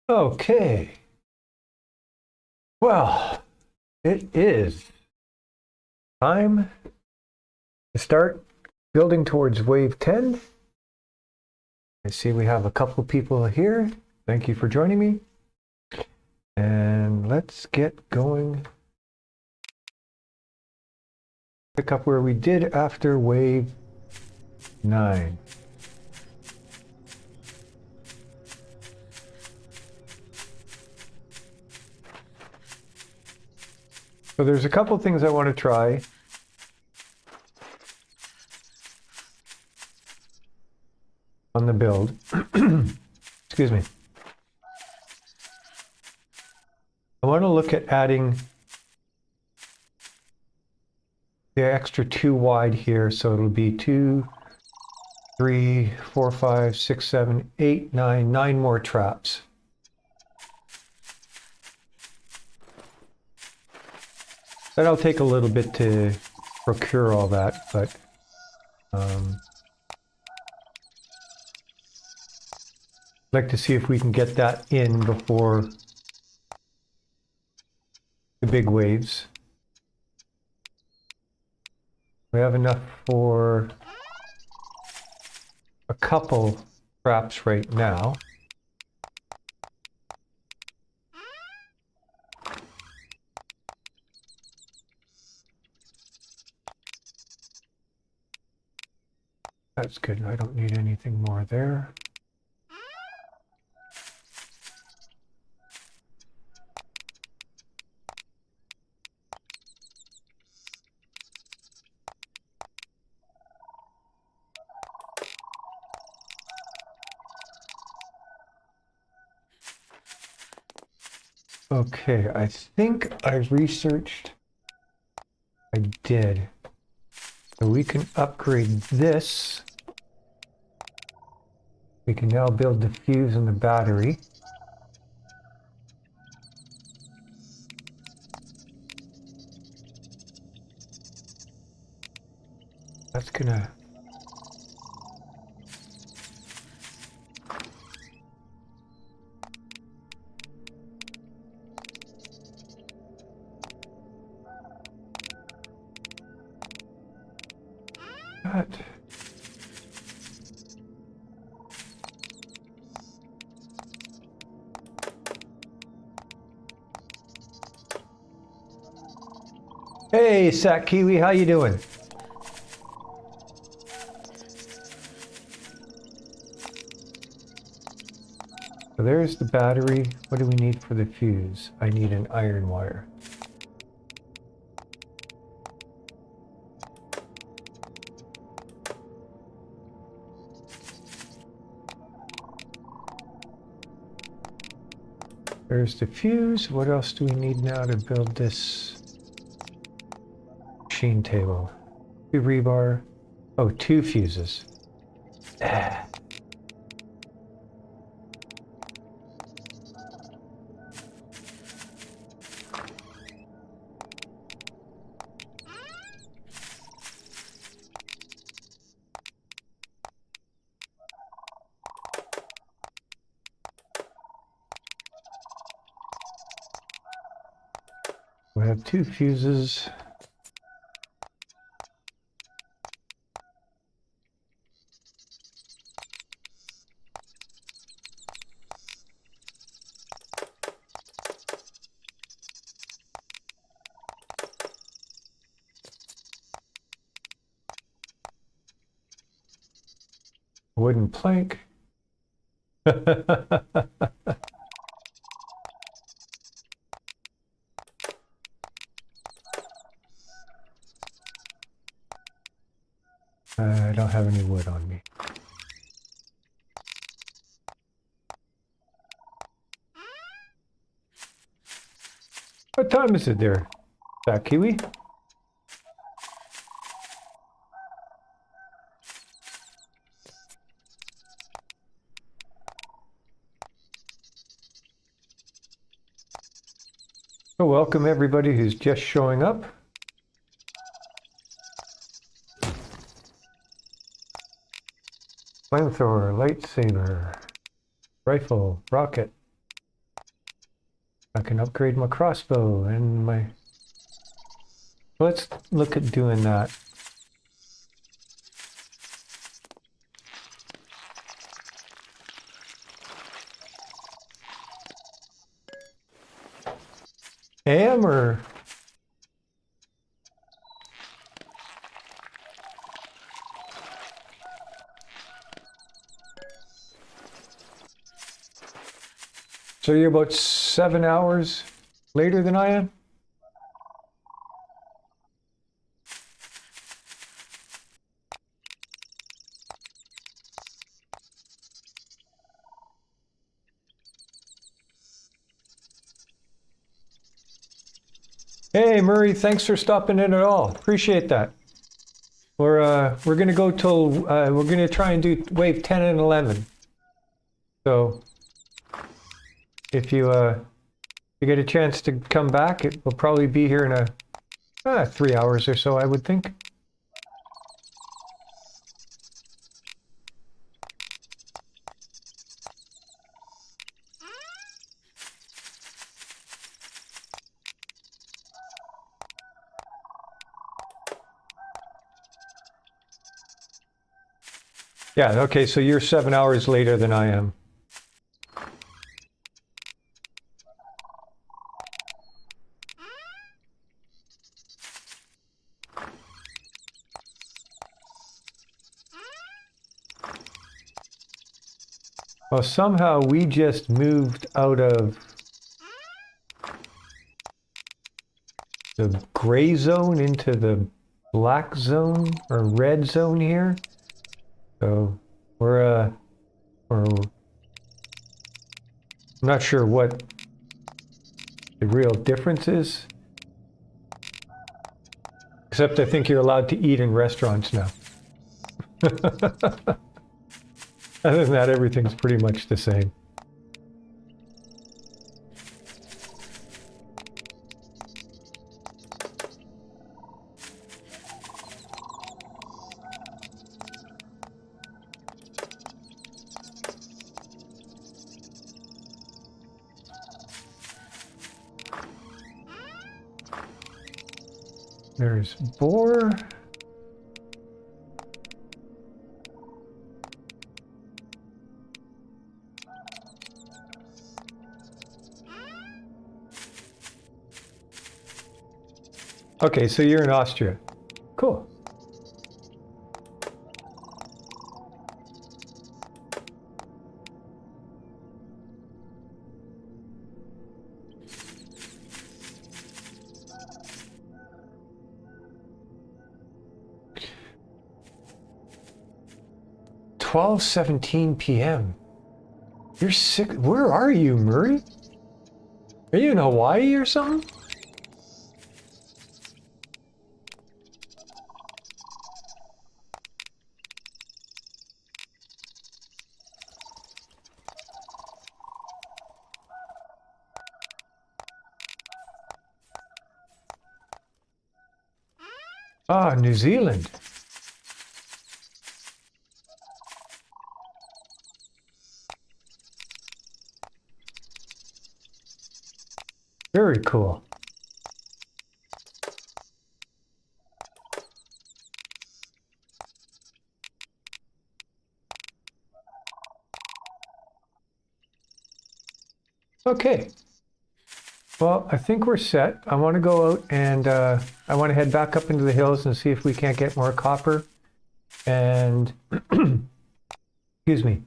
Okay. Well, it is time to start building towards wave 10. I see we have a couple of people here. Thank you for joining me. And let's get going. Pick up where we did after wave 9. So there's a couple things I want to try. On the build. Excuse me. I want to look at adding the extra 2 wide here, so it'll be 2, 3, 4, 5, 6, 7, 8, 9 more traps. That'll take a little bit to procure all that, but I'd like to see if we can get that in before the big waves. We have enough for a couple traps right now. That's good. I don't need anything more there. Okay, I think I researched. I did. So we can upgrade this. We can now build the fuse and the battery. That's gonna... That. Hey, Sack Kiwi, how you doing? So there's the battery. What do we need for the fuse? I need an iron wire. There's the fuse. What else do we need now to build this machine table? 2 rebar. Oh, 2 fuses. Ah. We have 2 fuses. Wooden plank. I don't have any wood on me. What time is it there, Fat Kiwi? So welcome everybody who's just showing up. Flamethrower, lightsaber, rifle, rocket, I can upgrade my crossbow and my... Let's look at doing that. AM or... So you're about 7 hours later than I am? Hey Murray, thanks for stopping in at all. Appreciate that. We're gonna go till we're gonna try and do wave 10 and 11. So if you get a chance to come back, it will probably be here in a 3 hours or so, I would think. Yeah, okay, so you're 7 hours later than I am. Well, somehow we just moved out of the gray zone into the black zone or red zone here. So we're I'm not sure what the real difference is. Except I think you're allowed to eat in restaurants now. Other than that, everything's pretty much the same. There's boar. Okay, so you're in Austria. Cool. "12:17 p.m. You're sick. Where are you, Murray? Are you in Hawaii or something? Ah, New Zealand. Very cool. Okay. Well, I think we're set. I want to go out and I want to head back up into the hills and see if we can't get more copper. And, excuse me.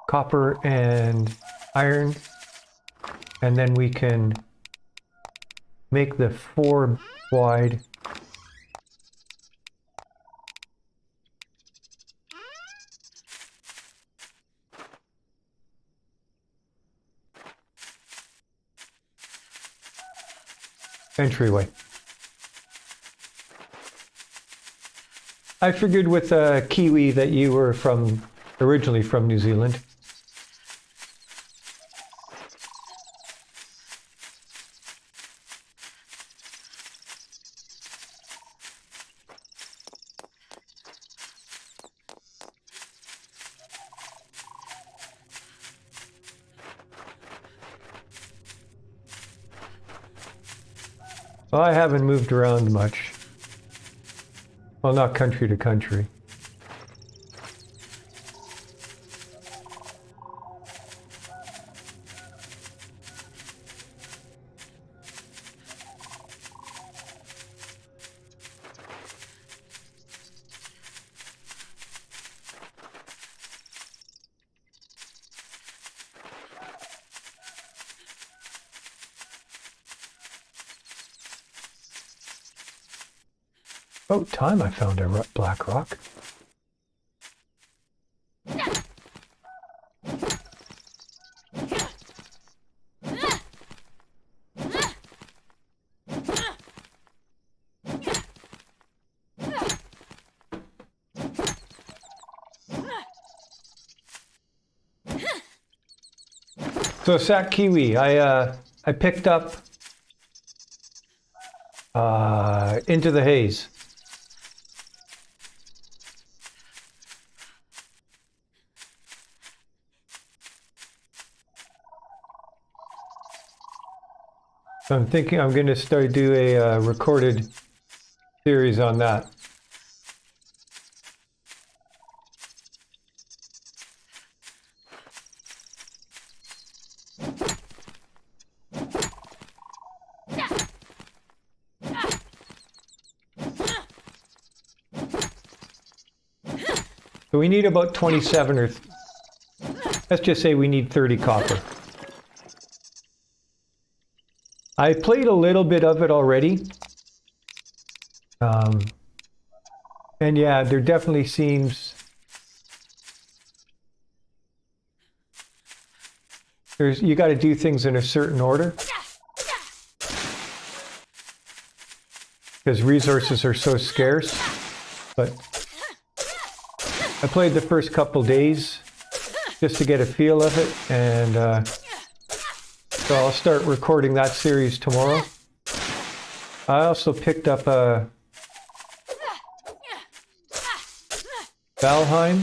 Copper and iron. And then we can make the 4 wide. Entryway. I figured with Kiwi that you were originally from New Zealand. Well, I haven't moved around much. Well, not country to country. About time I found a black rock. So sack kiwi, I picked up Into the Haze. So I'm thinking I'm going to do a recorded series on that. So we need about 27 or let's just say we need 30 copper. I played a little bit of it already. And yeah, there definitely seems you got to do things in a certain order because resources are so scarce. But I played the first couple days just to get a feel of it, and so I'll start recording that series tomorrow. I also picked up a Valheim.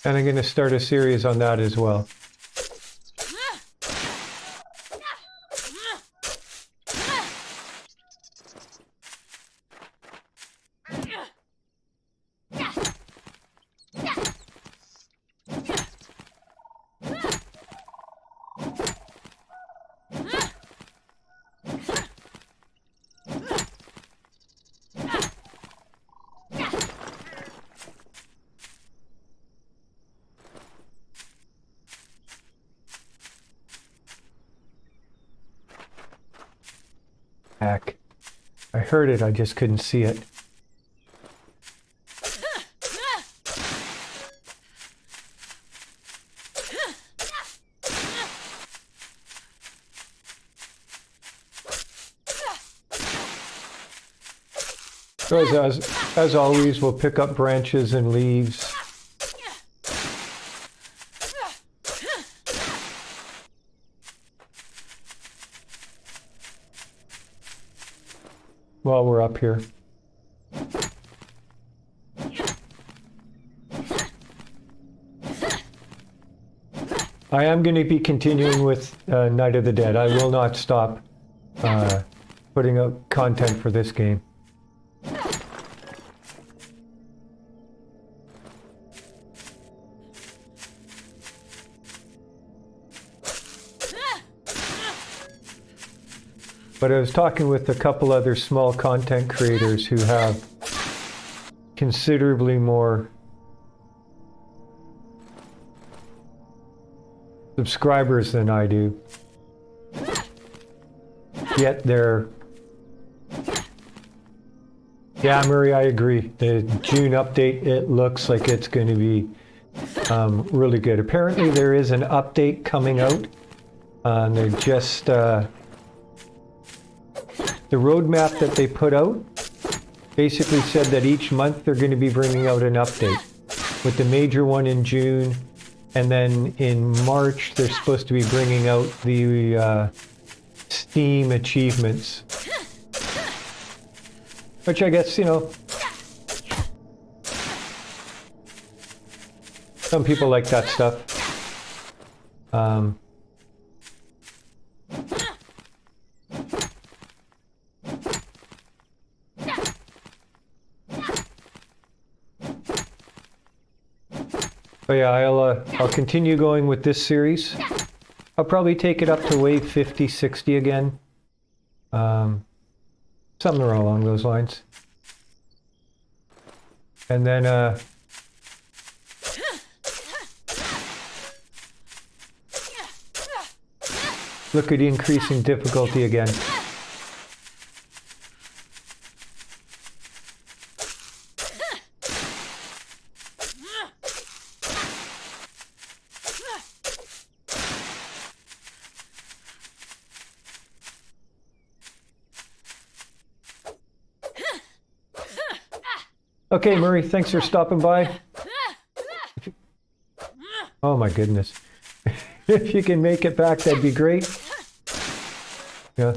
And I'm going to start a series on that as well. Heck. I heard it, I just couldn't see it. So as always, we'll pick up branches and leaves. While we're up here. I am going to be continuing with Night of the Dead. I will not stop putting out content for this game. But I was talking with a couple other small content creators who have considerably more subscribers than I do. Yet they're... Yeah, Murray, I agree. The June update, it looks like it's going to be really good. Apparently there is an update coming out. And they're just... The roadmap that they put out basically said that each month they're going to be bringing out an update, with the major one in June, and then in March they're supposed to be bringing out the Steam achievements. Which I guess, you know, Some people like that stuff. But yeah, I'll continue going with this series. I'll probably take it up to wave 50, 60 again. Something along those lines. And then look at increasing difficulty again. Okay, Murray, thanks for stopping by. Oh my goodness. If you can make it back, that'd be great. Yeah.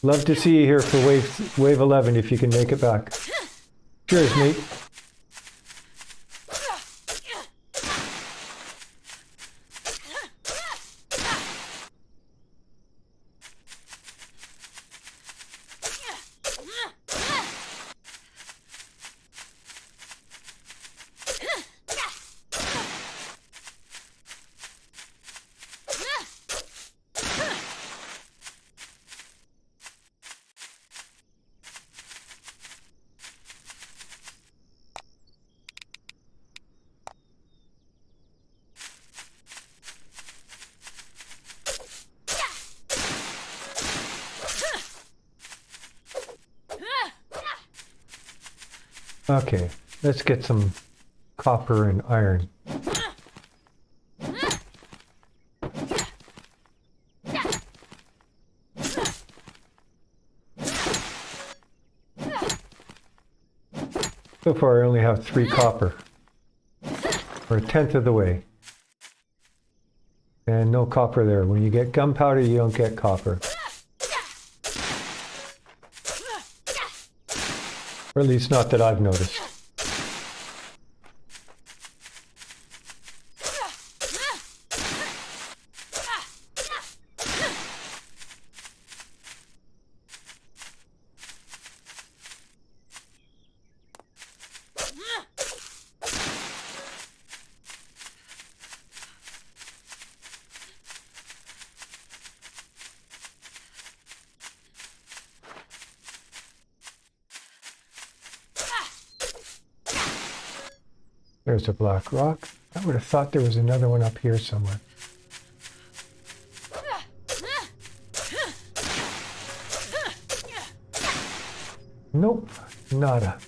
Love to see you here for wave 11 if you can make it back. Cheers, mate. Okay, let's get some copper and iron. So far I only have 3 copper. We're 1/10 of the way. And no copper there. When you get gunpowder, you don't get copper. Or at least not that I've noticed. There's a black rock. I would have thought there was another one up here somewhere. Nope, nada.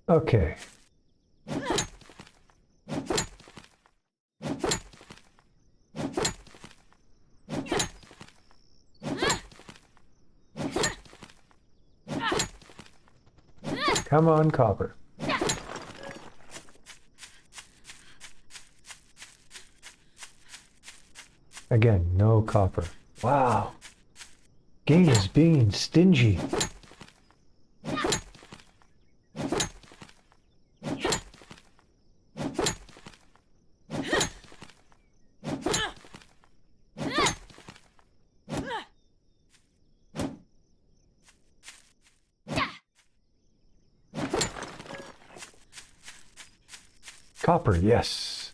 Okay. Come on, copper. Again, no copper. Wow. Game is being stingy. Copper, yes.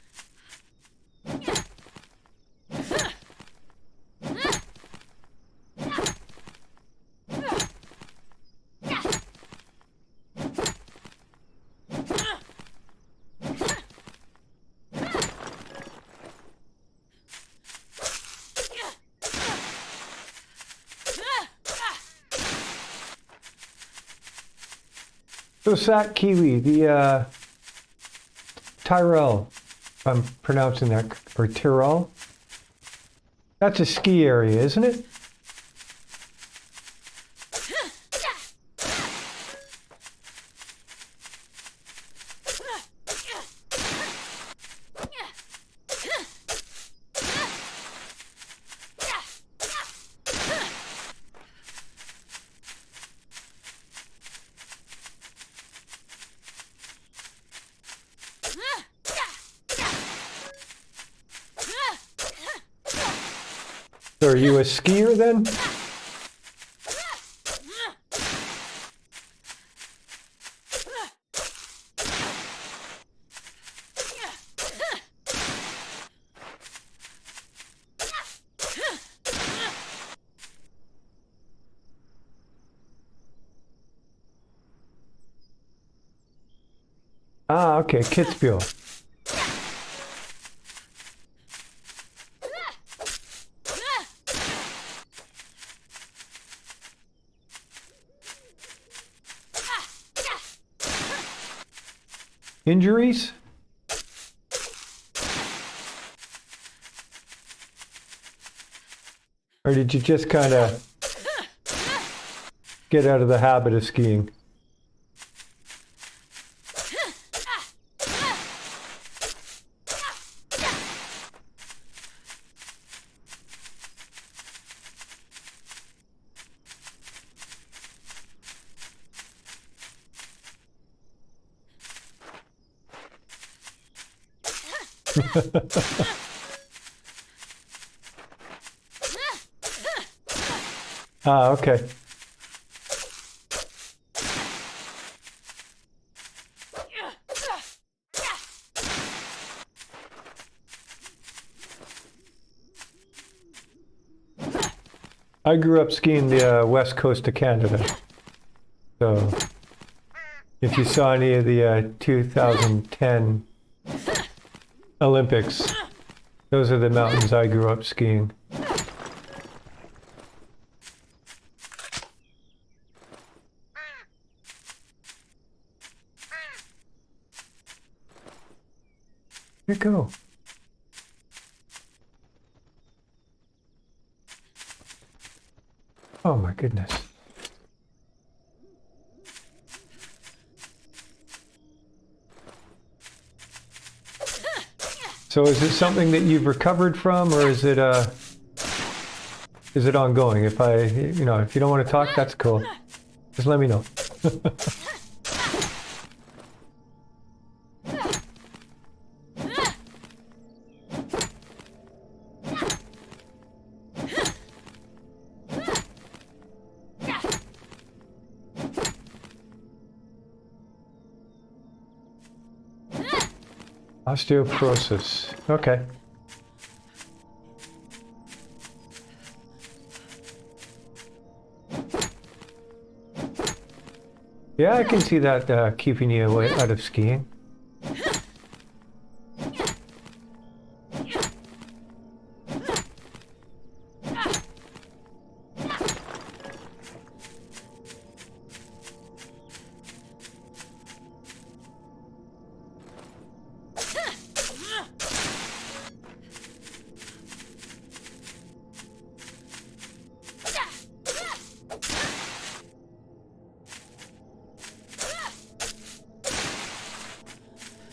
So Sac Kiwi, the Tyrell, if I'm pronouncing that, or Tyrol. That's a ski area, isn't it? So are you a skier then? Ah, okay, Kitzbühel. Injuries? Or did you just kind of get out of the habit of skiing? Ah, okay. I grew up skiing the west coast of Canada. So if you saw any of the 2010 Olympics, those are the mountains I grew up skiing. Where'd it go? Oh my goodness. So is it something that you've recovered from, or is it ongoing? If if you don't want to talk, that's cool. Just let me know. Osteoporosis. Okay. Yeah, I can see that keeping you away out of skiing.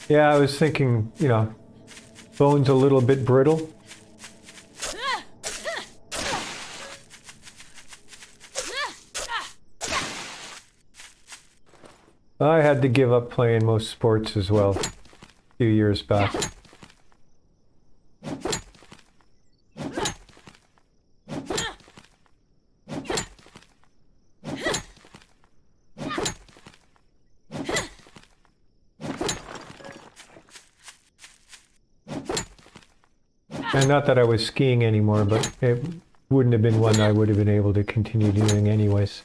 Yeah, I was thinking, bone's a little bit brittle. I had to give up playing most sports as well a few years back. And not that I was skiing anymore, but it wouldn't have been one I would have been able to continue doing anyways.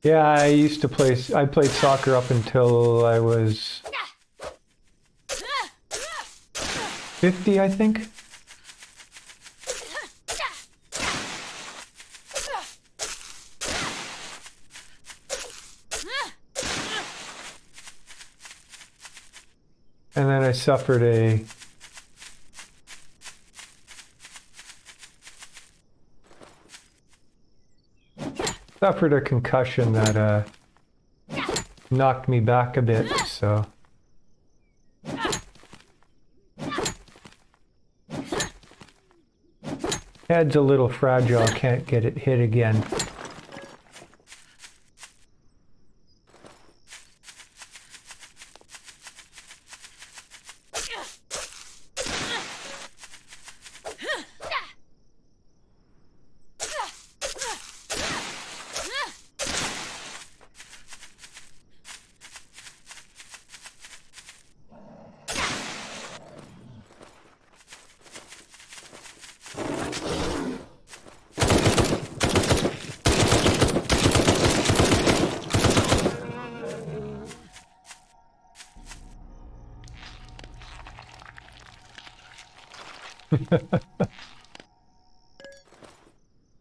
Yeah, I played soccer up until I was 50, I think. And then I suffered a suffered a concussion that knocked me back a bit, so. Head's a little fragile, can't get it hit again.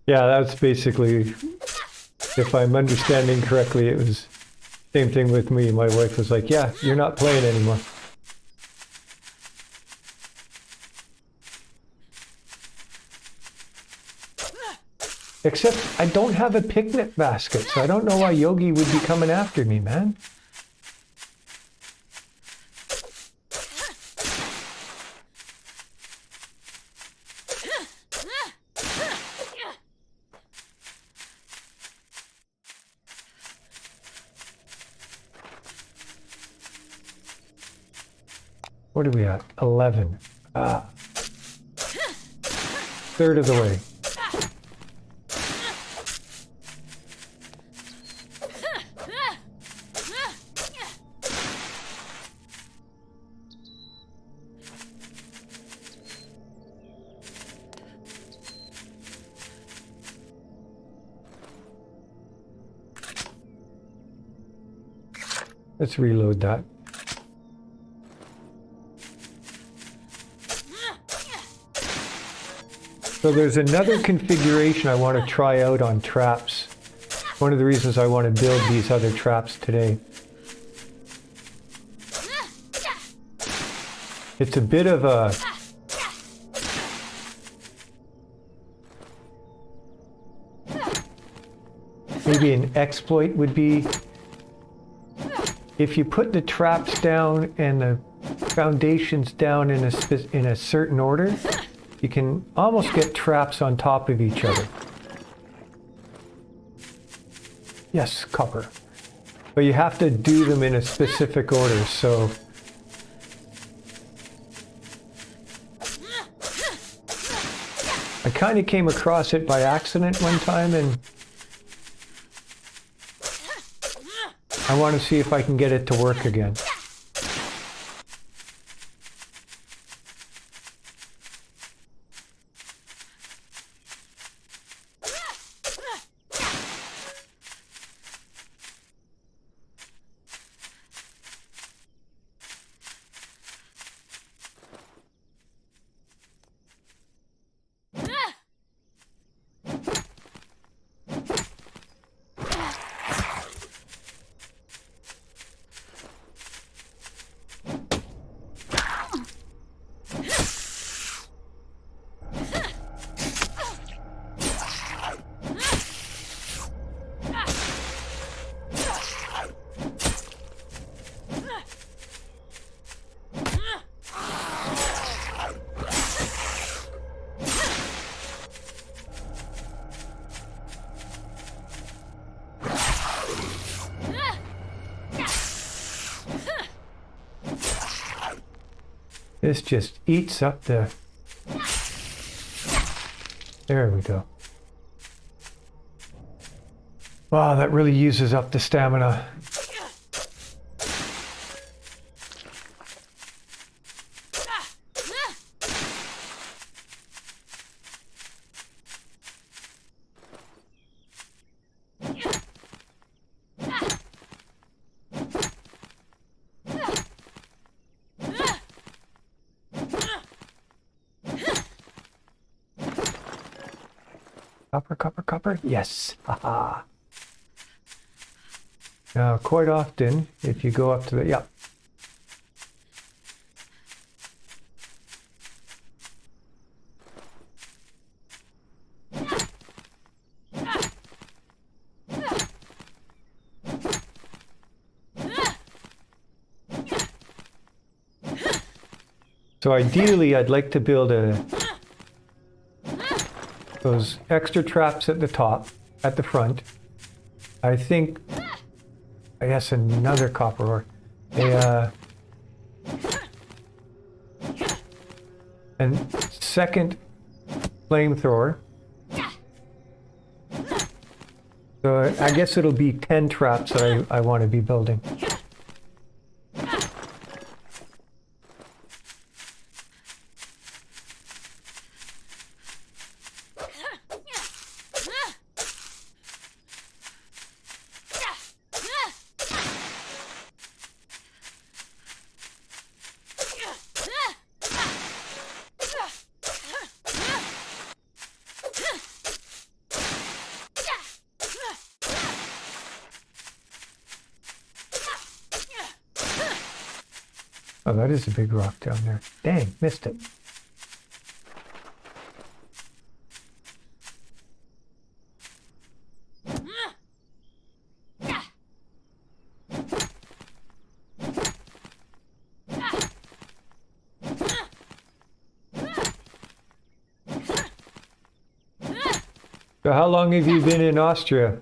Yeah, that's basically, if I'm understanding correctly, it was same thing with me. My wife was like, yeah, you're not playing anymore. Except I don't have a picnic basket, so I don't know why Yogi would be coming after me, man. What are we at? 11. Third of the way. Let's reload that. So there's another configuration I want to try out on traps. One of the reasons I want to build these other traps today. It's a bit of a... maybe an exploit would be if you put the traps down and the foundations down in a certain order, you can almost get traps on top of each other. Yes, copper. But you have to do them in a specific order, so... I kind of came across it by accident one time, and I want to see if I can get it to work again. This just eats up the... There we go. Wow, that really uses up the stamina. Copper, copper, copper. Yes. Haha. Now, quite often, if you go up to the... Yep. So ideally, I'd like to build those extra traps at the top, at the front. I think, I guess another copper ore. And second flamethrower. So I guess it'll be 10 traps that I want to be building. Oh, that is a big rock down there. Dang, missed it. So how long have you been in Austria?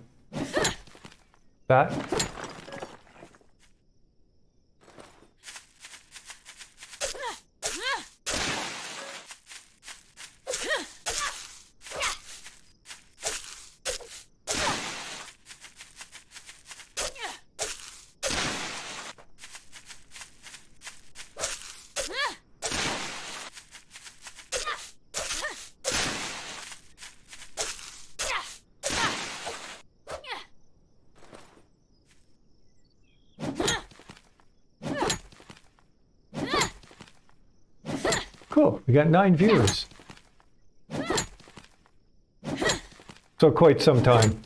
That? Cool, we got 9 viewers. So quite some time.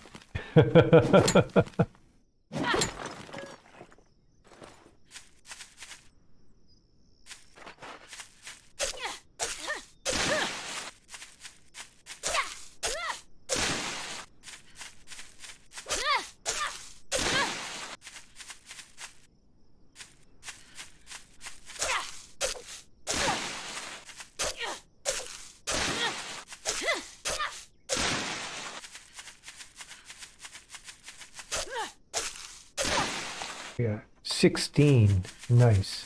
Yeah, 16. Nice.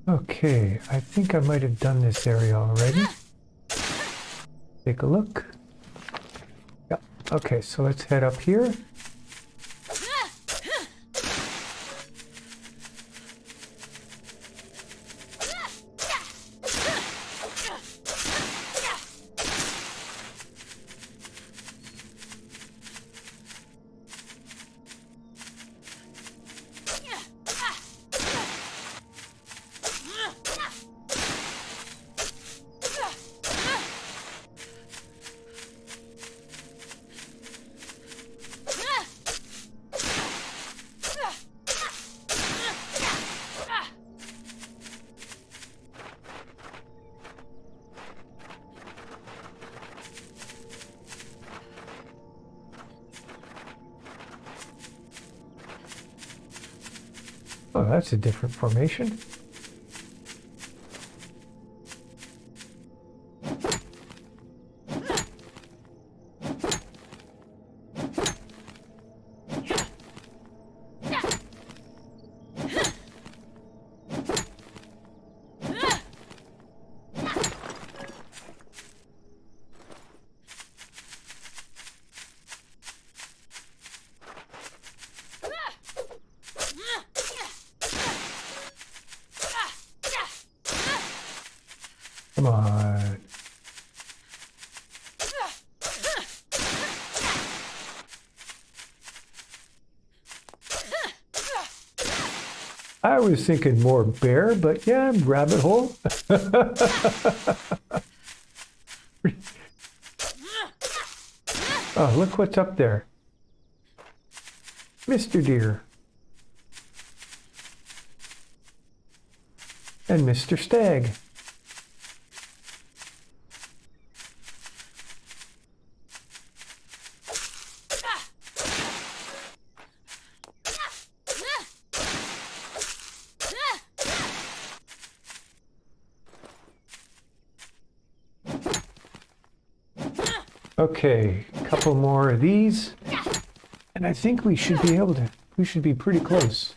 Okay, I think I might have done this area already. Take a look. Yeah, okay, so let's head up here. Oh, that's a different formation. Come on. I was thinking more bear, but yeah, rabbit hole. Oh, look what's up there. Mr. Deer. And Mr. Stag. Okay, a couple more of these. And I think we should be able to, we should be pretty close.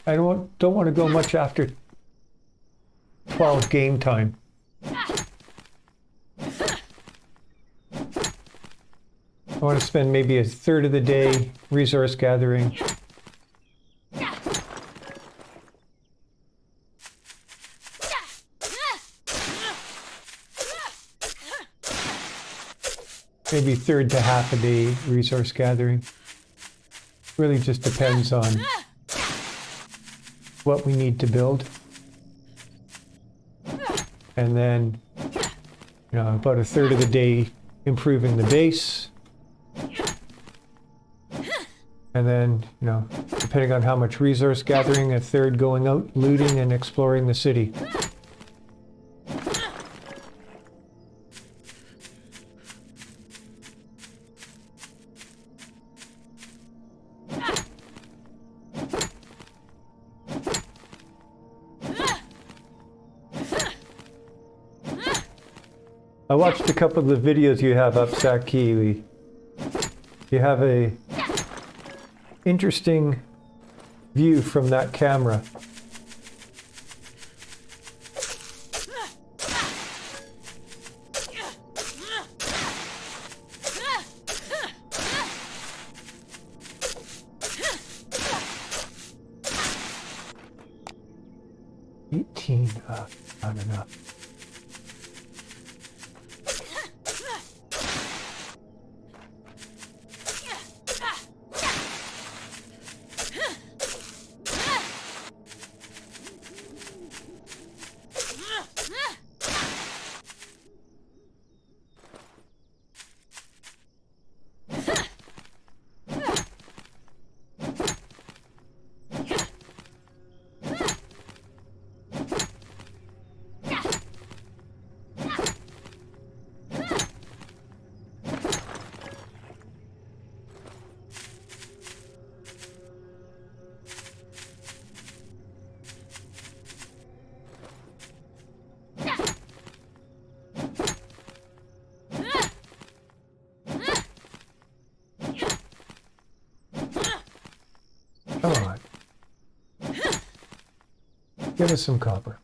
I don't want to go much after 12 game time. I want to spend maybe a third of the day resource gathering. Maybe third to half a day resource gathering. Really just depends on what we need to build. And then, about a third of the day improving the base. And then, depending on how much resource gathering, a third going out, looting, and exploring the city. I watched a couple of the videos you have up, Zach Kiwi. You have a interesting view from that camera. Not enough. Come on. Give us some copper.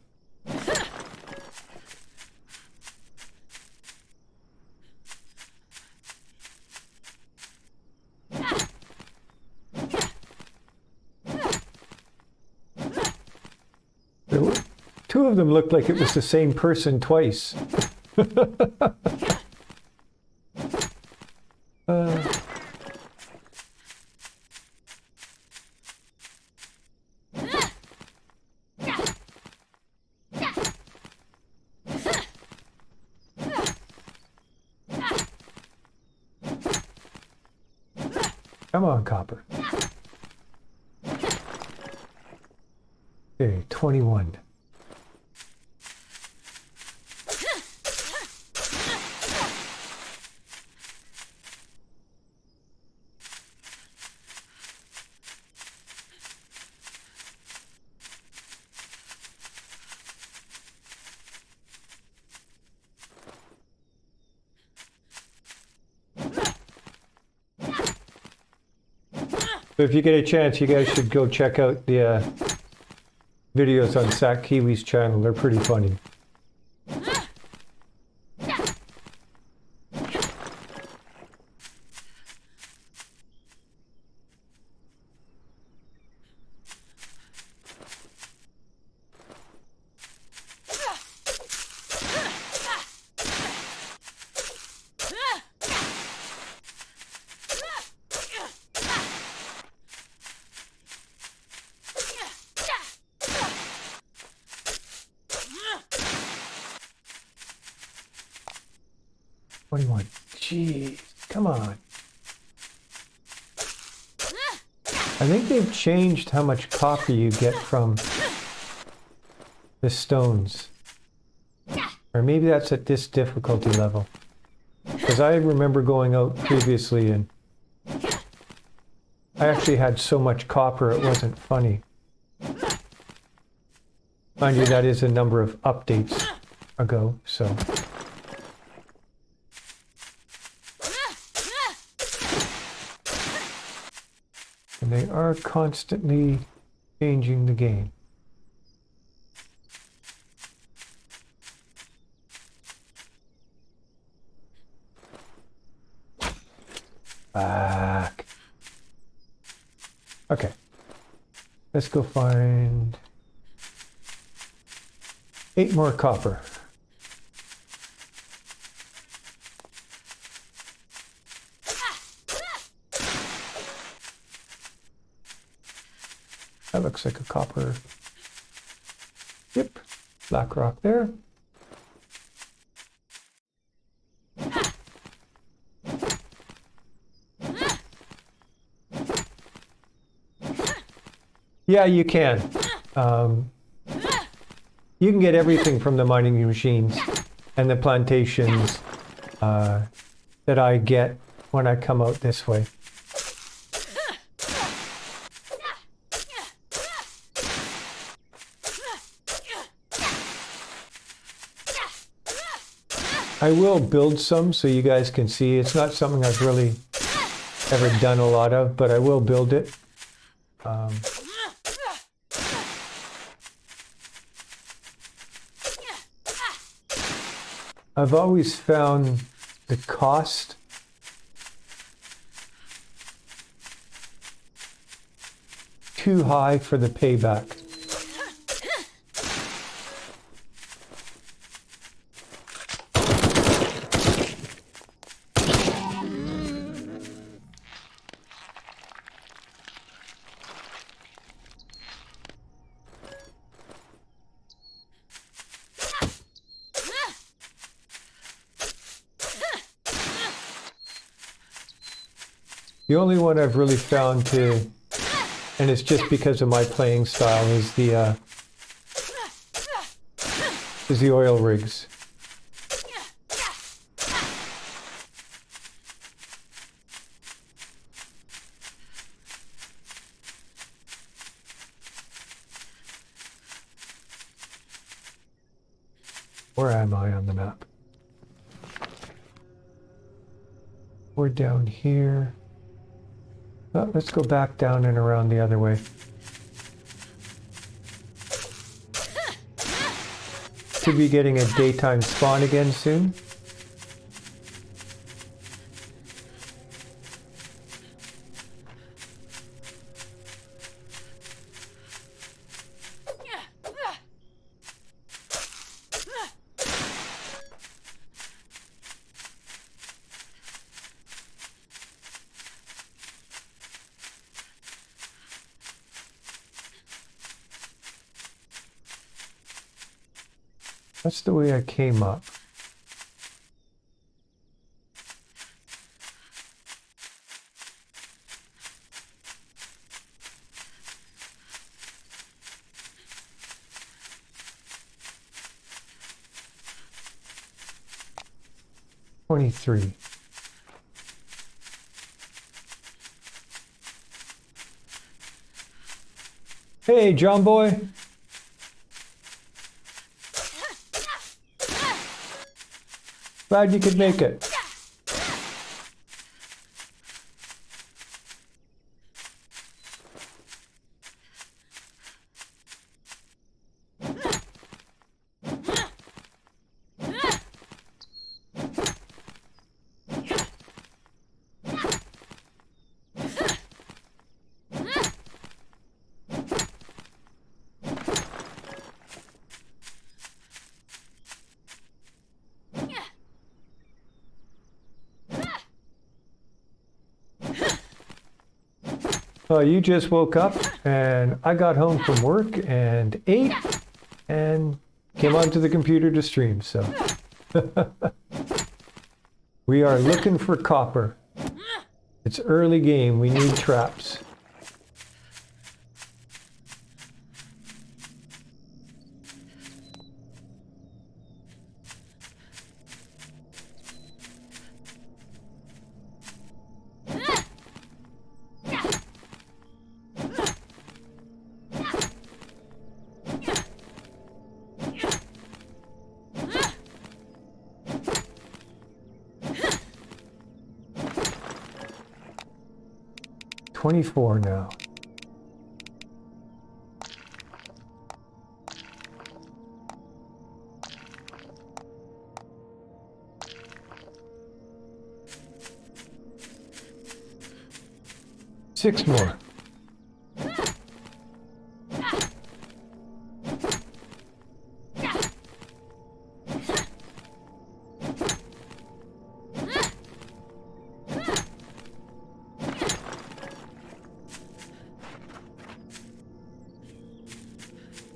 Two of them looked like it was the same person twice. Come on, copper. Okay, 21. So if you get a chance, you guys should go check out the videos on Zach Kiwi's channel. They're pretty funny. 21. Jeez, come on. I think they've changed how much copper you get from the stones. Or maybe that's at this difficulty level. Because I remember going out previously and I actually had so much copper it wasn't funny. Mind you, that is a number of updates ago, so. And they are constantly changing the game. Back. Okay. Let's go find 8 more copper. That looks like a copper. Yep. Black rock there. Yeah, you can. You can get everything from the mining machines and the plantations that I get when I come out this way. I will build some so you guys can see. It's not something I've really ever done a lot of, but I will build it. I've always found the cost too high for the payback. The only one I've really found to, and it's just because of my playing style, is the oil rigs. Where am I on the map? We're down here. Oh, let's go back down and around the other way. Should be getting a daytime spawn again soon. That's the way I came up. $23. Hey, John boy. Glad you could make it. Well, you just woke up and I got home from work and ate and came onto the computer to stream, so. We are looking for copper. It's early game. We need traps. $24 now. Six more.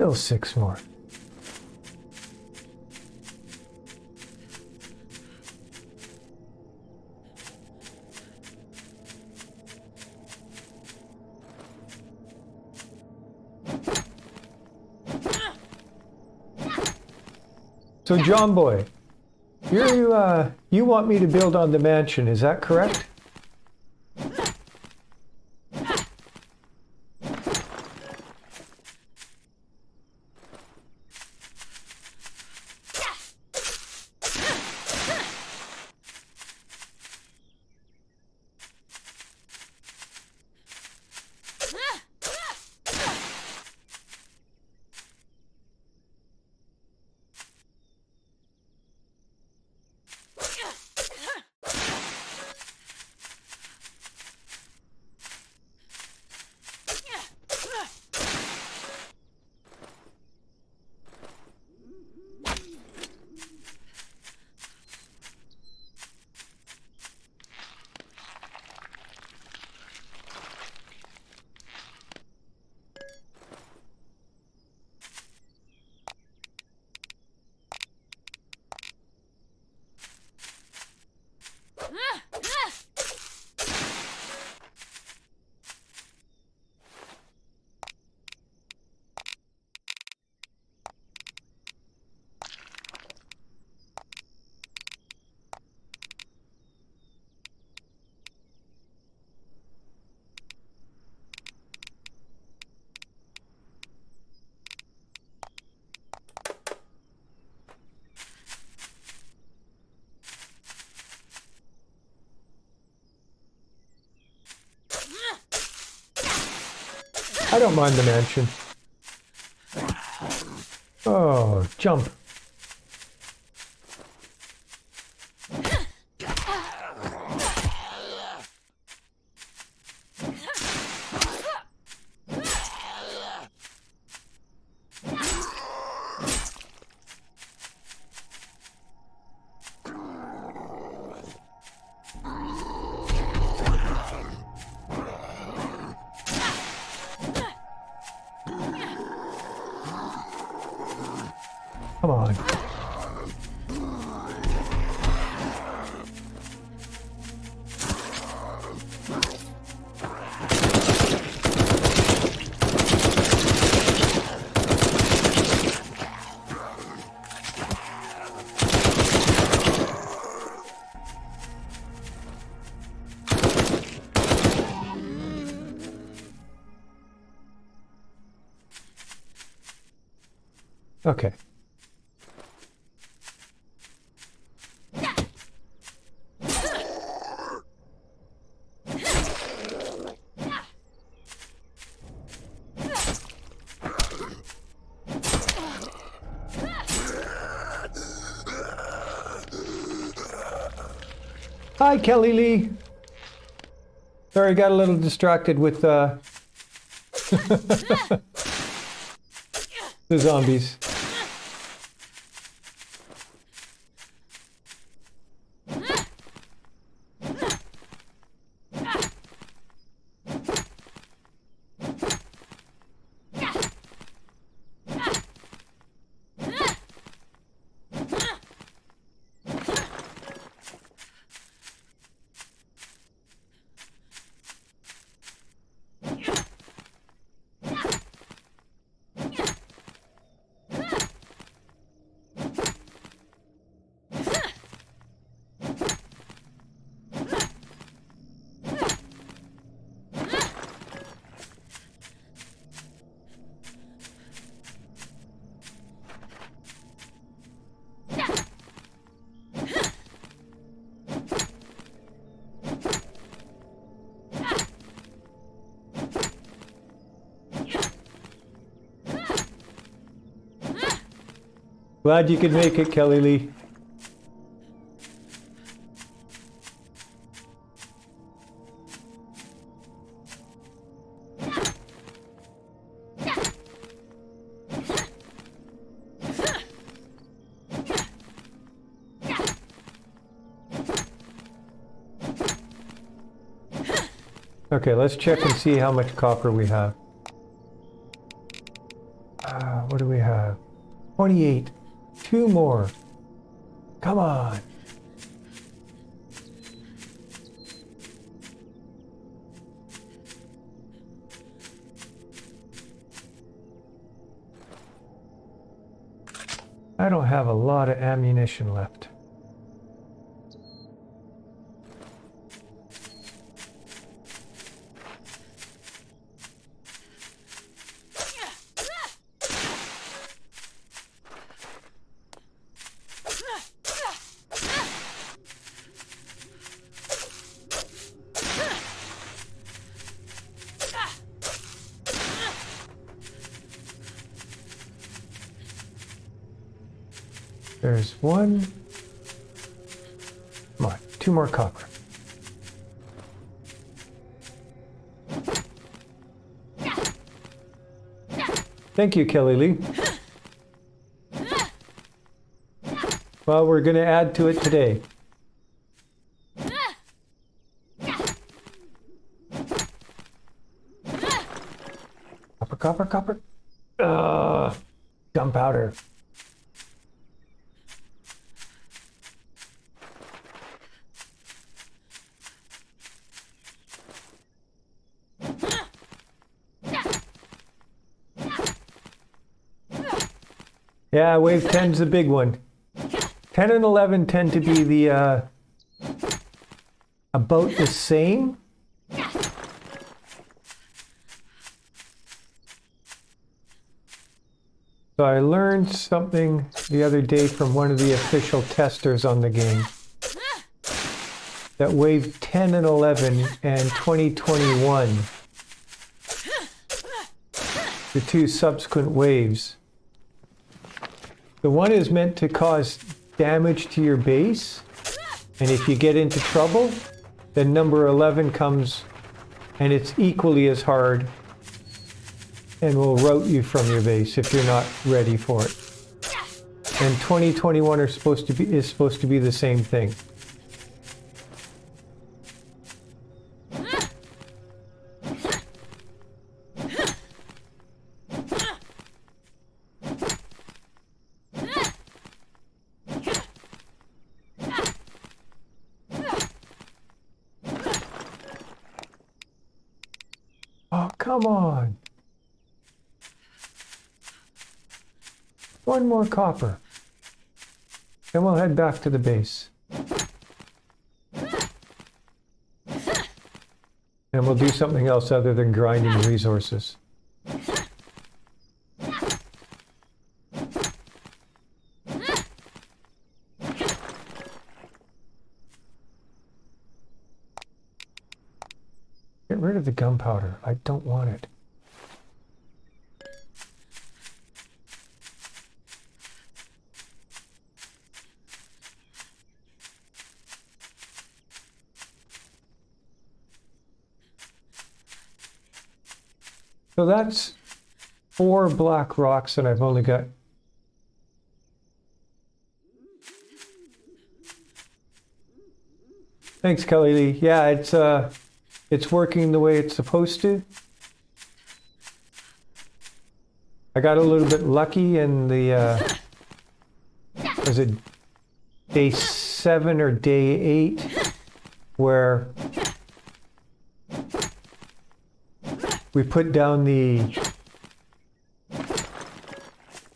Still six more. So John Boy, you want me to build on the mansion, is that correct? I don't mind the mansion. Oh, jump. Come on. Okay. Hi, Kelly Lee. Sorry, got a little distracted with the zombies. Glad you could make it, Kelly Lee. Okay, let's check and see how much copper we have. What do we have? 28. 2 more. Come on. I don't have a lot of ammunition left. There's 1. Come on, 2 more copper. Thank you, Kelly Lee. Well, we're going to add to it today. Copper, copper, copper. Gunpowder. Yeah, wave 10's the big one. 10 and 11 tend to be the about the same. So I learned something the other day from one of the official testers on the game. That wave 10 and 11 and 2021, the 2 subsequent waves, the one is meant to cause damage to your base, and if you get into trouble, then number 11 comes and it's equally as hard and will rout you from your base if you're not ready for it. And 2021 is supposed to be the same thing. Oh, come on. 1 more copper. Then we'll head back to the base. And we'll do something else other than grinding resources. Get rid of the gunpowder. I don't want it. So that's 4 black rocks, and I've only got... Thanks, Kelly Lee. Yeah, it's working the way it's supposed to. I got a little bit lucky in the was it day 7 or day 8 where we put down the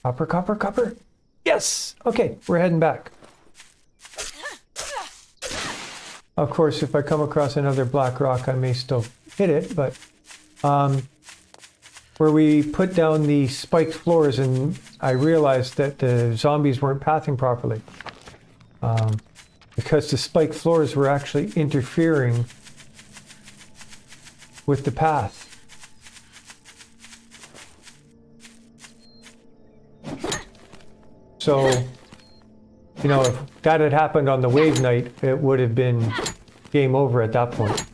copper. Yes. Okay, we're heading back. Of course, if I come across another black rock, I may still hit it, but where we put down the spiked floors, and I realized that the zombies weren't pathing properly because the spiked floors were actually interfering with the path. So, you know, if that had happened on the wave night, it would have been game over at that point.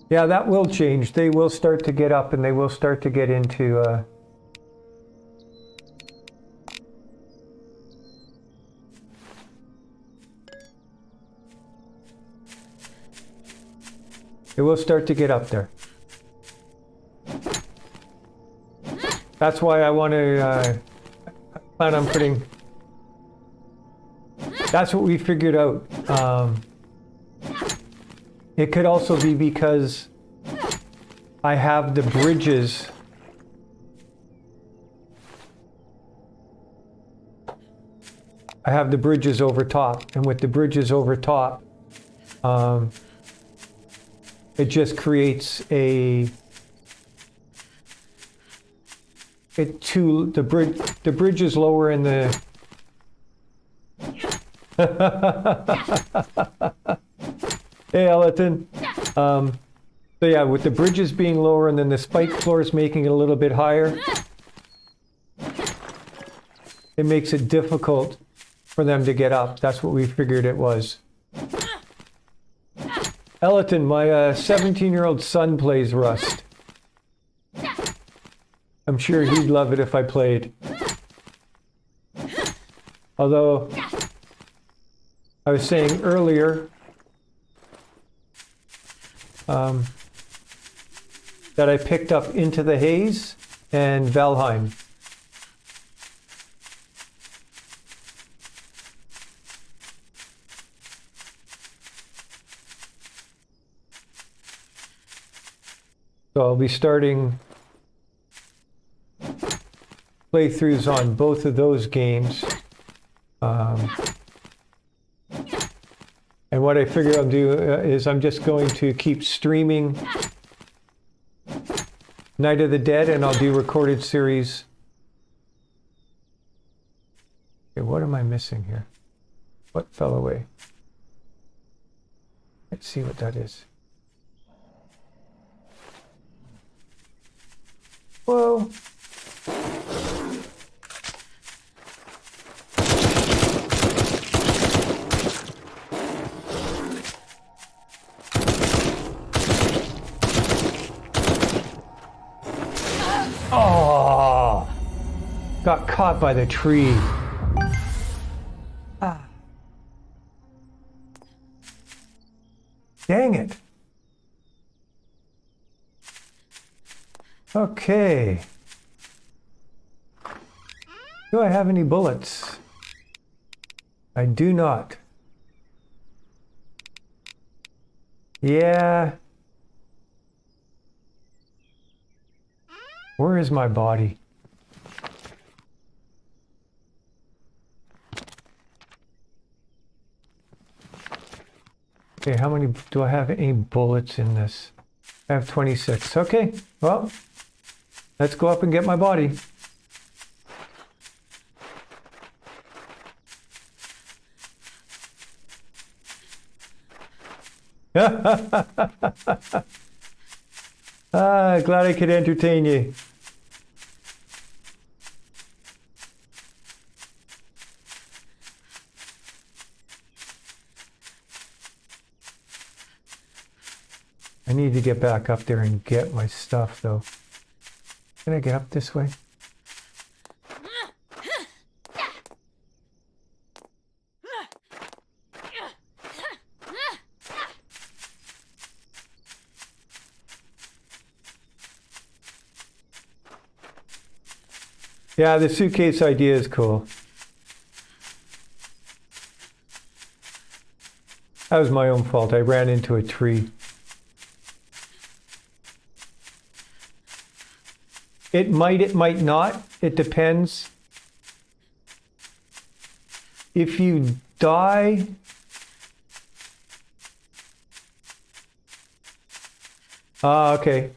Yeah, that will change. They will start to get up and they will start to get into... They will start to get up there. That's why I want to plan on putting... That's what we figured out. It could also be because I have the bridges. I have the bridges over top, and with the bridges over top, it just creates the bridge is lower in the Hey, Elton. So yeah, with the bridges being lower and then the spike floors making it a little bit higher, it makes it difficult for them to get up. That's what we figured it was. Elton, my 17-year-old son plays Rust. I'm sure he'd love it if I played. Although, I was saying earlier that I picked up Into the Haze and Valheim. So I'll be starting playthroughs on both of those games. And what I figure I'll do is I'm just going to keep streaming Night of the Dead, and I'll do recorded series. Okay, what am I missing here? What fell away? Let's see what that is. Whoa. Oh, got caught by the tree. Ah. Dang it. Okay. Do I have any bullets? I do not. Yeah. Where is my body? Okay, how many do I have any bullets in this? I have 26. Okay, well, let's go up and get my body. Glad I could entertain you. I need to get back up there and get my stuff, though. Can I get up this way? Yeah, the suitcase idea is cool. That was my own fault. I ran into a tree. It might not. It depends. If you die... okay.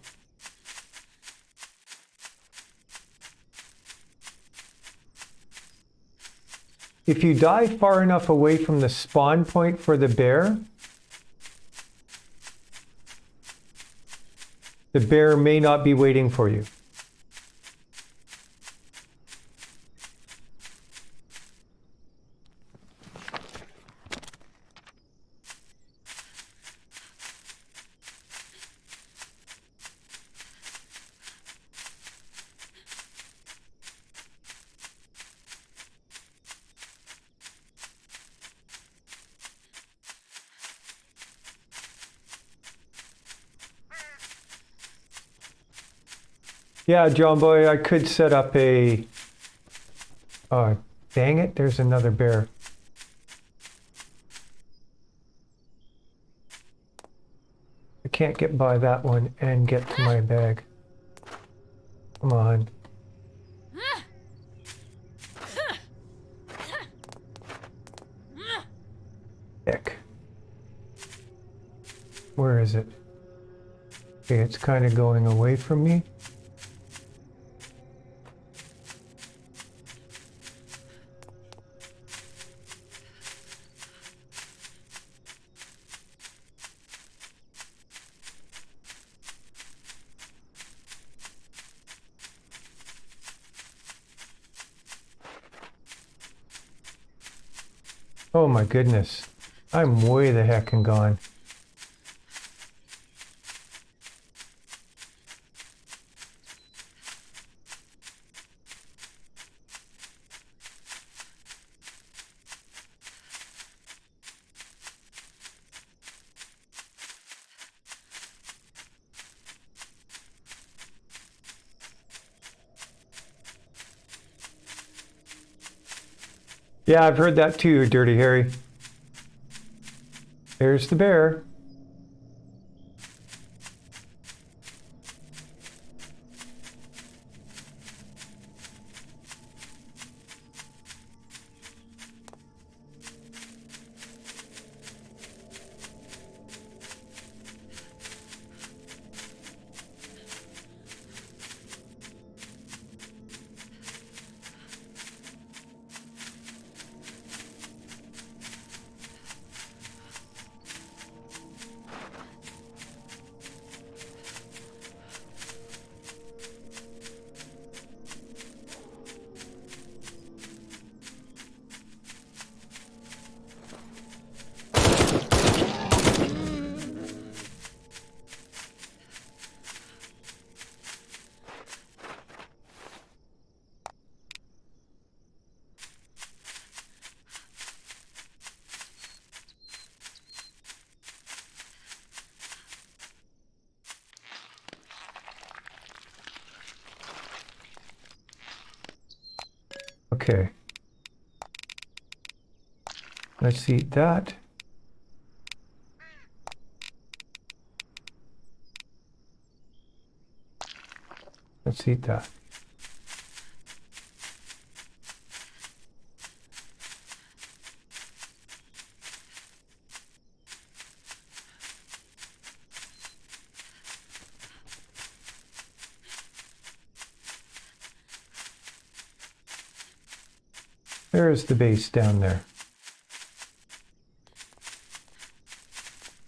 If you die far enough away from the spawn point for the bear, The bear may not be waiting for you. Yeah, John Boy, I could set up a... Oh, dang it, there's another bear. I can't get by that one and get to my bag. Come on. Heck. Where is it? Okay, it's kind of going away from me. Oh my goodness. I'm way the heck and gone. Yeah, I've heard that too, Dirty Harry. There's the bear. Okay. Let's eat that. Let's eat that. There's the base down there.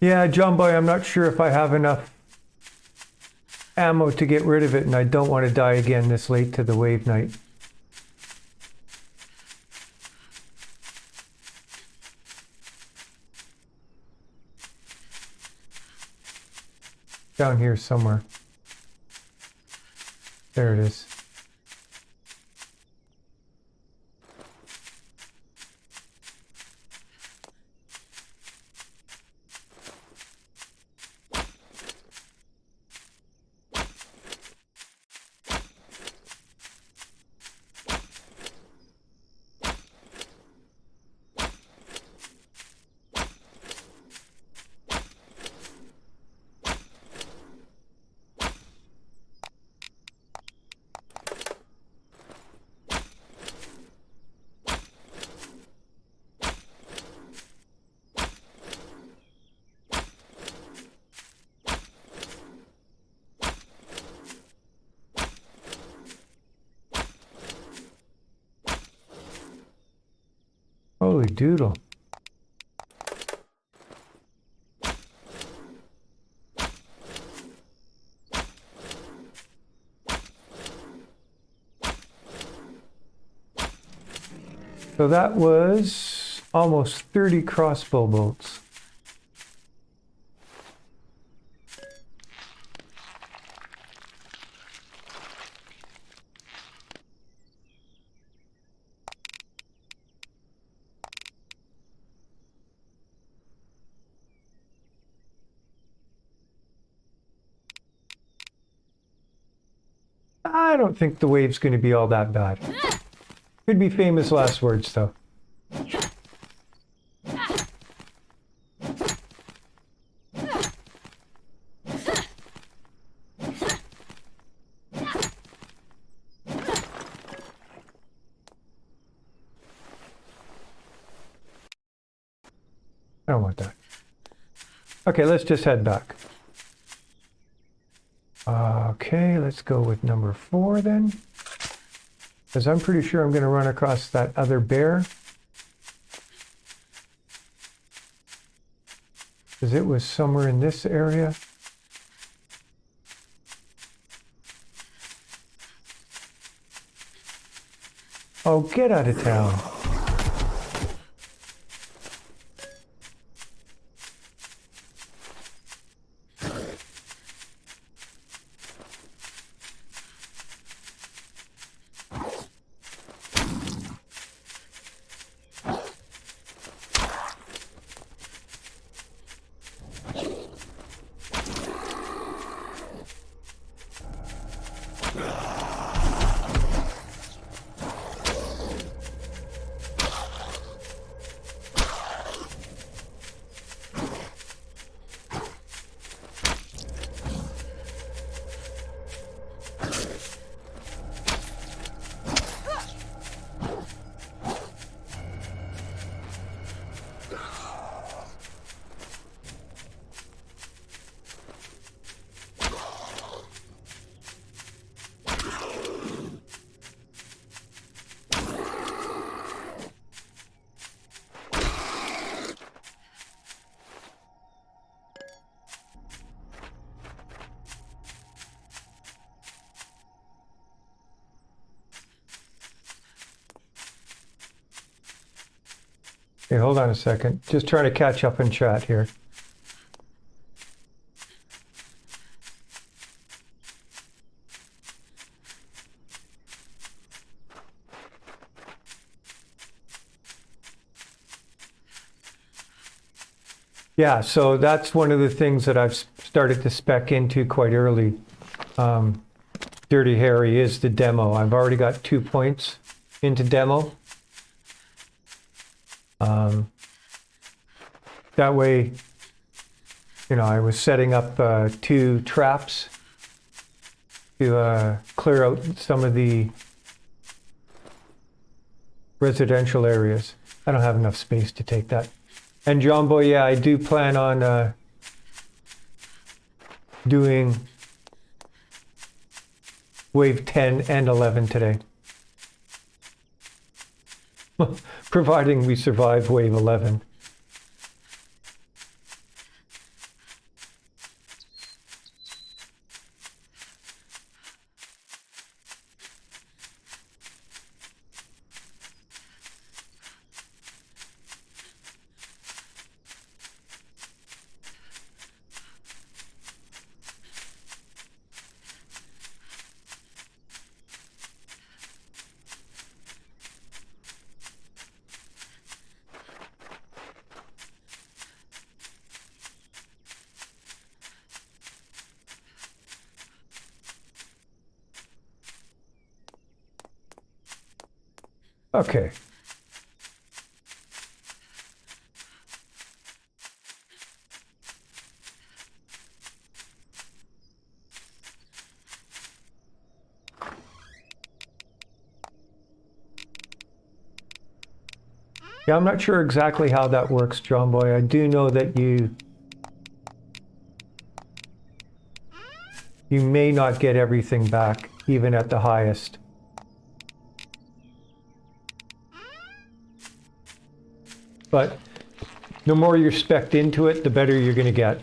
Yeah, John Boy, I'm not sure if I have enough ammo to get rid of it, and I don't want to die again this late to the wave night. Down here somewhere. There it is. Holy doodle. So that was almost 30 crossbow bolts. I don't think the wave's going to be all that bad. Could be famous last words, though. I don't want that. Okay, let's just head back. Okay, let's go with number 4 then. Because I'm pretty sure I'm going to run across that other bear. Because it was somewhere in this area. Oh, get out of town. Okay, hold on a second. Just trying to catch up in chat here. Yeah, so that's one of the things that I've started to spec into quite early. Dirty Harry is the demo. I've already got 2 points into demo. That way, you know, I was setting up 2 traps to clear out some of the residential areas. I don't have enough space to take that. And John Boy, yeah, I do plan on doing wave 10 and 11 today. Providing we survive wave 11. Okay. Yeah, I'm not sure exactly how that works, John Boy. I do know that you may not get everything back, even at the highest. But the more you're specced into it, the better you're going to get.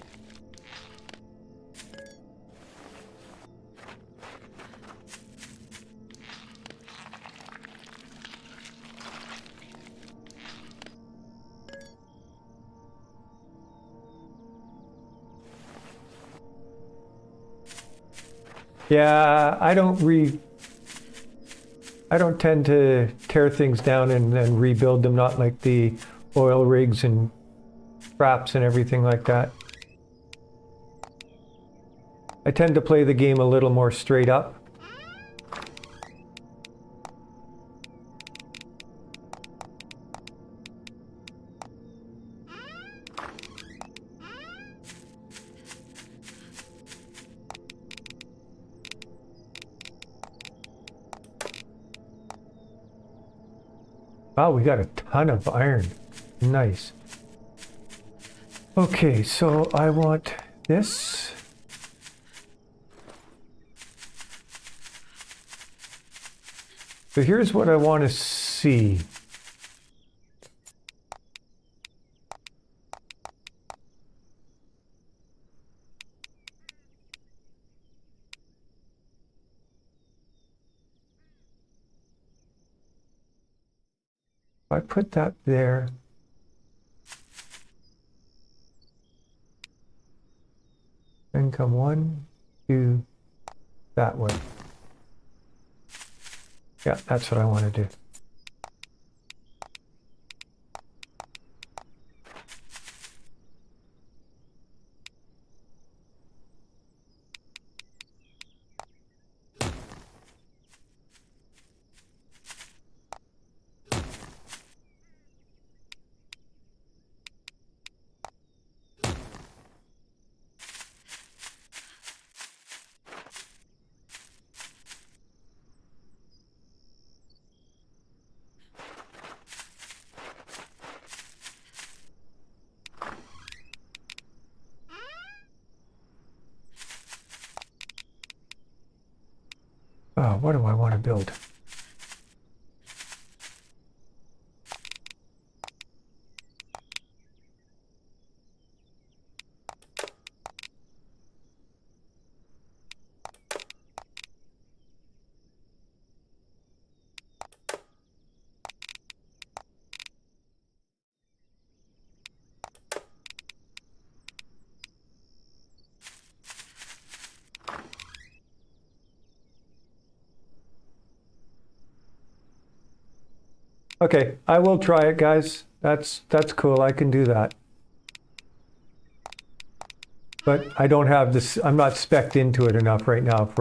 Yeah, I don't tend to tear things down and then rebuild them, not like the oil rigs and traps and everything like that. I tend to play the game a little more straight up. Wow, we got a ton of iron. Nice. Okay, so I want this. So here's what I want to see. If I put that there, then come 1, 2, that way. Yeah, that's what I want to do. Oh, what do I want to build? Okay, I will try it, guys. That's cool. I can do that. But I don't have this, I'm not spec'd into it enough right now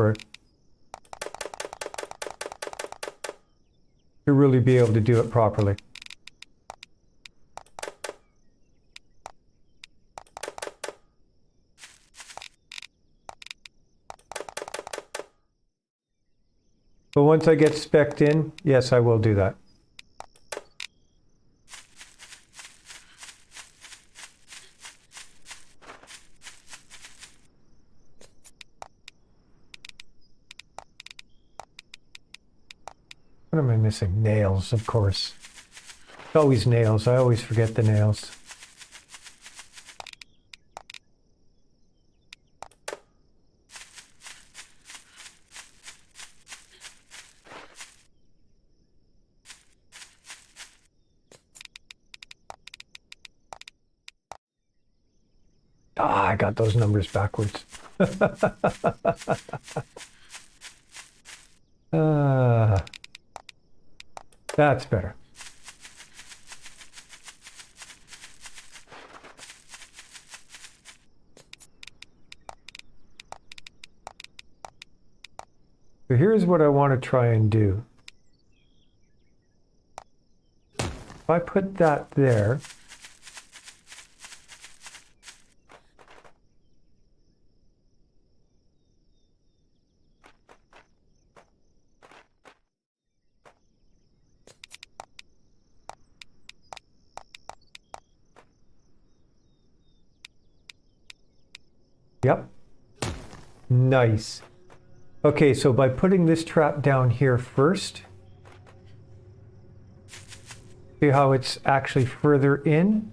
to really be able to do it properly. But once I get spec'd in, yes, I will do that. What am I missing? Nails, of course. It's always nails. I always forget the nails. Ah, I got those numbers backwards. That's better. So here's what I want to try and do. If I put that there, yep, nice. Okay, so by putting this trap down here first, see how it's actually further in?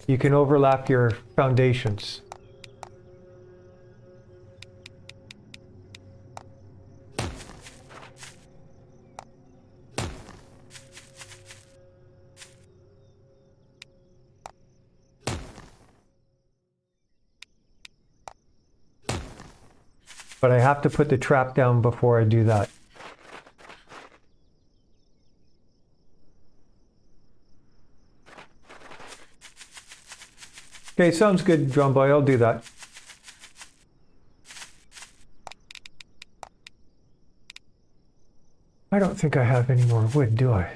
You can overlap your foundations. But I have to put the trap down before I do that. Okay, sounds good, Drum Boy. I'll do that. I don't think I have any more wood, do I?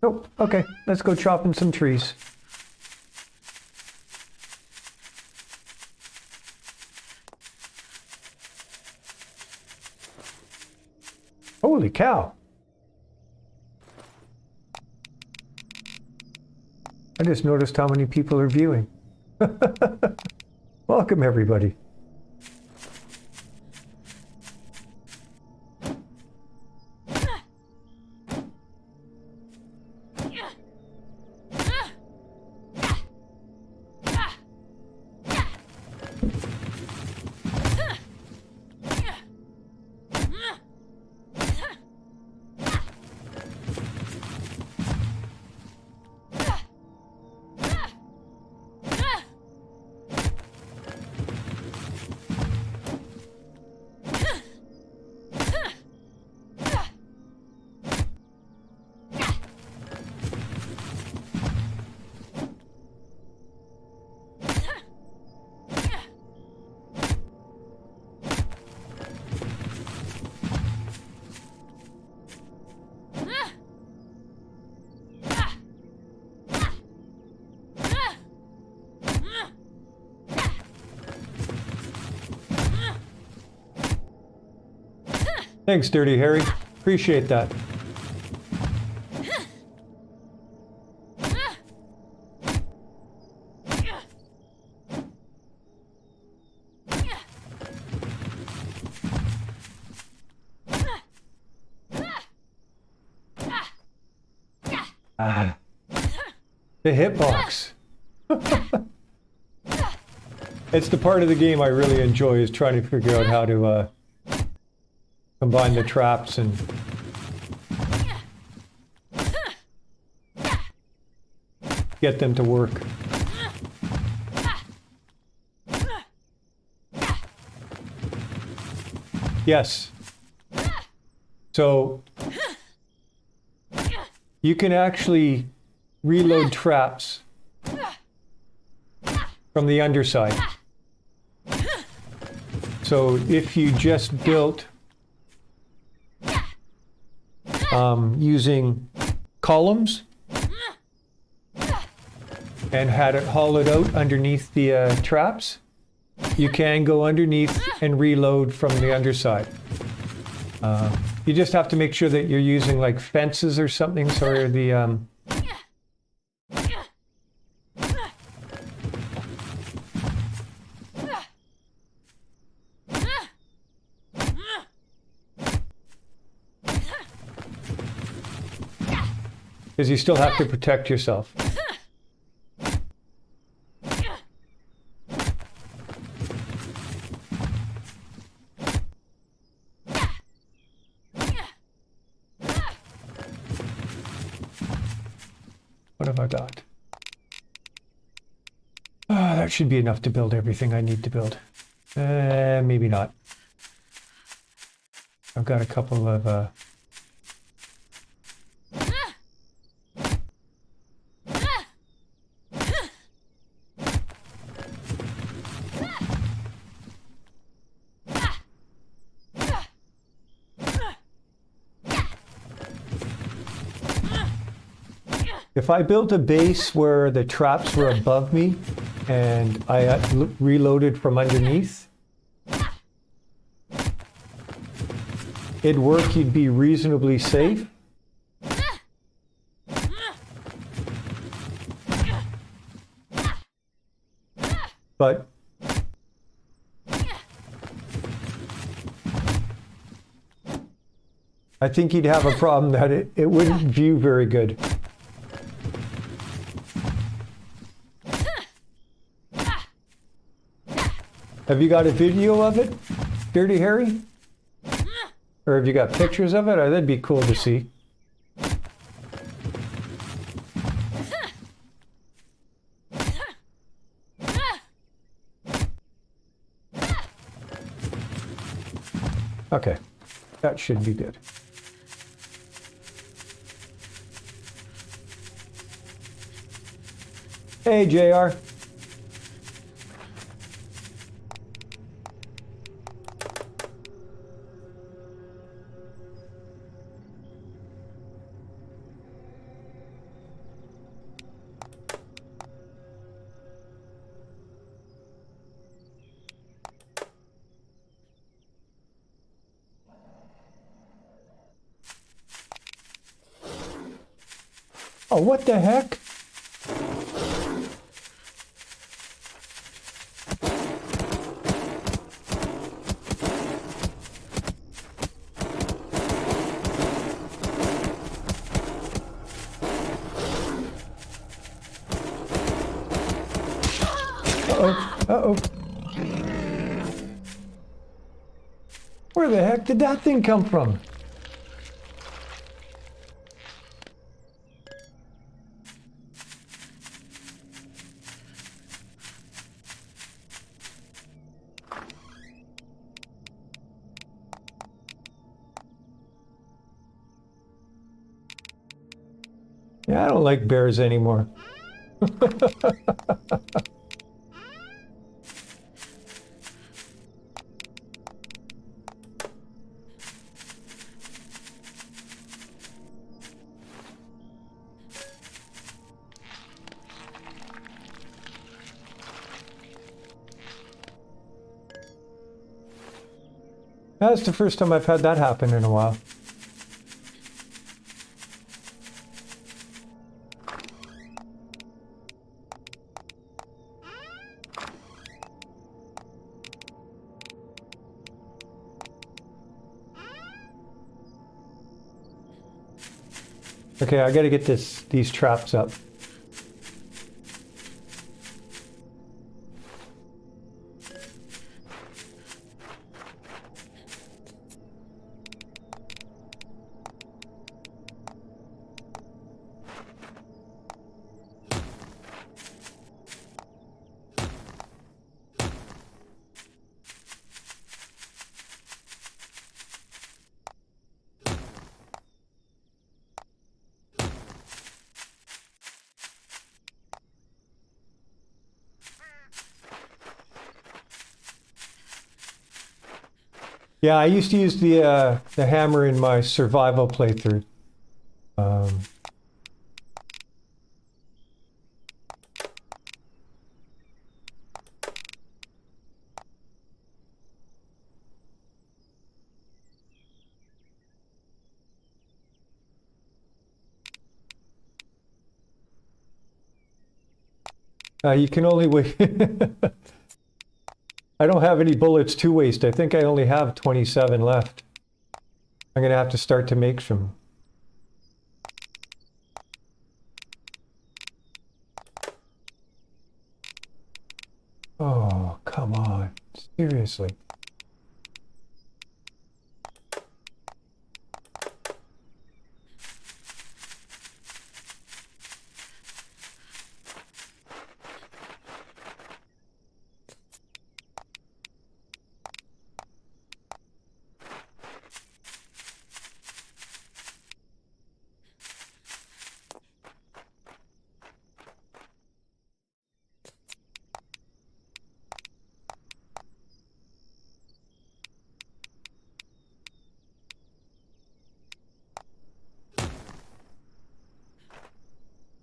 Nope. Okay, let's go chopping some trees. Holy cow! I just noticed how many people are viewing. Welcome, everybody. Thanks, Dirty Harry. Appreciate that. Ah, the hitbox. It's the part of the game I really enjoy, is trying to figure out how to combine the traps and get them to work. Yes. So you can actually reload traps from the underside. So if you just built using columns and had it hollowed out underneath the traps, you can go underneath and reload from the underside. You just have to make sure that you're using like fences or something, so the because you still have to protect yourself. What have I got? That should be enough to build everything I need to build. Maybe not. I've got a couple of if I built a base where the traps were above me and I reloaded from underneath, it'd work, you'd be reasonably safe. But I think you'd have a problem that it wouldn't view very good. Have you got a video of it, Dirty Harry? Or have you got pictures of it? That'd be cool to see. Okay, that should be good. Hey, JR. Oh, what the heck? Uh-oh, uh-oh. Where the heck did that thing come from? Yeah, I don't like bears anymore. That's the first time I've had that happen in a while. Okay, I gotta get these traps up. Yeah, I used to use the hammer in my survival playthrough. You can only wait. I don't have any bullets to waste. I think I only have 27 left. I'm gonna have to start to make some. Oh, come on. Seriously.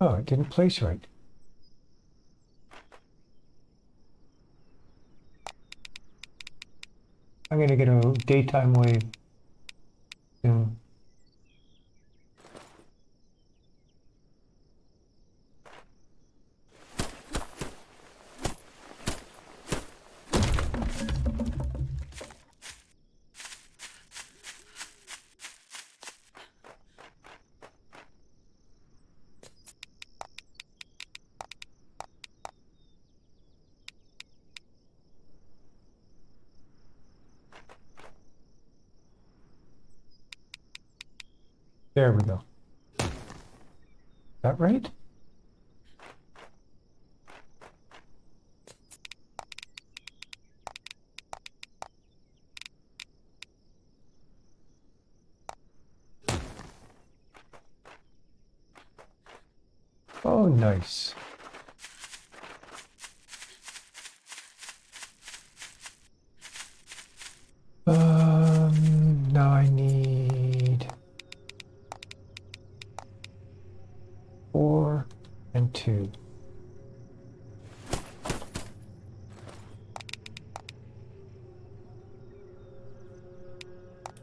Oh, it didn't place right. I'm gonna get a daytime wave soon. There we go. Is that right? Oh, nice. Now I need 4 and 2.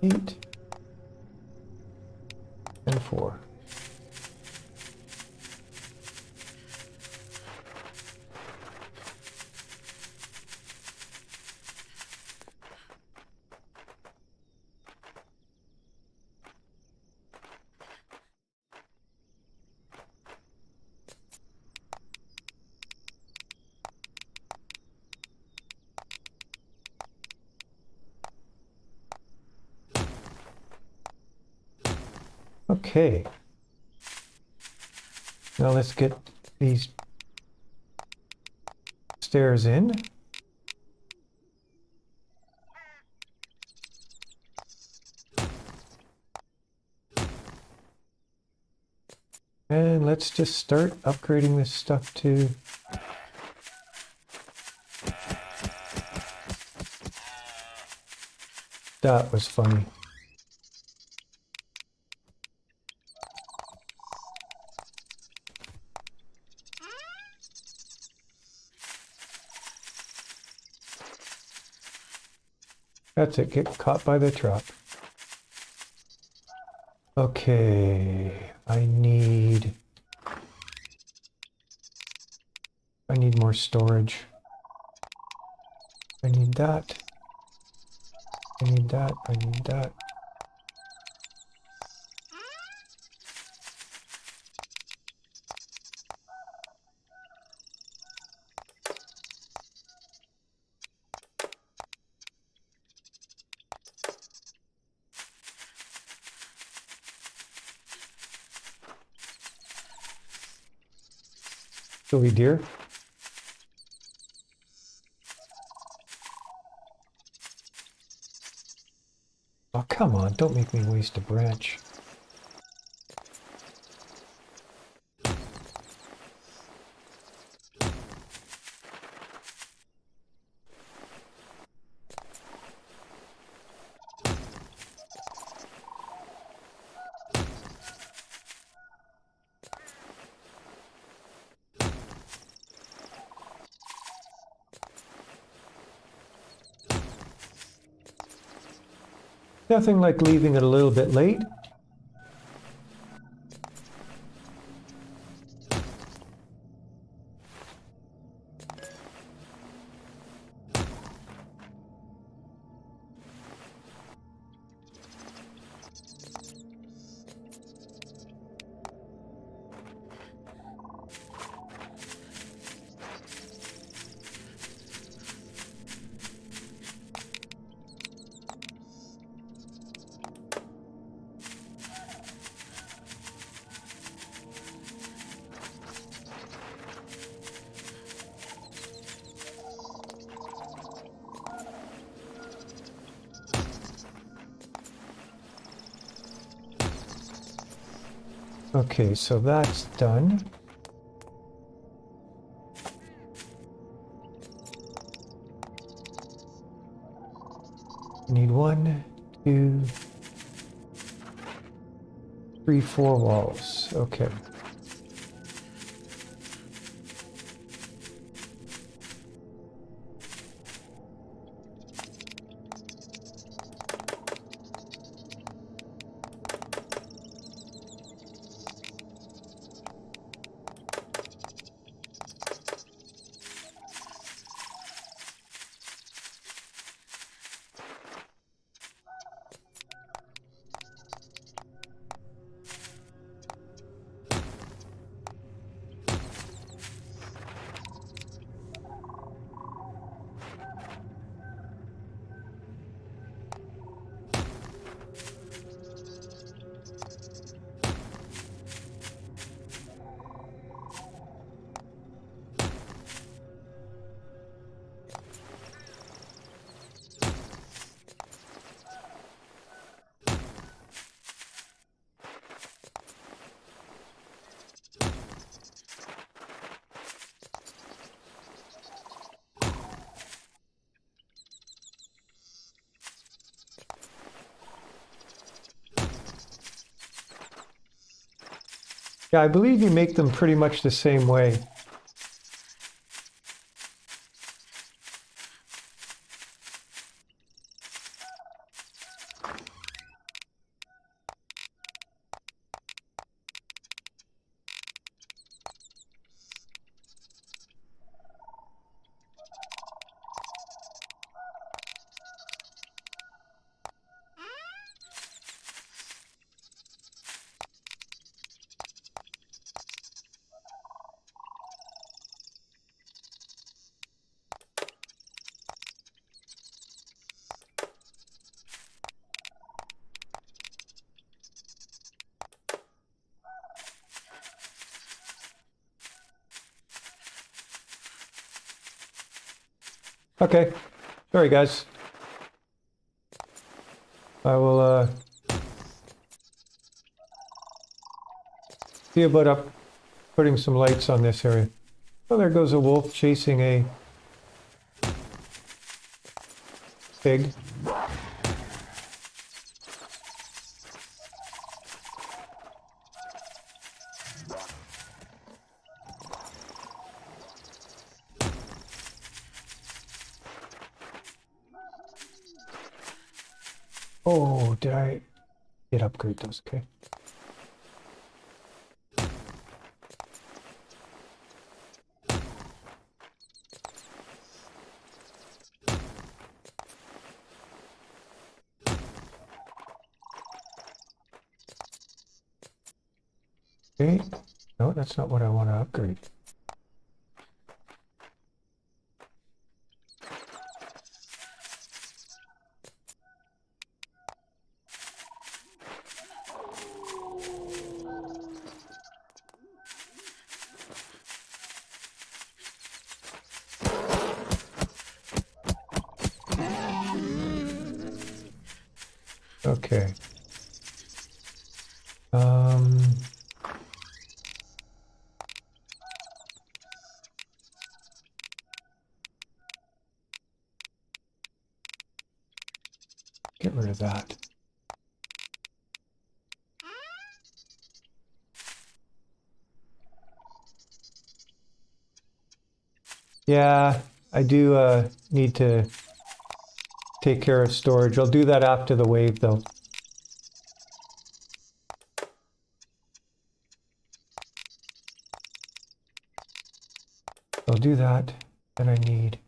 8 and 4. Okay. Now let's get these stairs in. And let's just start upgrading this stuff to... That was funny. That's it, get caught by the trap. Okay, I need more storage. I need that. I need that, I need that. Silly deer. Oh, come on, don't make me waste a branch. Nothing like leaving it a little bit late. Okay, so that's done. I need 1, 2, 3, 4 walls. Okay. Yeah, I believe you make them pretty much the same way. Okay, sorry guys. I will see about putting some lights on this area. Oh, there goes a wolf chasing a pig. Oh, did I upgrade those? Okay. Okay. No, that's not what I want to upgrade. Okay. Get rid of that. Yeah, I do need to take care of storage. I'll do that after the wave though. I'll do that. Then I need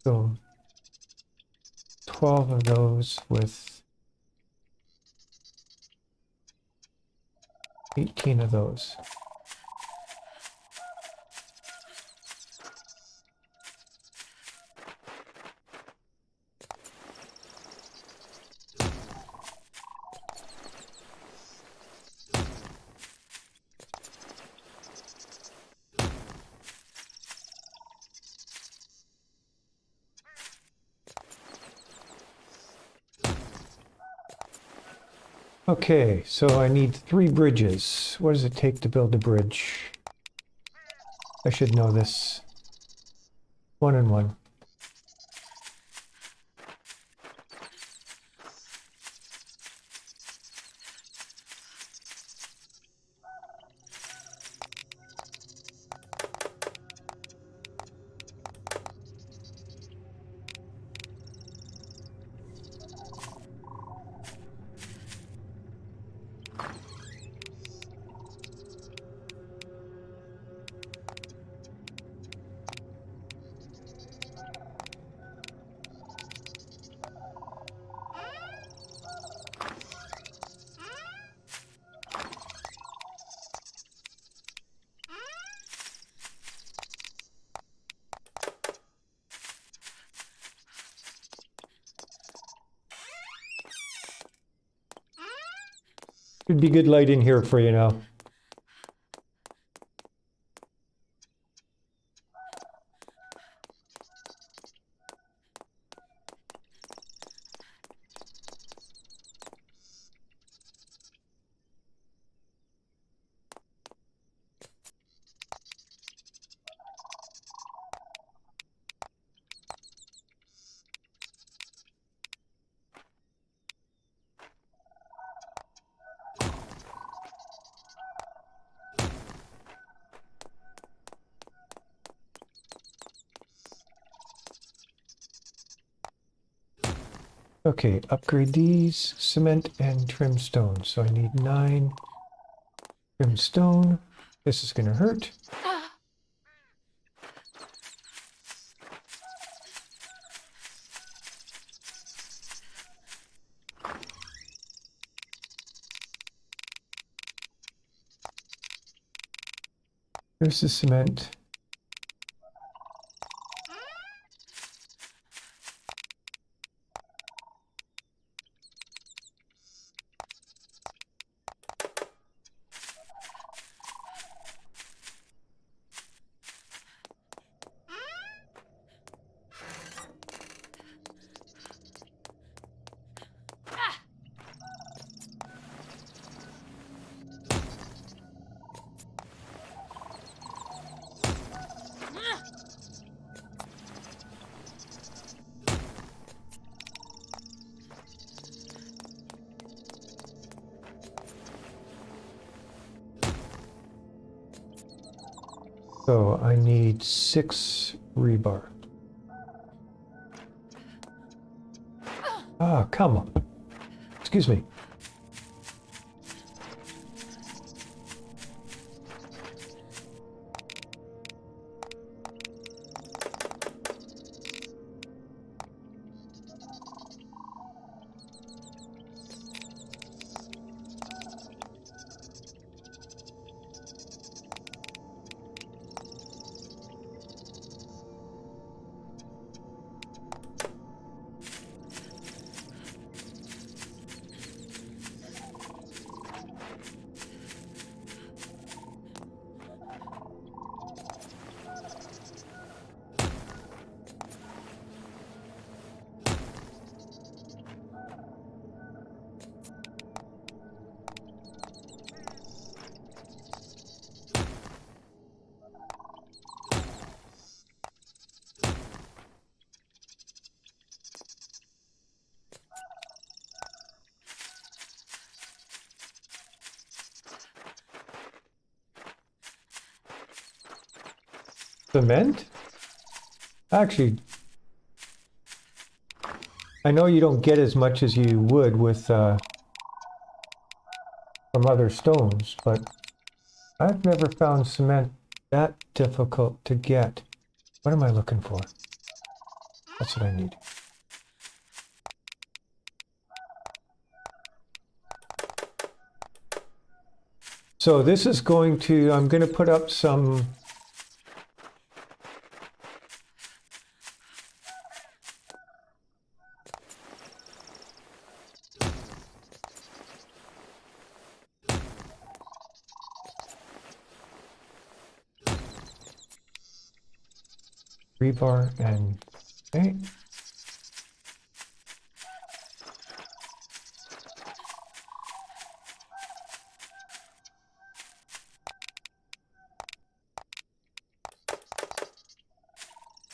so 12 of those with 18 of those. Okay, so I need 3 bridges. What does it take to build a bridge? I should know this. 1 and 1. Should be good lighting here for you now. Okay, upgrade these, cement and trim stone. So I need 9 trim stone. This is gonna hurt. Here's the cement. So I need 6 rebar. Ah, come on. Excuse me. Cement? Actually, I know you don't get as much as you would with from other stones, but I've never found cement that difficult to get. What am I looking for? That's what I need. So this is going to, I'm going to put up some rebar and, okay.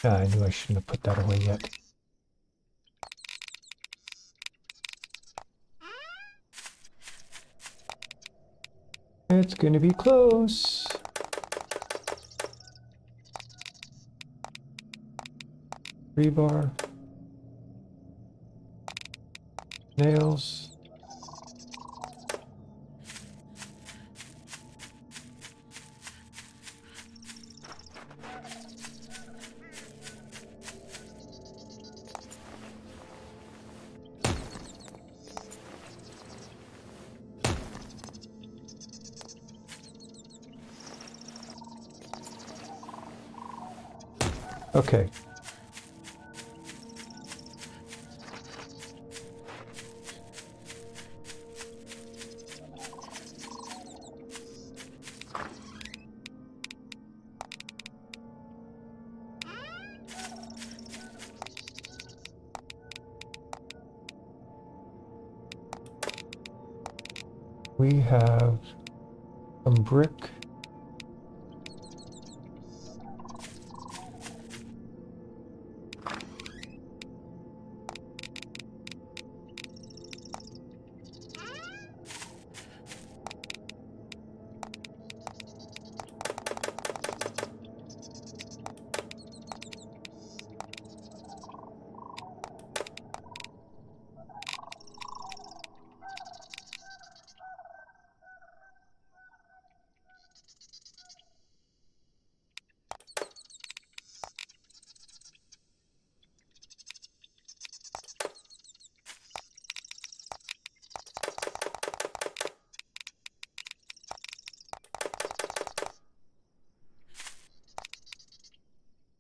Ah, I knew I shouldn't have put that away yet. It's going to be close. Rebar. Nails. Okay. We have some brick.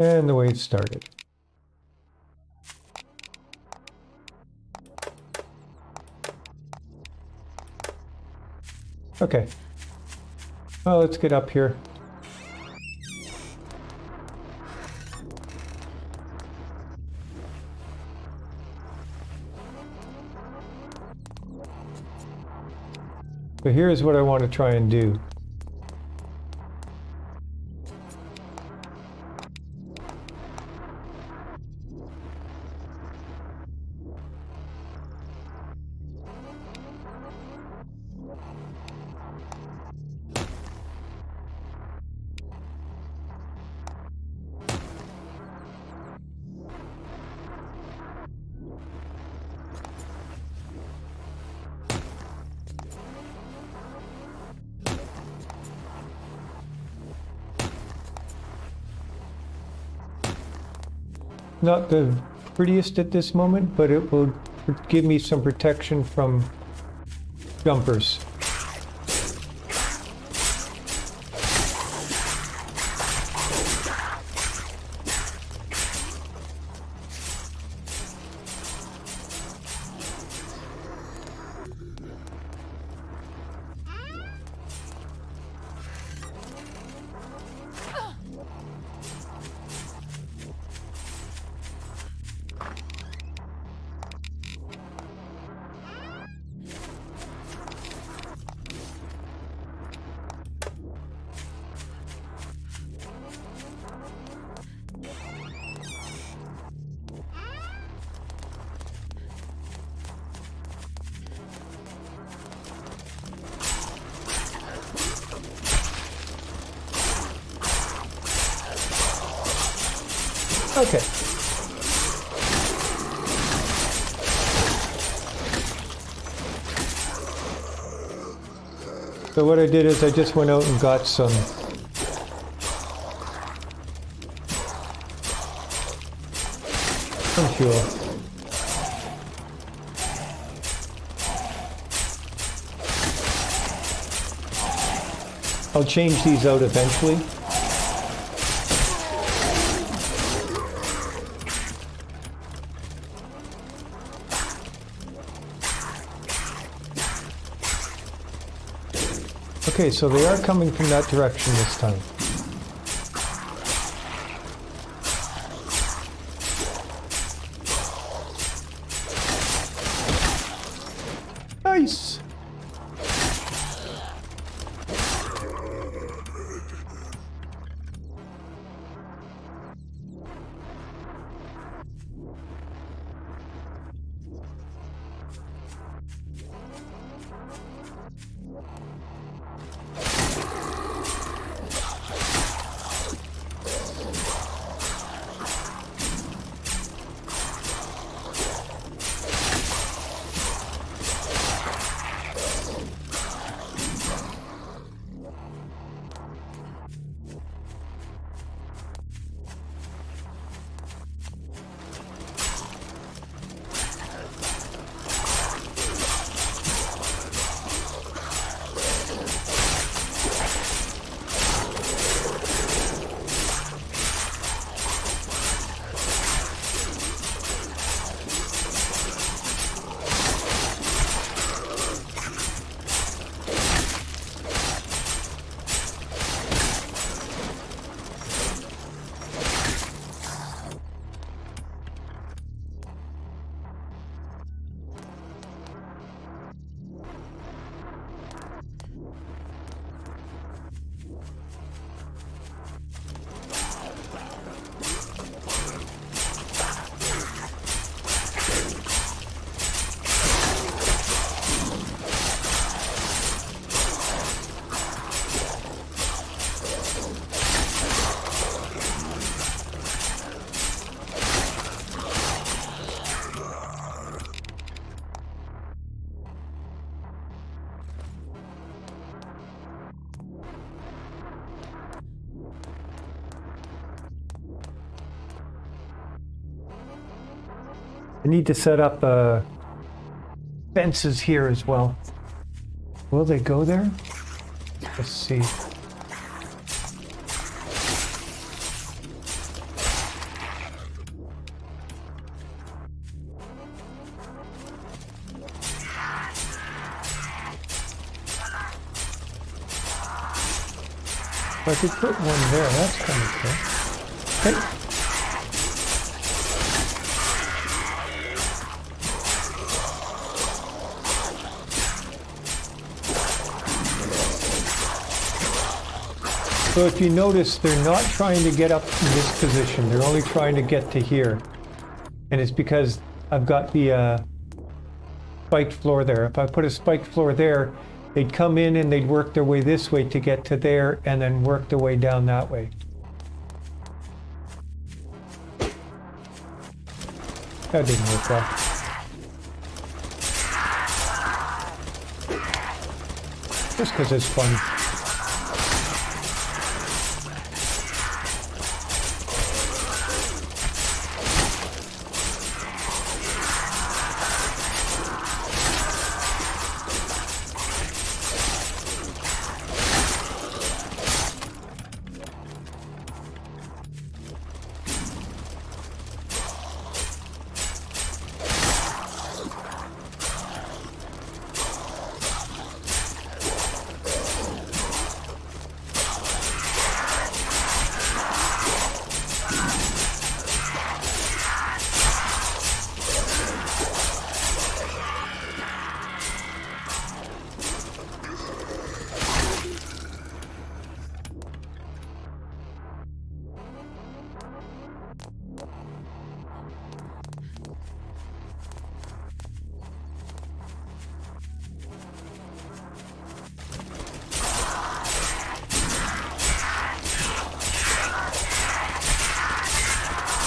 And the wave started. Okay. Well, let's get up here. So here's what I want to try and do. Not the prettiest at this moment, but it will give me some protection from jumpers. Okay. So what I did is I just went out and got some fuel. I'll change these out eventually. Okay, so they are coming from that direction this time. Nice! I need to set up fences here as well. Will they go there? Let's see. I could put one there, that's kind of cool. Okay. So if you notice, they're not trying to get up in this position, they're only trying to get to here. And it's because I've got the spiked floor there. If I put a spiked floor there, they'd come in and they'd work their way this way to get to there and then work their way down that way. That didn't work well. Just because it's fun.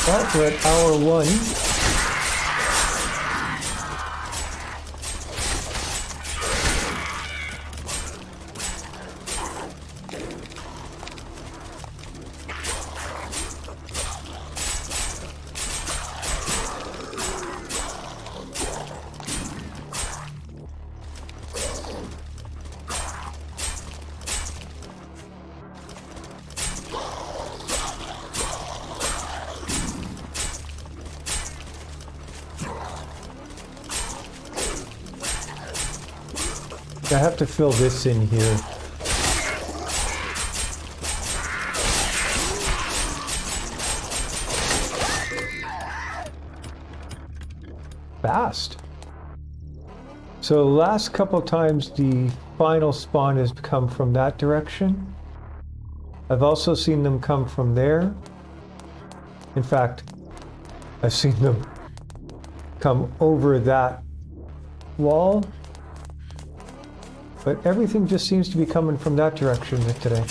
Well, we're at hour 1. I have to fill this in here. Fast. So the last couple times the final spawn has come from that direction. I've also seen them come from there. In fact, I've seen them come over that wall. But everything just seems to be coming from that direction today.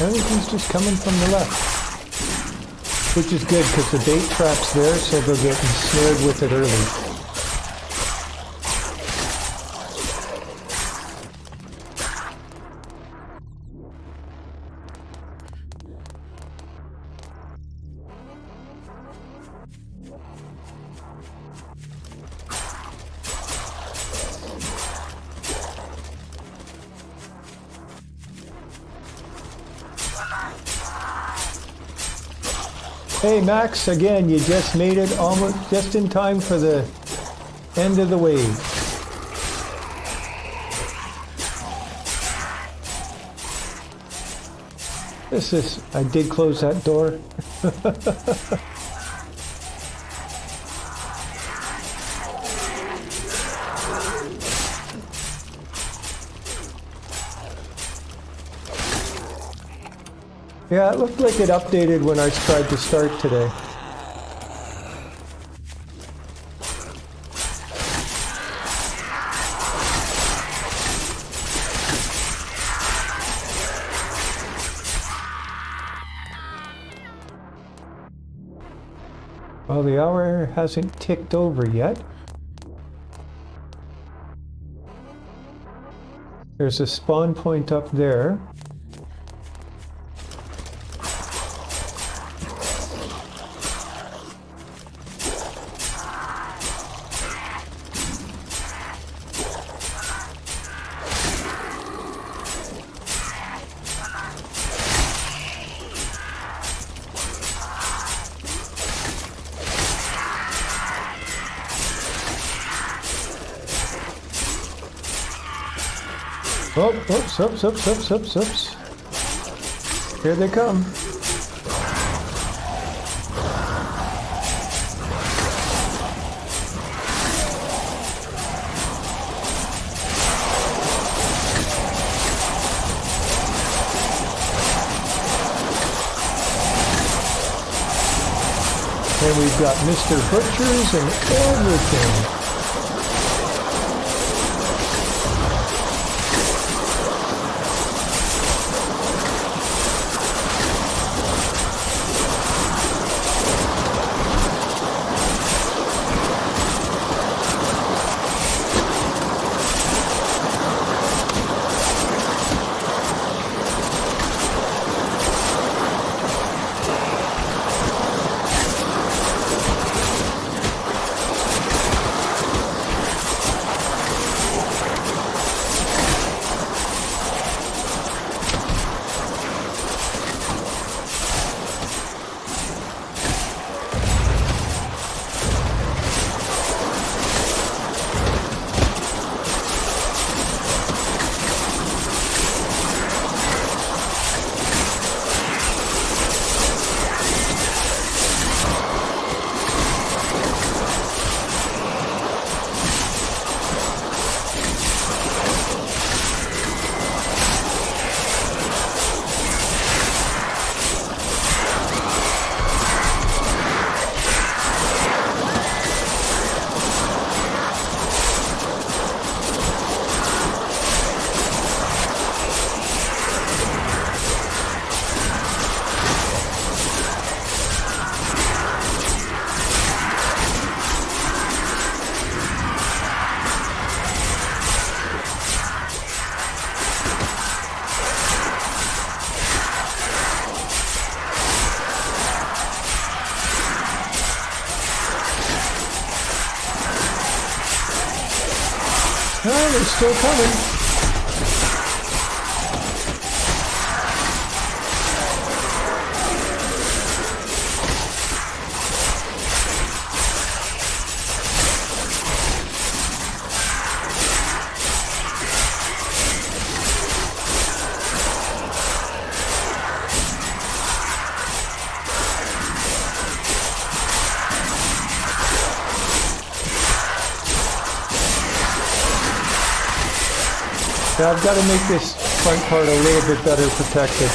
Everything's just coming from the left, which is good because the bait trap's there, so they'll get ensnared with it early. Hey Max, again, you just made it almost just in time for the end of the wave. I did close that door. Yeah, it looked like it updated when I tried to start today. Well, the hour hasn't ticked over yet. There's a spawn point up there. Oh, oops. Here they come. And we've got Mr. Butchers and everything. Oh, they're still coming. Now I've got to make this front part a little bit better protected.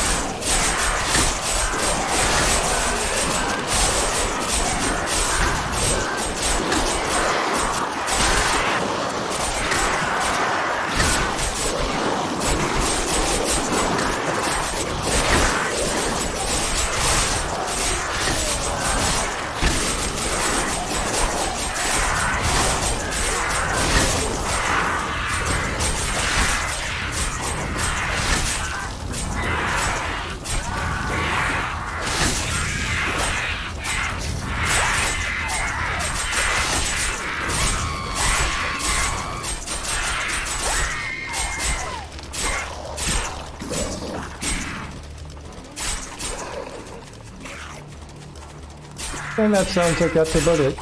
And that sounds like that's about it.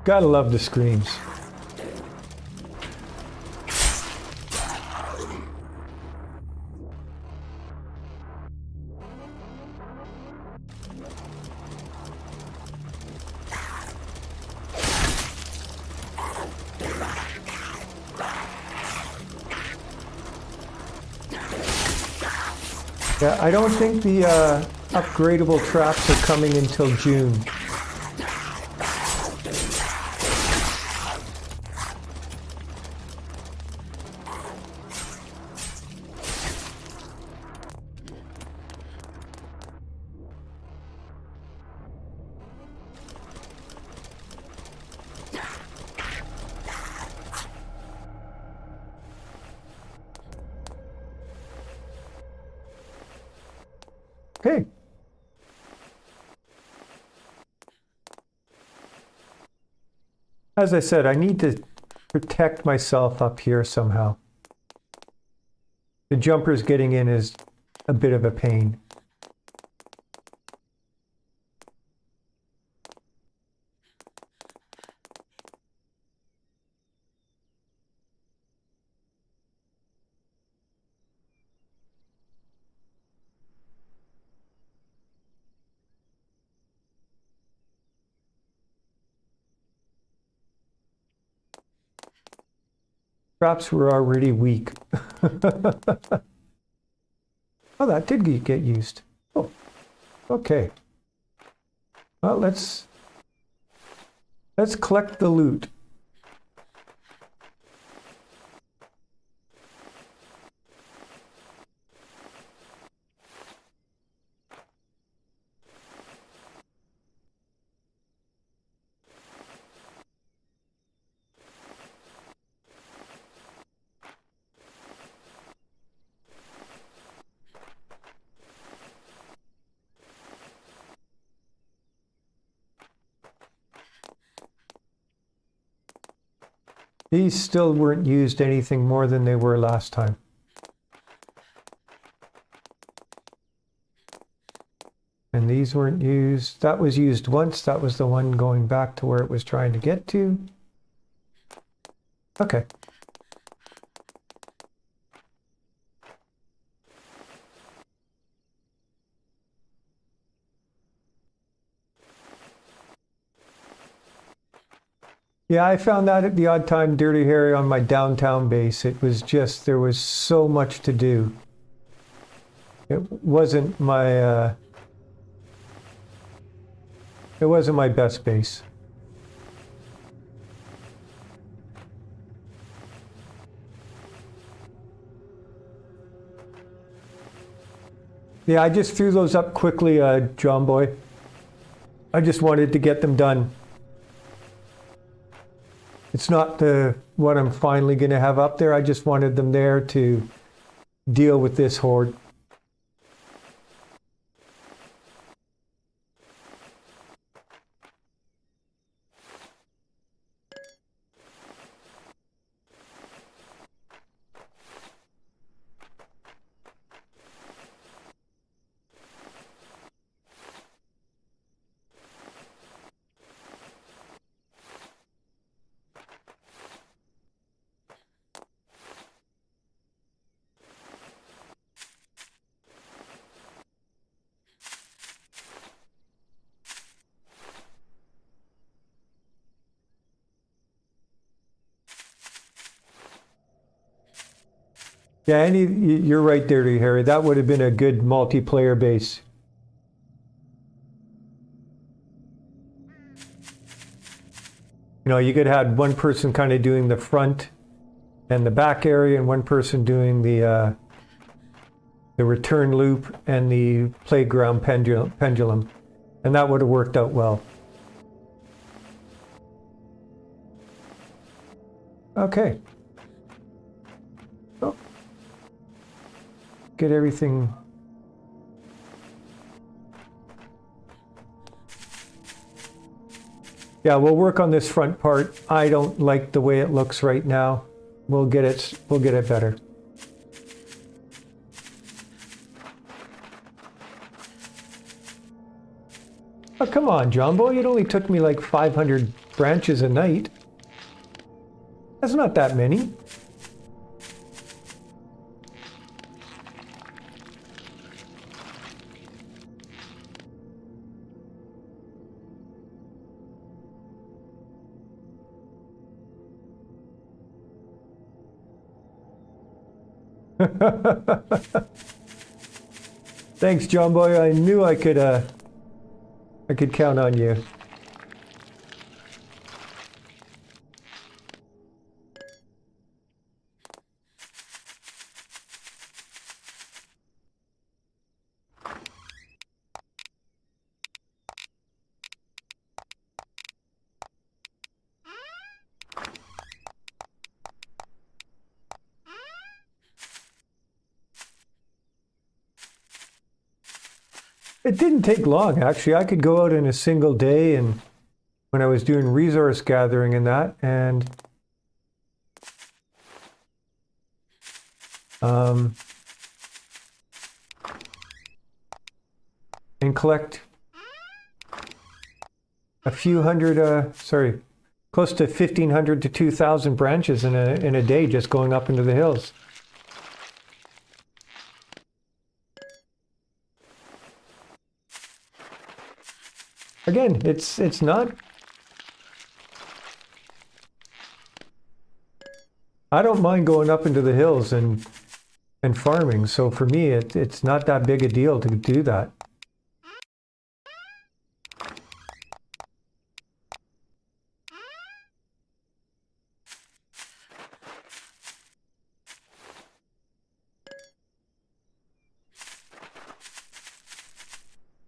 Gotta love the screams. Yeah, I don't think the upgradable traps are coming until June. Okay. As I said, I need to protect myself up here somehow. The jumpers getting in is a bit of a pain. Traps were already weak. Oh, that did get used. Oh, okay. Well, let's collect the loot. These still weren't used anything more than they were last time. And these weren't used. That was used once. That was the one going back to where it was trying to get to. Okay. Yeah, I found that at the odd time, Dirty Harry, on my downtown base. It was just, there was so much to do. It wasn't my best base. Yeah, I just threw those up quickly, John Boy. I just wanted to get them done. It's not what I'm finally going to have up there. I just wanted them there to deal with this horde. Yeah, you're right there, Harry. That would have been a good multiplayer base. You know, you could have had one person kind of doing the front and the back area, and one person doing the return loop and the playground pendulum, and that would have worked out well. Okay. Oh. Get everything. Yeah, we'll work on this front part. I don't like the way it looks right now. We'll get it better. Oh, come on, John Boy. It only took me like 500 branches a night. That's not that many. Thanks, John Boy. I knew I could count on you. It didn't take long, actually. I could go out in a single day, and when I was doing resource gathering and that, and collect a few hundred, close to 1,500 to 2,000 branches in a day, just going up into the hills. Again, it's not. I don't mind going up into the hills and farming. So for me, it's not that big a deal to do that.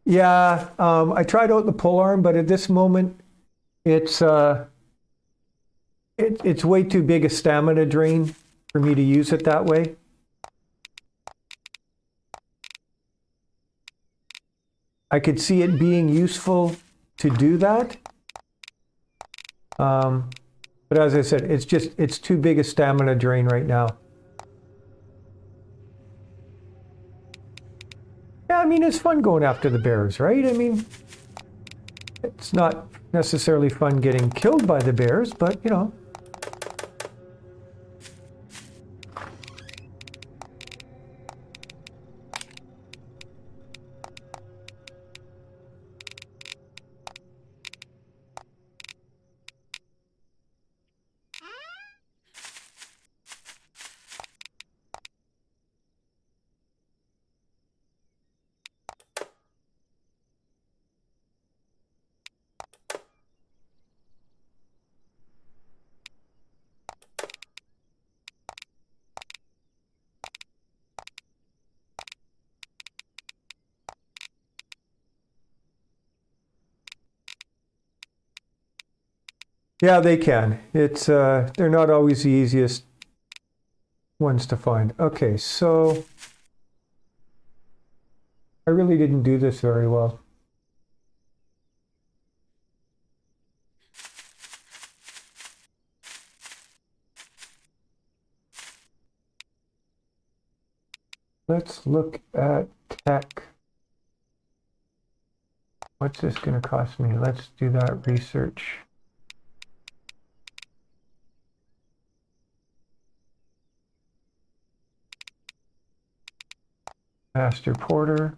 Yeah, I tried out the pole arm, but at this moment, it's way too big a stamina drain for me to use it that way. I could see it being useful to do that, but as I said, it's too big a stamina drain right now. Yeah, I mean, it's fun going after the bears, right? I mean, it's not necessarily fun getting killed by the bears, but, you know. Yeah, they can. It's they're not always the easiest ones to find. Okay, so I really didn't do this very well. Let's look at tech. What's this going to cost me? Let's do that research. Master Porter.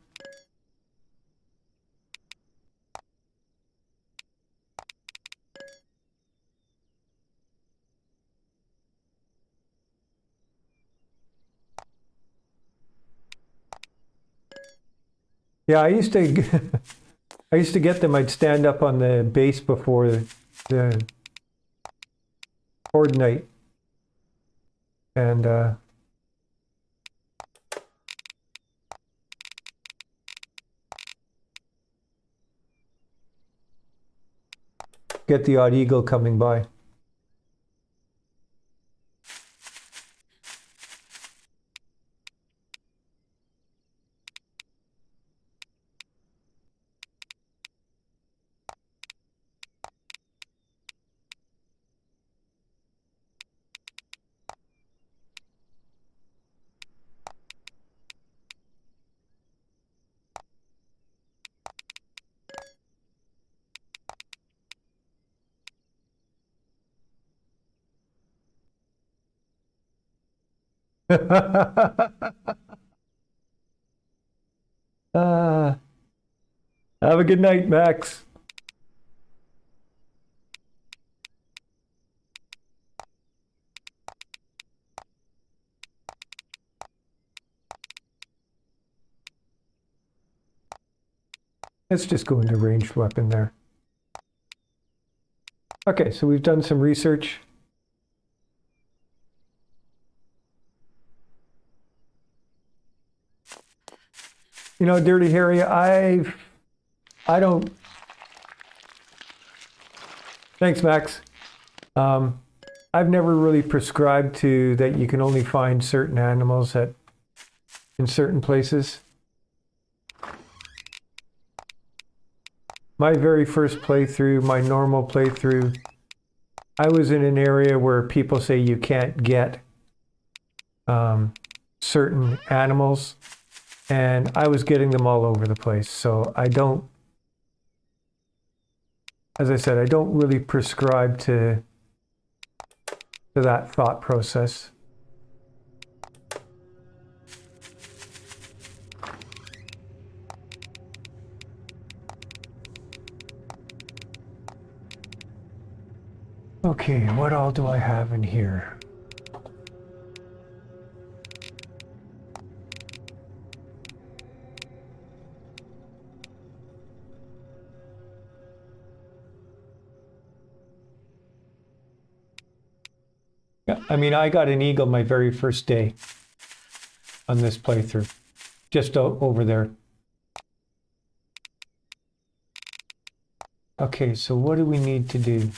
Yeah, I used to I used to get them. I'd stand up on the base before the horde night, and get the odd eagle coming by. uh, have a good night, Max. Let's just go into ranged weapon there. Okay, so we've done some research. You know, Dirty Harry, I don't. Thanks, Max. I've never really prescribed to that you can only find certain animals in certain places. my very first playthrough, my normal playthrough, I was in an area where people say you can't get certain animals, and I was getting them all over the place. So I don't, as I said, I don't really prescribe to that thought process. Okay, what all do I have in here? Yeah, I mean, I got an eagle my very first day on this playthrough, just over there. Okay, so what do we need to do?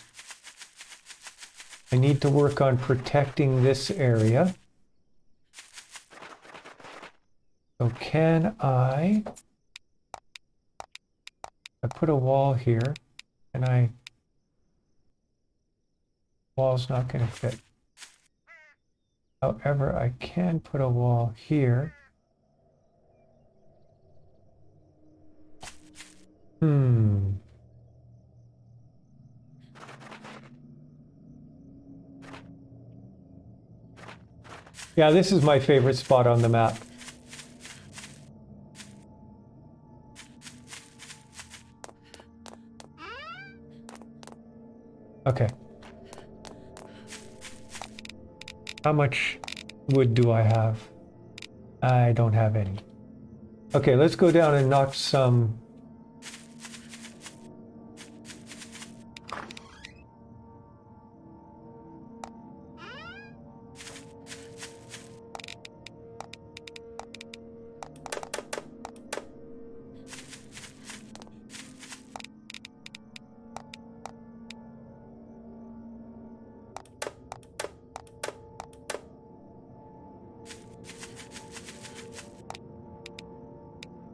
I need to work on protecting this area. So can I put a wall here, and wall's not going to fit. However, I can put a wall here. Yeah, this is my favorite spot on the map. Okay. How much wood do I have? I don't have any. Okay, let's go down and knock some.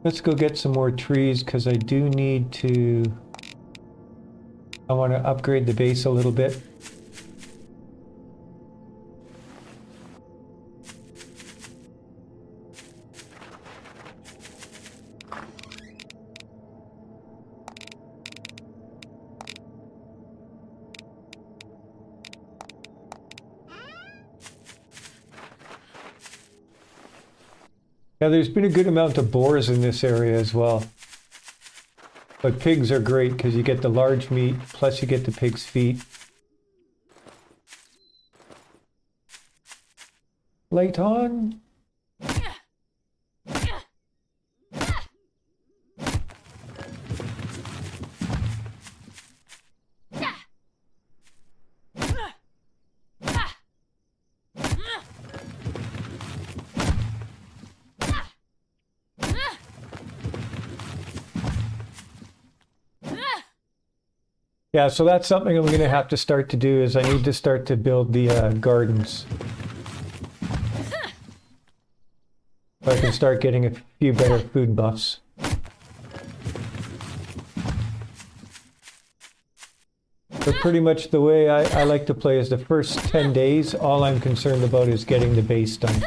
Let's go get some more trees, because I do need to, I want to upgrade the base a little bit. Yeah, there's been a good amount of boars in this area as well. But pigs are great because you get the large meat, plus you get the pig's feet. Light on. Yeah, so that's something I'm going to have to start to do, is I need to start to build the gardens. So I can start getting a few better food buffs. But pretty much the way I like to play is the first 10 days, all I'm concerned about is getting the base done.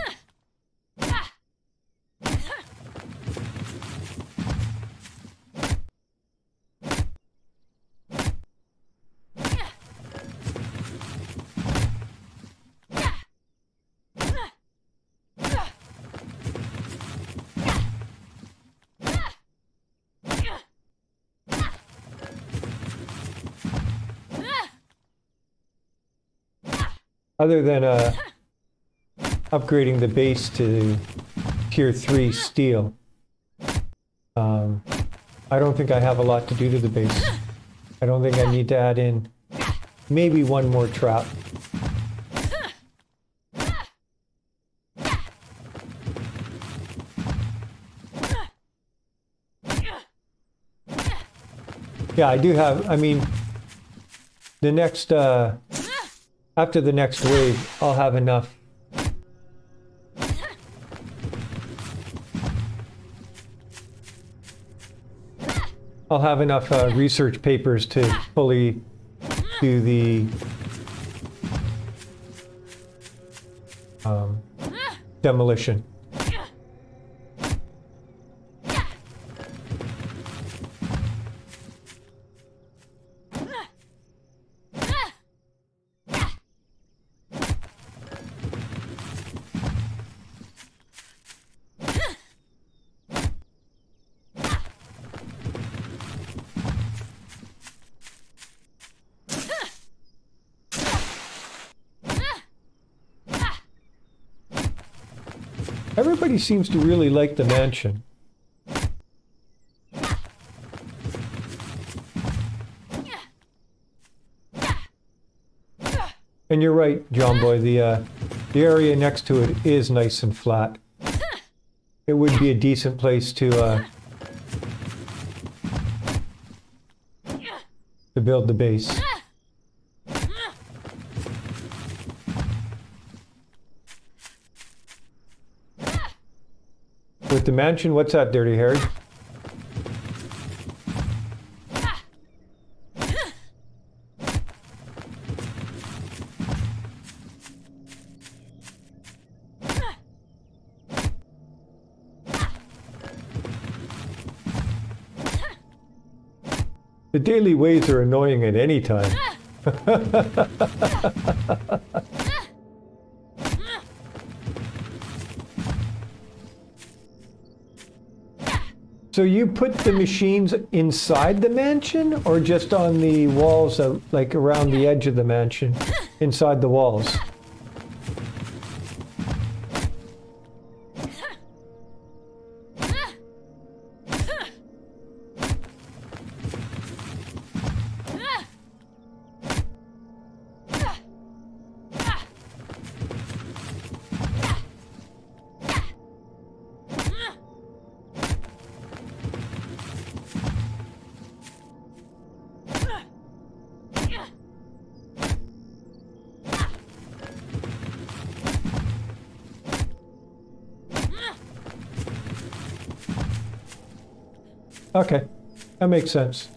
Other than upgrading the base to tier 3 steel, I don't think I have a lot to do to the base. I don't think I need to add in maybe one more trap. Yeah, I do have, I mean, the next, after the next wave, I'll have enough. I'll have enough research papers to fully do the demolition. Everybody seems to really like the mansion. And you're right, John Boy, the area next to it is nice and flat. It would be a decent place to build the base. With the mansion, what's that, Dirty Harry? The daily ways are annoying at any time. So you put the machines inside the mansion or just on the walls, like around the edge of the mansion, inside the walls? Okay, that makes sense.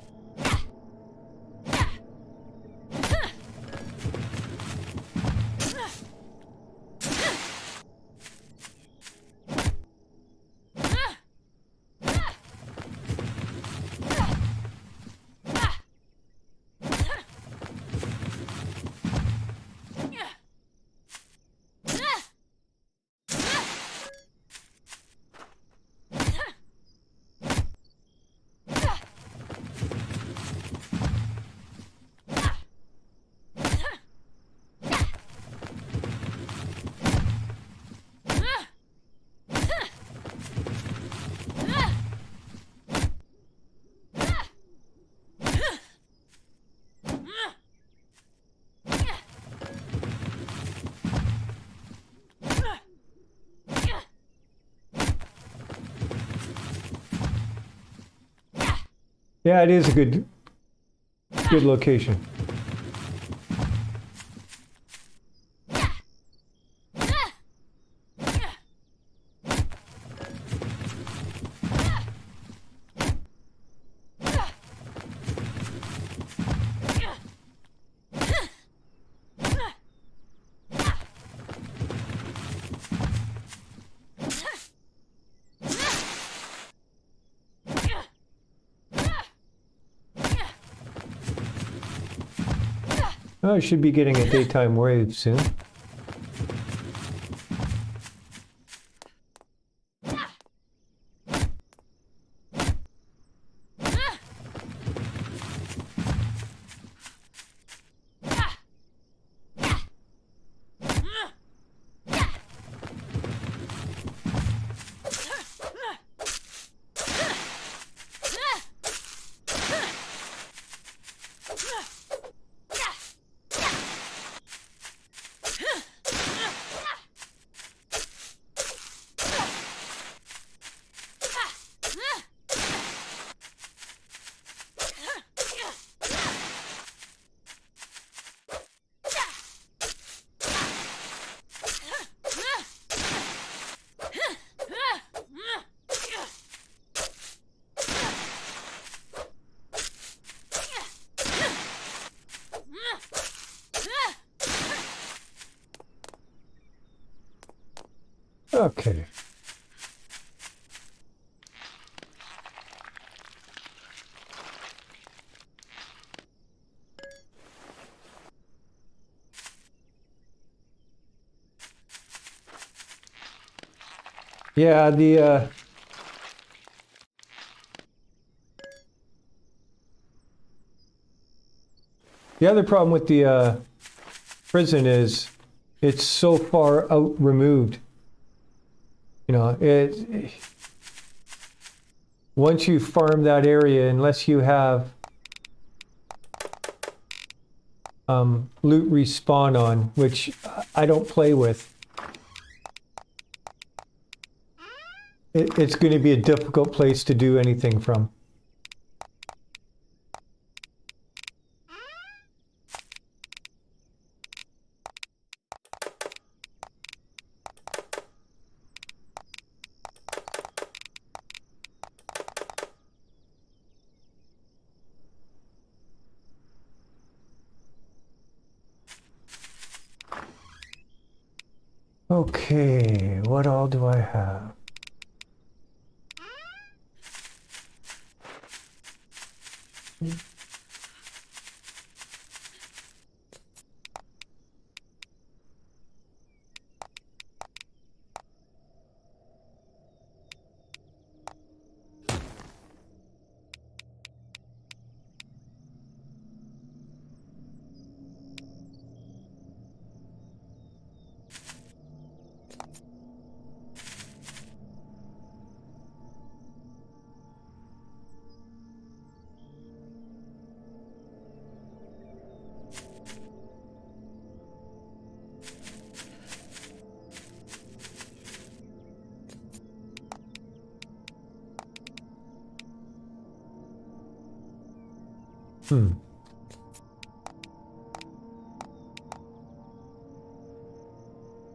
Yeah, it is a good location. Oh, I should be getting a daytime wave soon. Okay. Yeah, the other problem with the prison is it's so far out removed. You know, once you farm that area, unless you have loot respawn on, which I don't play with, it's going to be a difficult place to do anything from. Okay, what all do I have?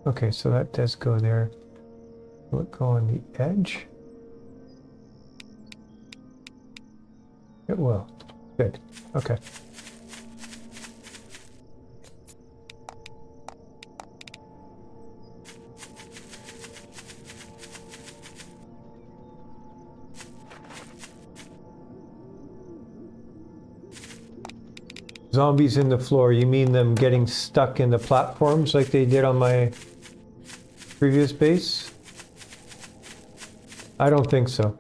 Okay, so that does go there. Will it go on the edge? It will. Good. Okay. Zombies in the floor, you mean them getting stuck in the platforms like they did on my previous base? I don't think so.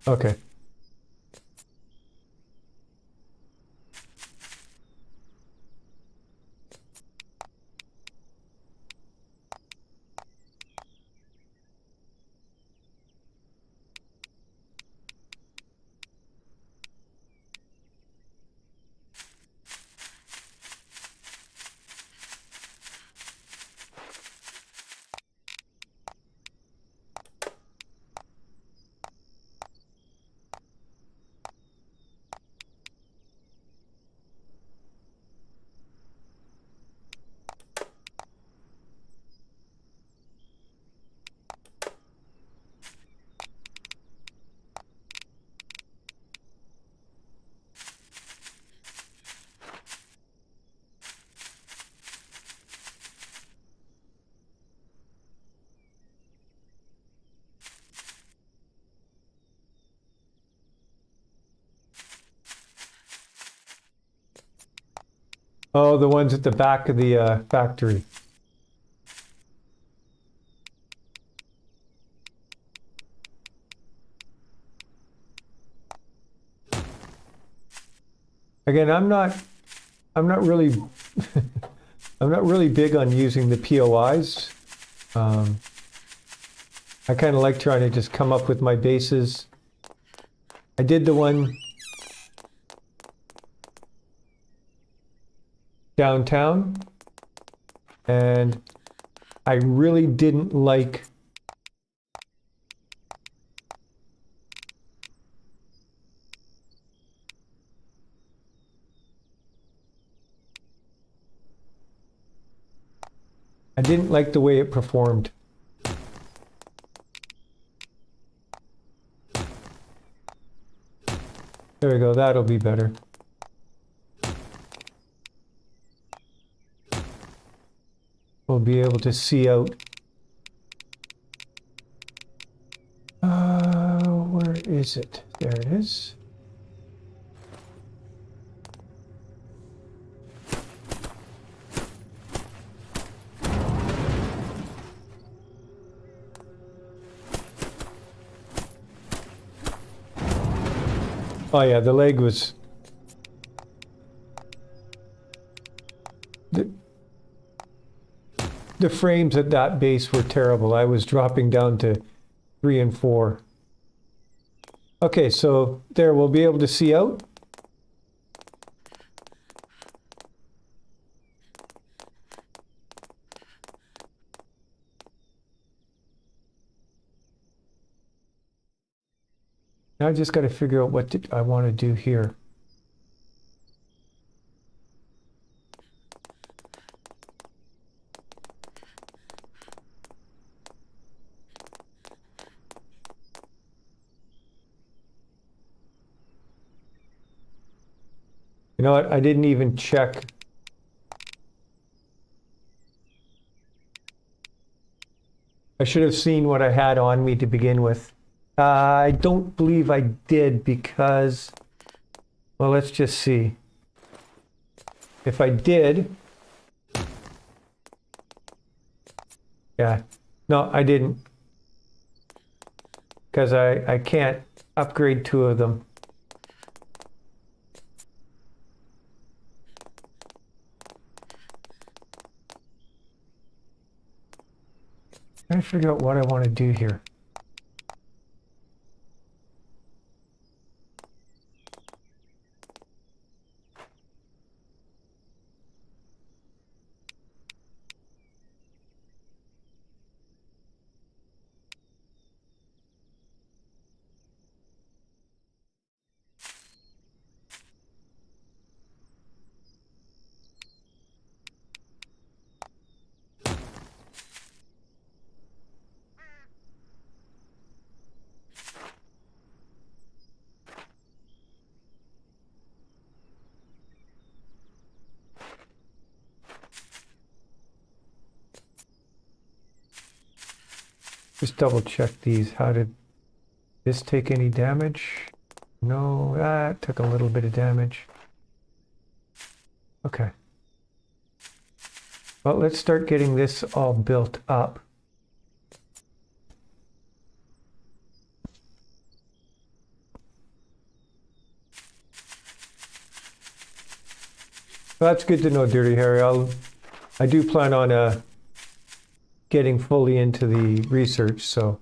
Okay. Oh, the ones at the back of the factory. Again, I'm not really, I'm not really big on using the POIs. I kind of like trying to just come up with my bases. I did the one downtown, and I really didn't like I didn't like the way it performed. There we go, that'll be better. We'll be able to see out. Where is it? There it is. Oh yeah, the leg was... The frames at that base were terrible. I was dropping down to 3 and 4. Okay, so there, we'll be able to see out. Now I just got to figure out what I want to do here. You know what? I didn't even check. I should have seen what I had on me to begin with. I don't believe I did because, well, let's just see. If I did, yeah, no, I didn't. Because I can't upgrade 2 of them. Trying to figure out what I want to do here. Just double check these. How did this take any damage? No, that took a little bit of damage. Okay. Well, let's start getting this all built up. Well, that's good to know, Dirty Harry. I do plan on getting fully into the research, so.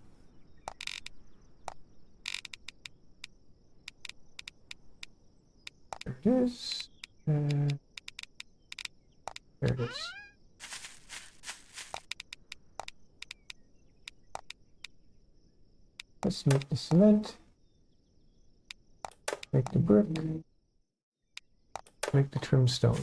There it is. There it is. Let's make the cement. Make the brick. Make the trim stone.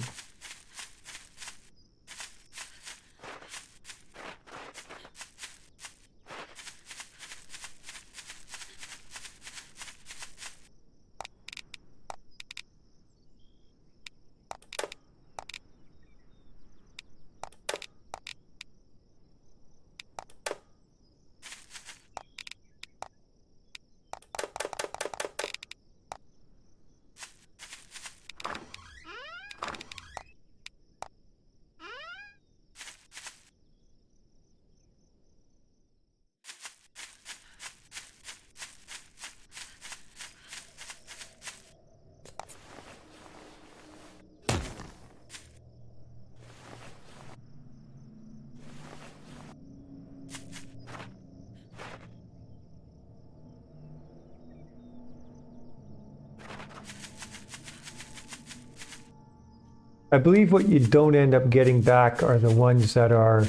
I believe what you don't end up getting back are the ones that are...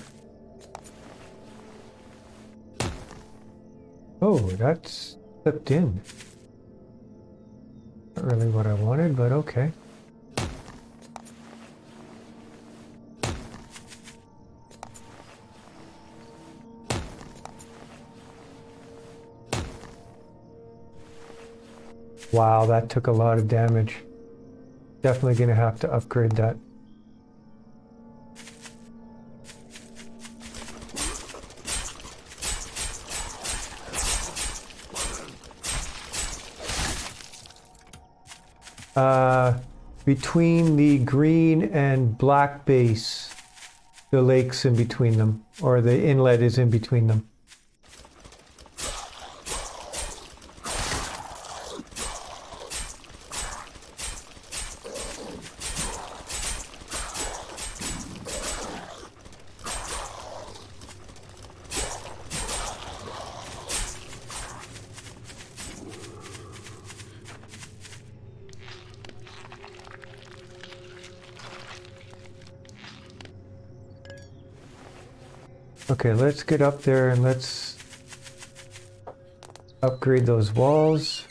Oh, that's slipped in. Not really what I wanted, but okay. Wow, that took a lot of damage. Definitely gonna have to upgrade that. Between the green and black base, the lake's in between them, or the inlet is in between them. Okay, let's get up there and let's upgrade those walls.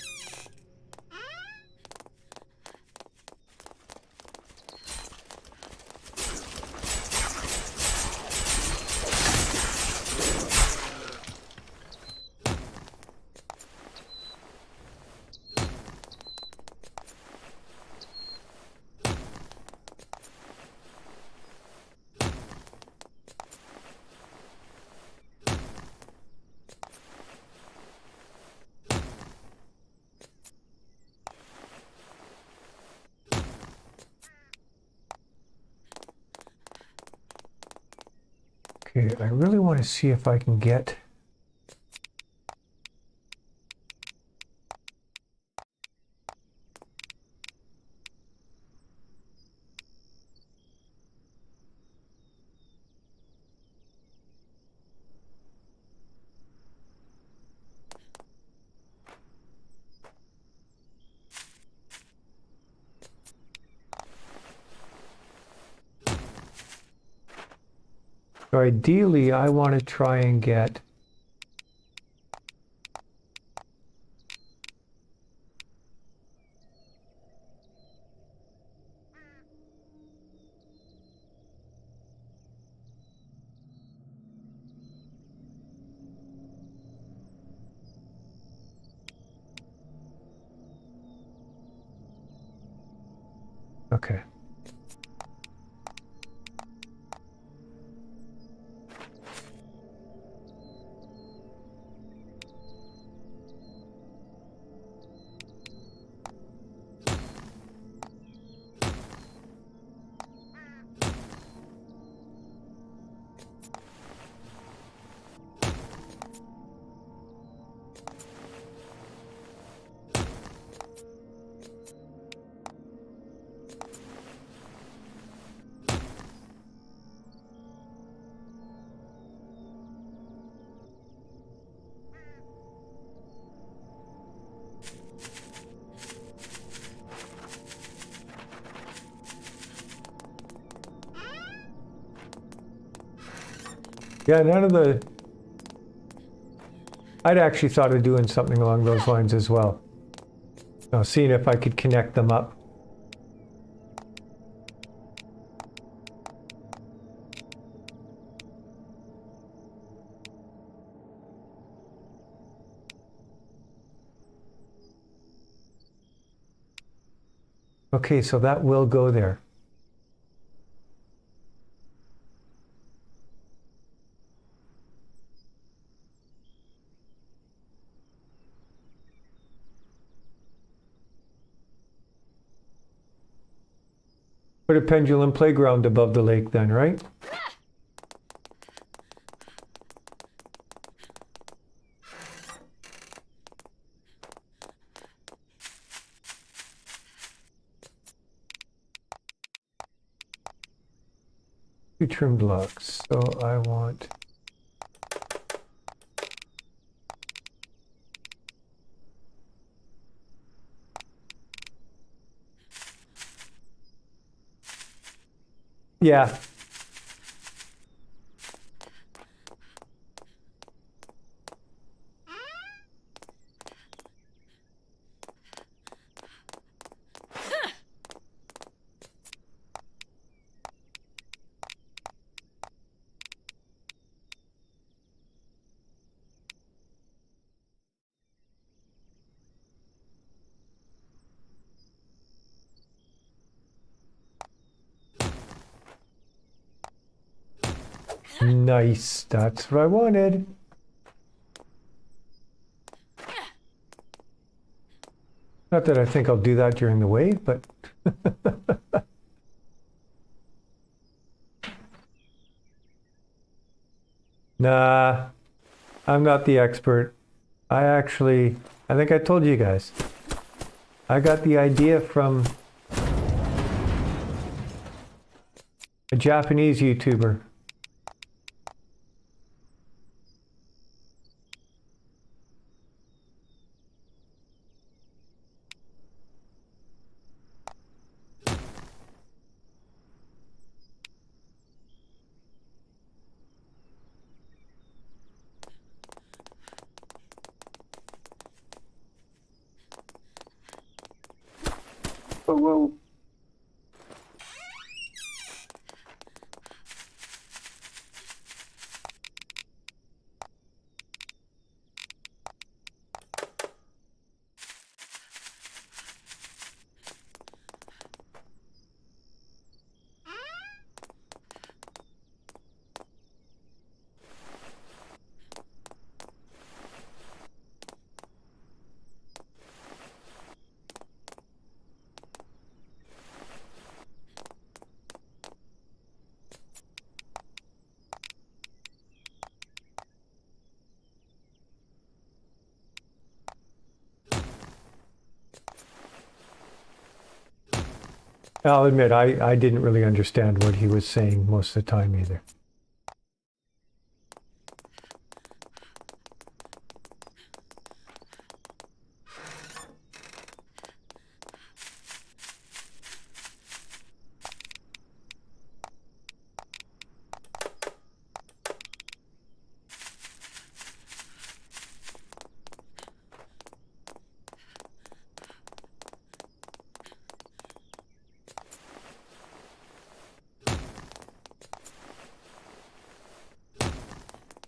Okay, I really want to see if I can get... So ideally, I want to try and get... Okay. Yeah, none of the... I'd actually thought of doing something along those lines as well. Seeing if I could connect them up. Okay, so that will go there. Put a pendulum playground above the lake then, right? Two trimmed logs. So I want... Yeah. Nice. That's what I wanted. Not that I think I'll do that during the wave, but nah, I'm not the expert. I think I told you guys. I got the idea from a Japanese YouTuber. Whoa, whoa. I'll admit, I didn't really understand what he was saying most of the time either.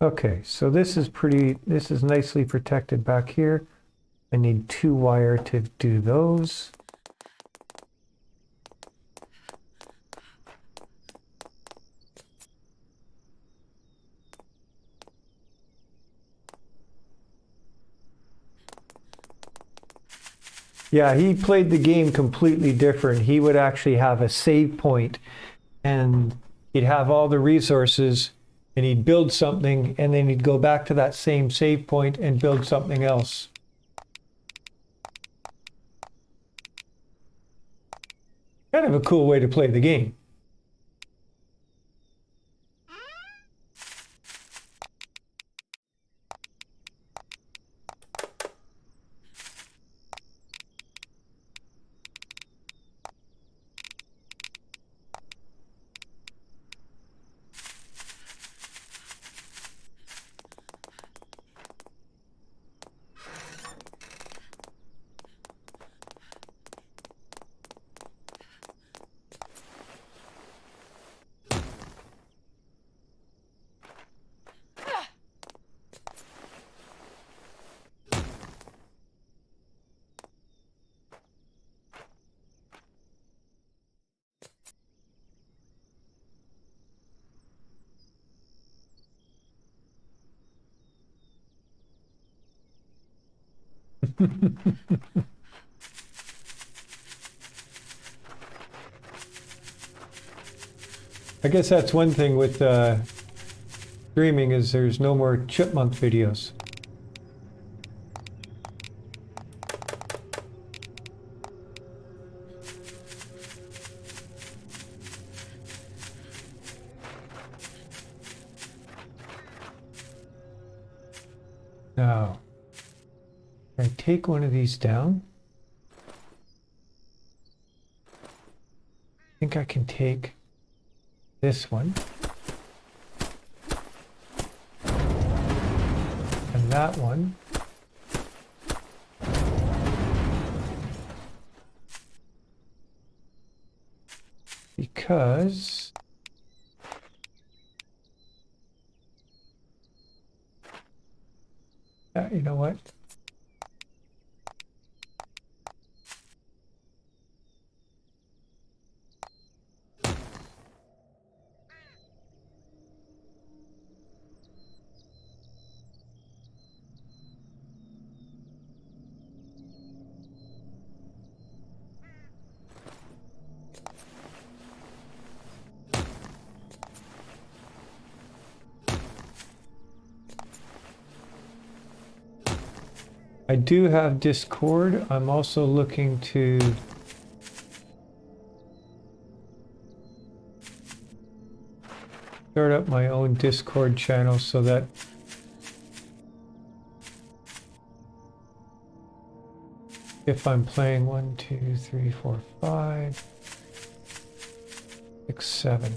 Okay, so this is nicely protected back here. I need 2 wire to do those. Yeah, he played the game completely different. He would actually have a save point and he'd have all the resources and he'd build something and then he'd go back to that same save point and build something else. Kind of a cool way to play the game. I guess that's one thing with streaming is there's no more chipmunk videos. Now, I take one of these down. I think I can take this one. And that one. Because you know what? I do have Discord. I'm also looking to start up my own Discord channel so that if I'm playing 1, 2, 3, 4, 5, 6, 7.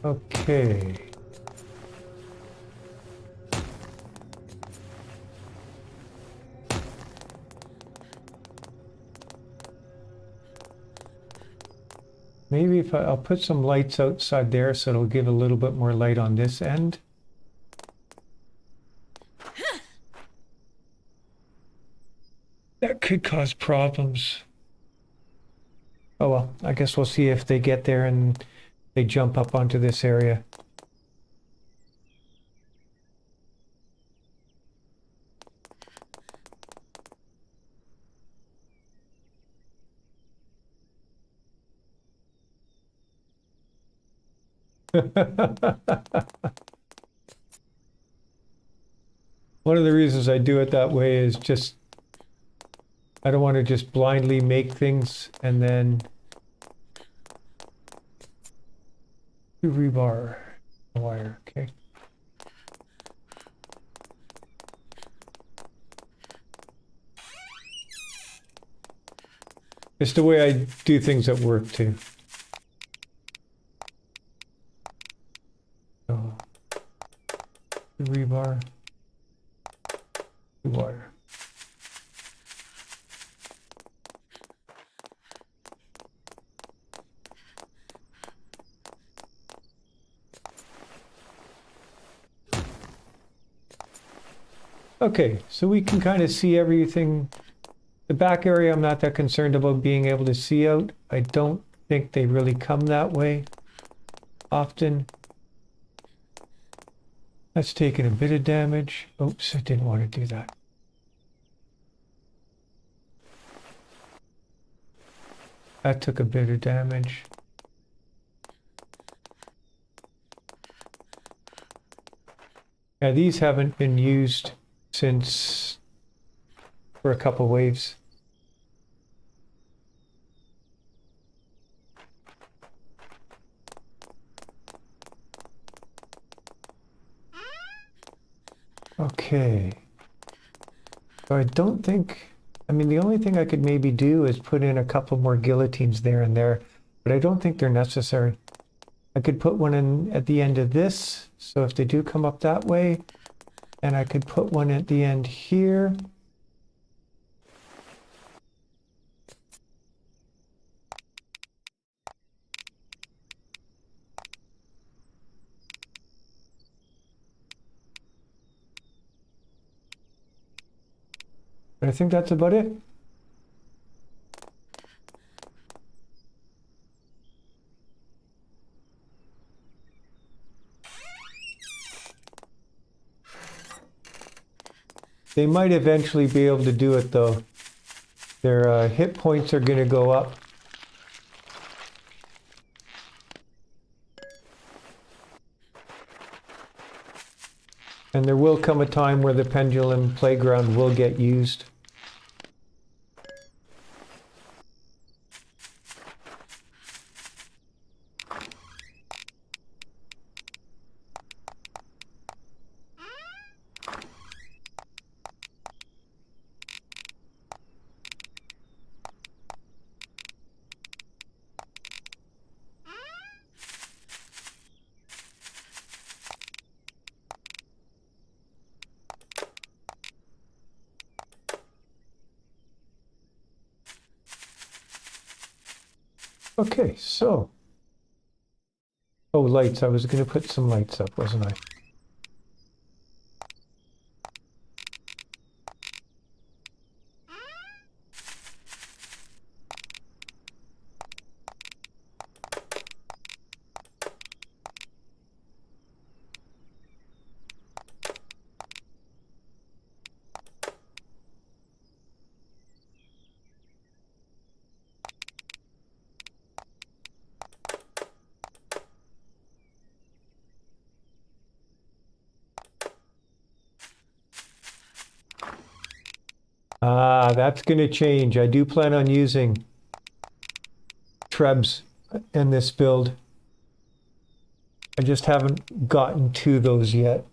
Okay. Maybe if I'll put some lights outside there so it'll give a little bit more light on this end. That could cause problems. Oh well, I guess we'll see if they get there and they jump up onto this area. One of the reasons I do it that way is just I don't want to just blindly make things and then do rebar wire, okay. It's the way I do things at work too. So, rebar, wire. Okay, so we can kind of see everything. The back area I'm not that concerned about being able to see out. I don't think they really come that way often. That's taken a bit of damage. Oops, I didn't want to do that. That took a bit of damage. Yeah, these haven't been used since for a couple waves. Okay. So I don't think, I mean, the only thing I could maybe do is put in a couple more guillotines there and there, but I don't think they're necessary. I could put one in at the end of this, so if they do come up that way, and I could put one at the end here. But I think that's about it. They might eventually be able to do it though. Their hit points are going to go up. And there will come a time where the pendulum playground will get used. Okay, so. Oh, lights. I was going to put some lights up, wasn't I? Ah, that's going to change. I do plan on using trebs in this build. I just haven't gotten to those yet.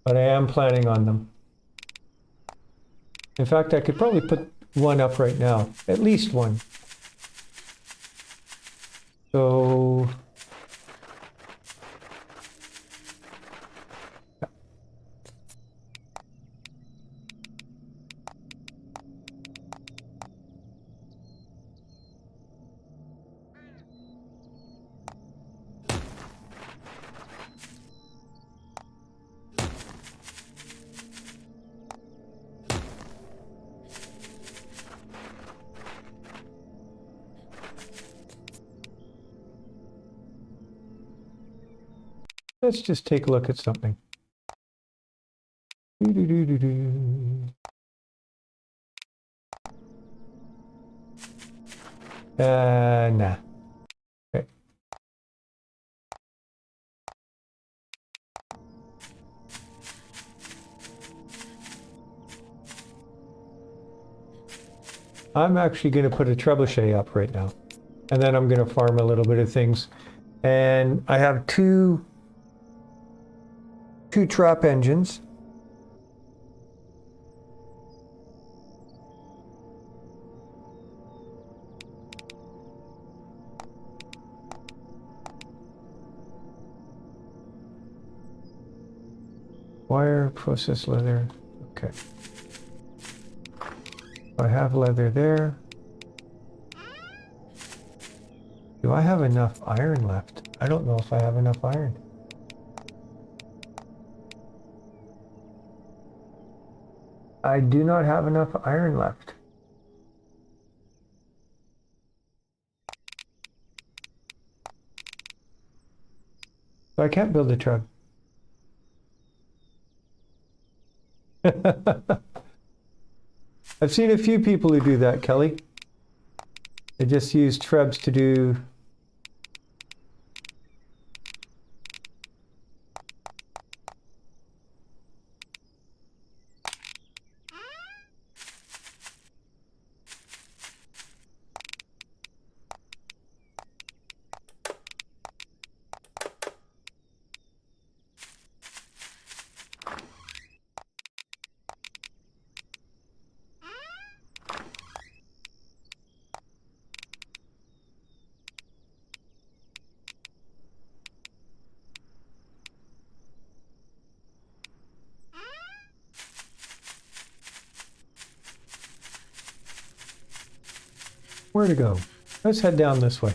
But I am planning on them. In fact, I could probably put one up right now. At least one. So... let's just take a look at something. Nah. Okay. I'm actually going to put a trebuchet up right now. And then I'm going to farm a little bit of things. And I have two trap engines. Wire, processed leather. Okay. I have leather there. Do I have enough iron left? I don't know if I have enough iron. I do not have enough iron left. So I can't build a truck. I've seen a few people who do that, Kelly. They just use trebs to do... Where to go? Let's head down this way.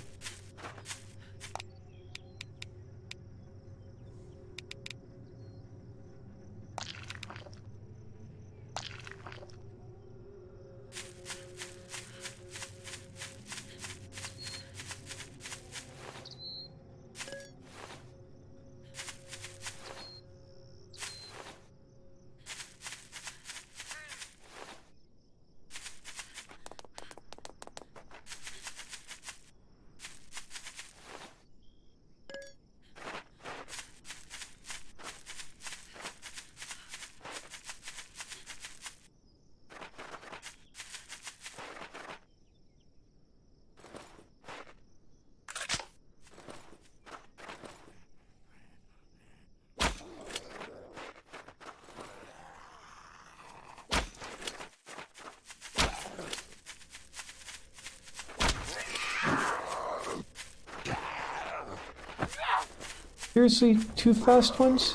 Seriously, two fast ones?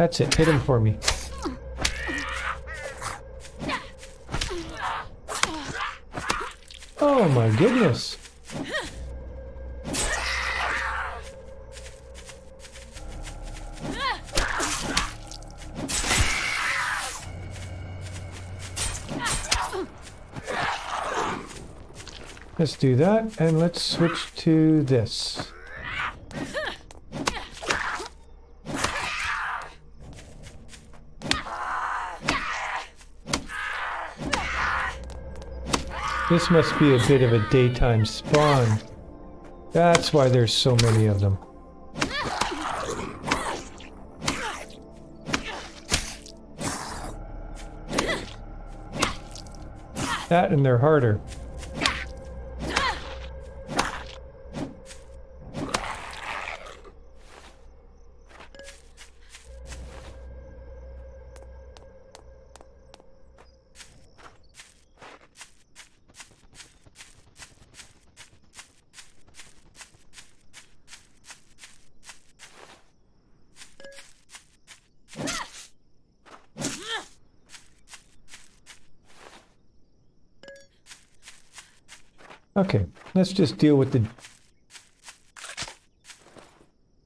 That's it. Hit him for me. Oh my goodness. Let's do that, and let's switch to this. This must be a bit of a daytime spawn. That's why there's so many of them. That and they're harder. Okay, let's just deal with the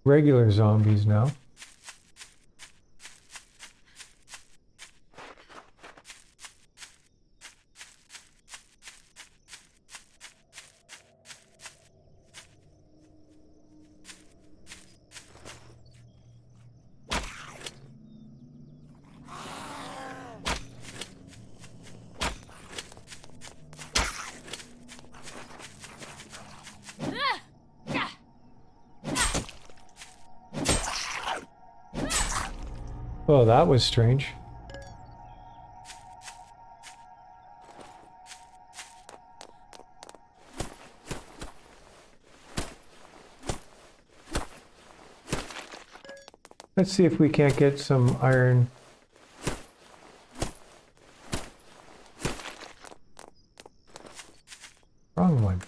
regular zombies now. Oh, that was strange. Let's see if we can't get some iron. Wrong one.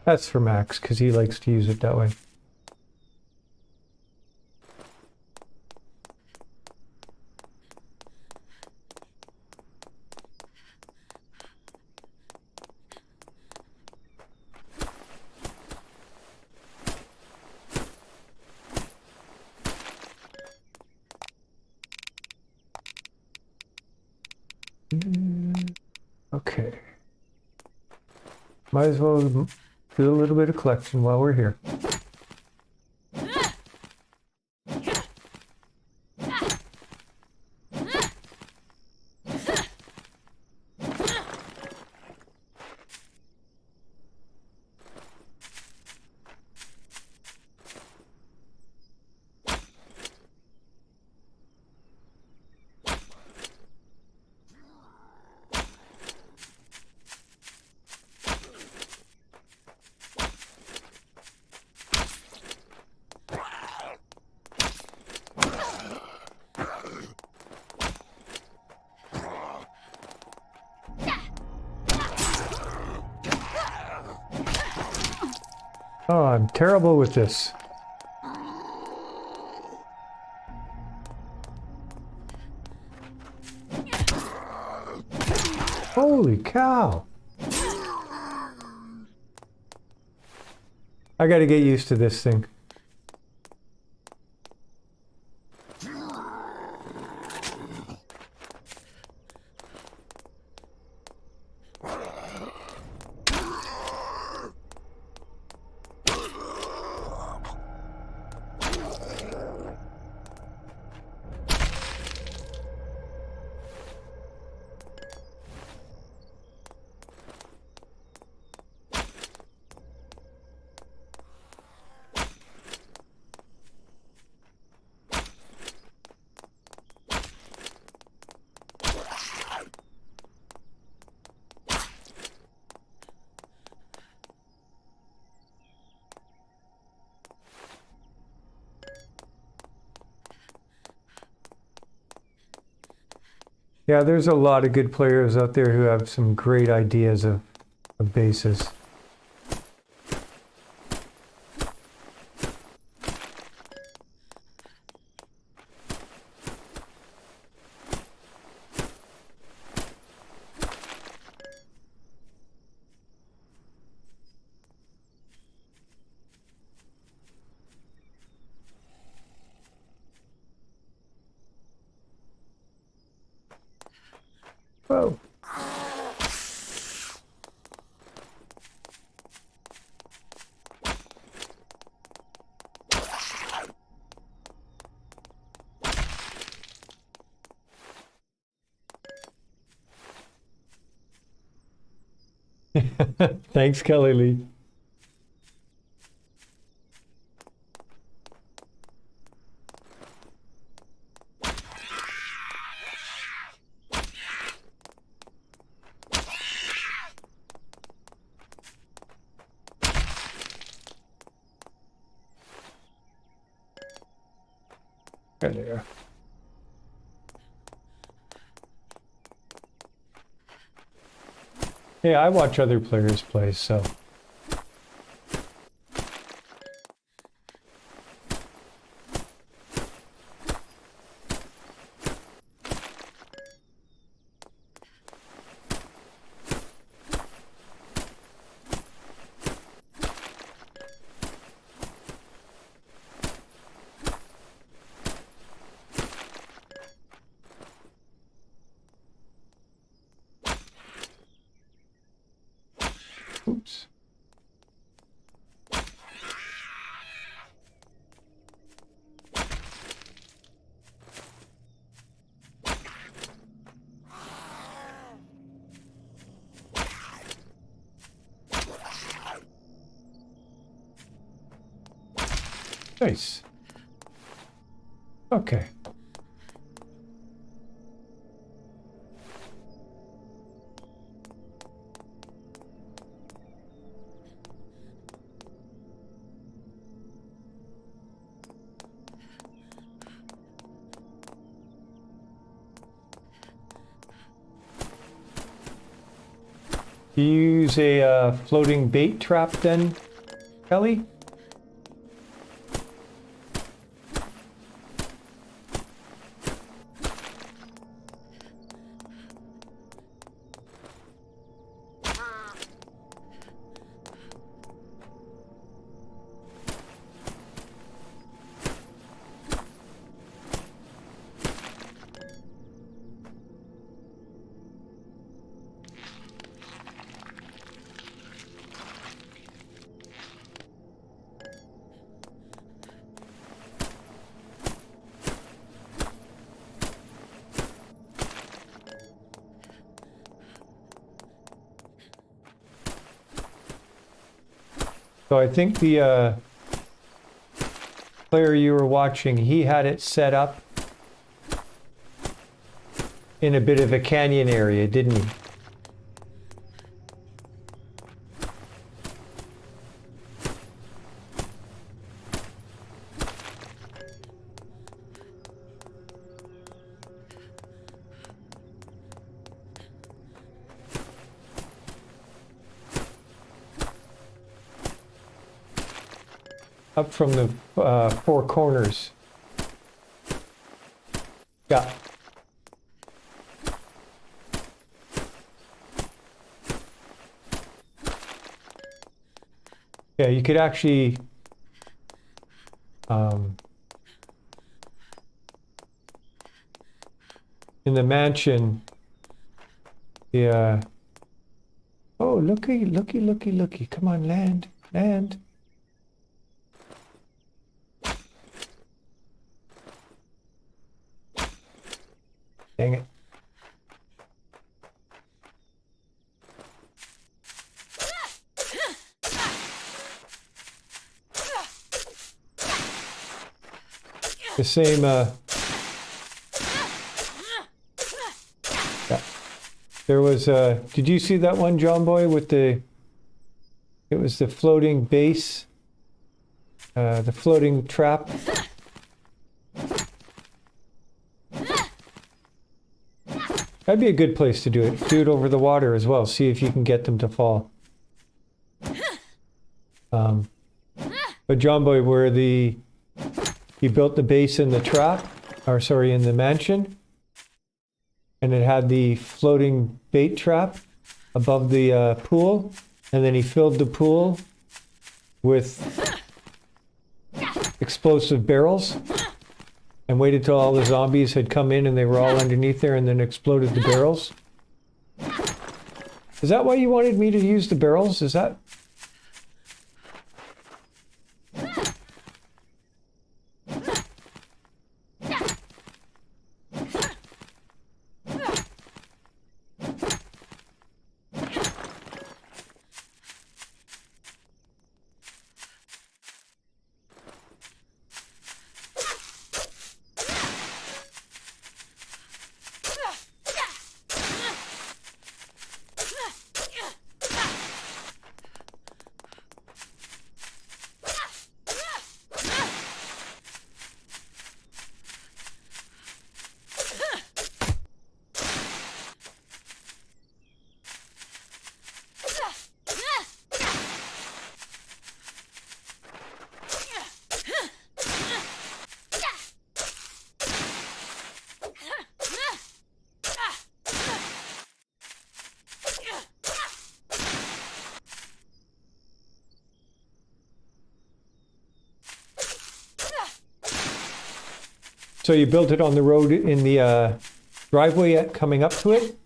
That's for Max, because he likes to use it that way. Okay. Might as well do a little bit of collection while we're here. Oh, I'm terrible with this. Holy cow! I gotta get used to this thing. Yeah, there's a lot of good players out there who have some great ideas of bases. Whoa. Thanks, Kelly Lee. There. Hey, I watch other players play, so. Oops. Nice. Okay. Do you use a floating bait trap then, Kelly? So I think the player you were watching, he had it set up in a bit of a canyon area, didn't he? Up from the four corners. Yeah. Yeah, you could actually in the mansion, yeah. Oh, looky, looky, looky, looky. Come on, land, land. Dang it. The same, yeah. There was, did you see that one, John Boy, with the, it was the floating base, the floating trap. That'd be a good place to do it. Do it over the water as well. See if you can get them to fall. But John Boy, where you built the base in the trap, or sorry, in the mansion, and it had the floating bait trap above the pool, and then he filled the pool with explosive barrels and waited till all the zombies had come in and they were all underneath there and then exploded the barrels. Is that why you wanted me to use the barrels? Is that... So you built it on the road in the driveway coming up to it?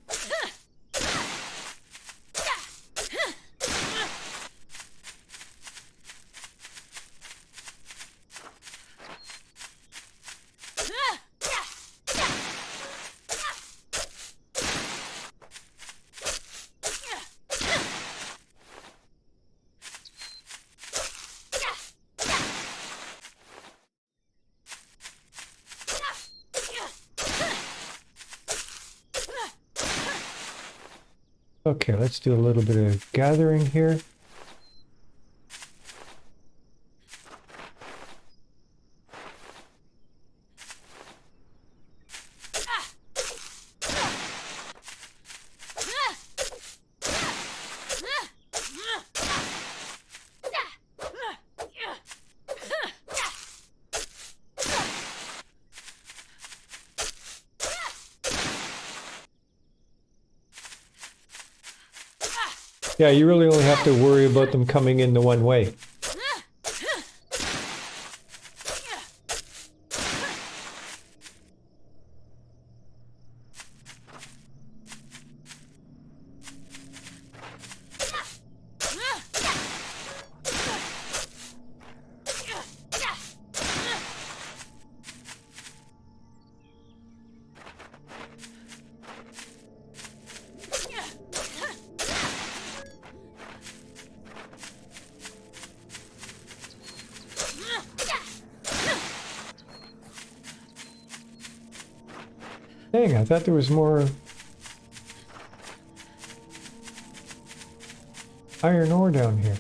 Okay, let's do a little bit of gathering here. Yeah, you really only have to worry about them coming in the one way. Dang, I thought there was more iron ore down here.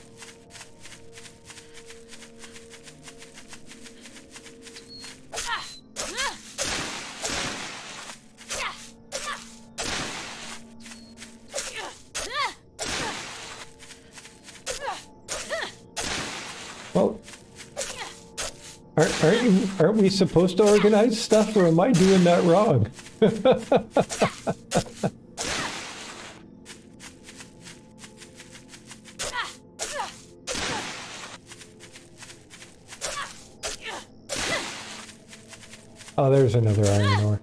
Well, aren't we supposed to organize stuff, or am I doing that wrong? Oh, there's another iron ore.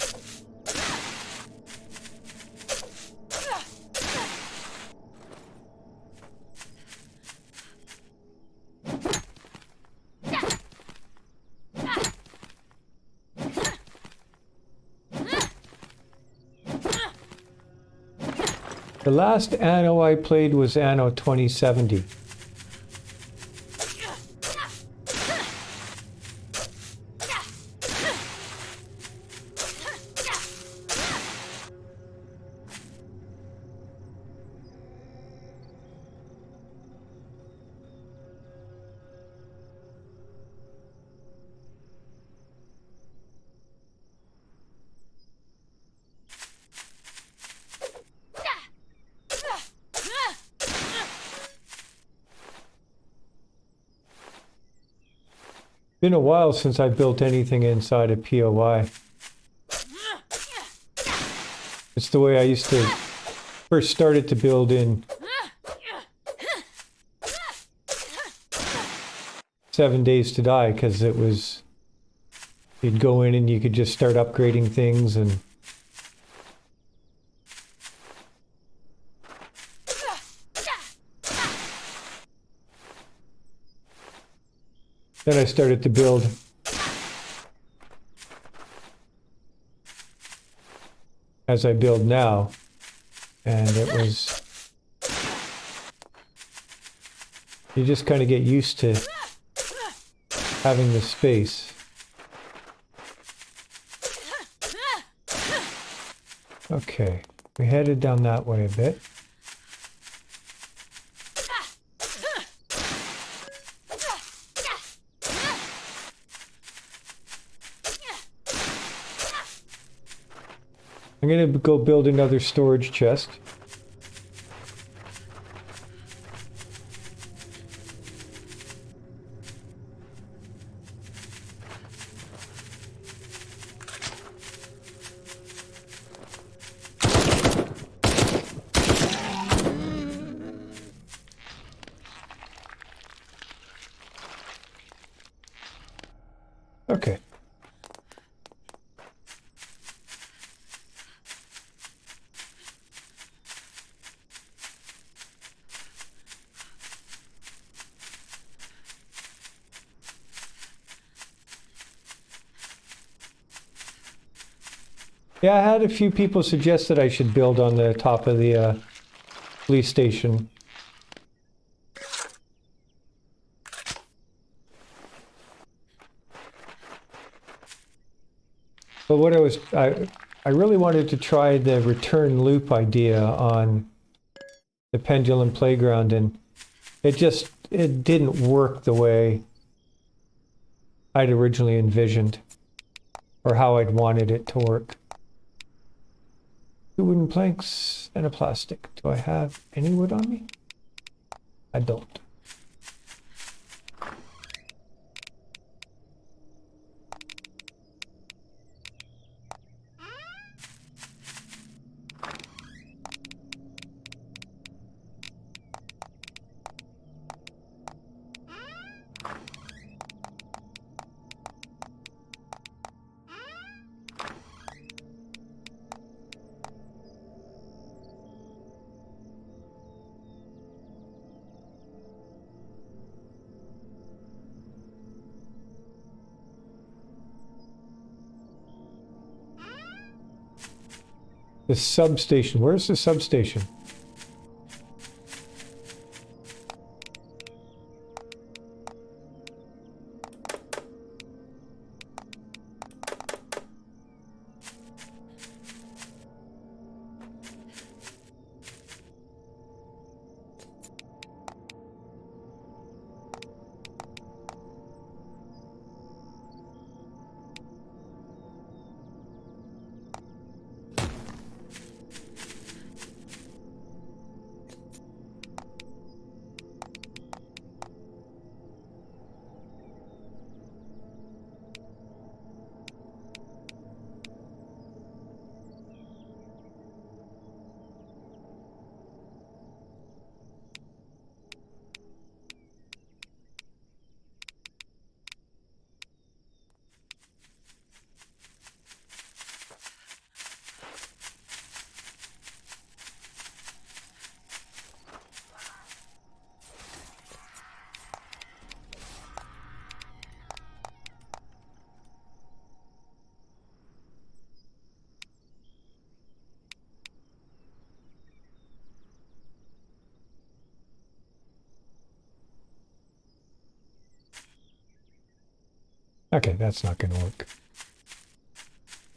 The last Anno I played was Anno 2070. Been a while since I built anything inside a POI. It's the way I used to first started to build in 7 Days to Die, because it was, you'd go in and you could just start upgrading things, and then I started to build as I build now, and it was, you just kind of get used to having the space. Okay, we headed down that way a bit. I'm gonna go build another storage chest. Okay. Yeah, I had a few people suggest that I should build on the top of the police station. But what I really wanted to try the return loop idea on the Pendulum Playground, and it didn't work the way I'd originally envisioned, or how I'd wanted it to work. 2 wooden planks and a plastic. Do I have any wood on me? I don't. The substation. Where's the substation? Okay, that's not going to work.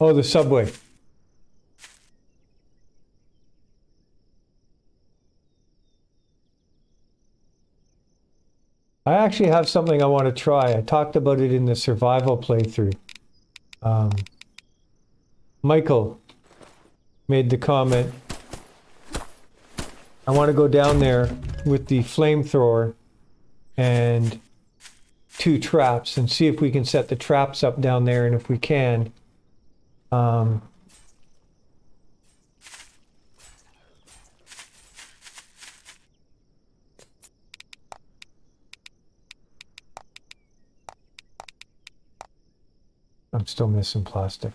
Oh, the subway. I actually have something I want to try. I talked about it in the survival playthrough. Michael made the comment, I want to go down there with the flamethrower and 2 traps and see if we can set the traps up down there, and if we can, I'm still missing plastic.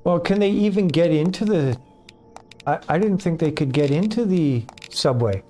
Well, can they even get into the... I didn't think they could get into the subway.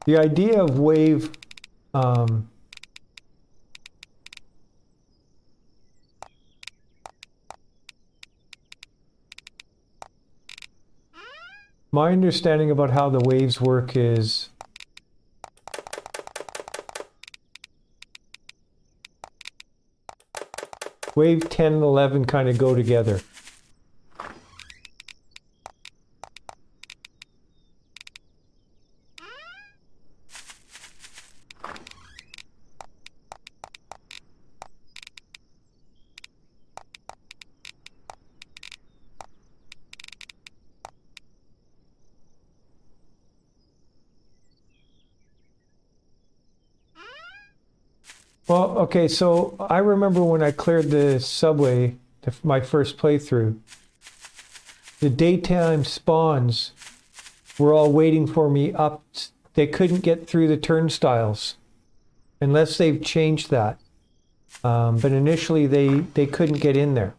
The idea of wave, my understanding about how the waves work is wave 10 and 11 kind of go together. Well, okay, so I remember when I cleared the subway, my first playthrough, the daytime spawns were all waiting for me up. They couldn't get through the turnstiles unless they've changed that. But initially they couldn't get in there.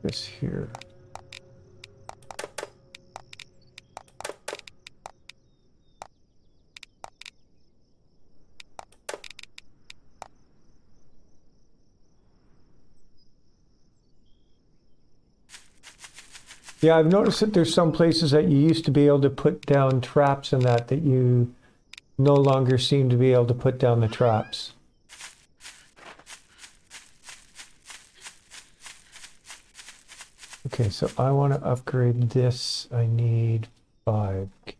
This here. Yeah, I've noticed that there's some places that you used to be able to put down traps and that you no longer seem to be able to put down the traps. Okay, so I want to upgrade this. I need 5. Okay.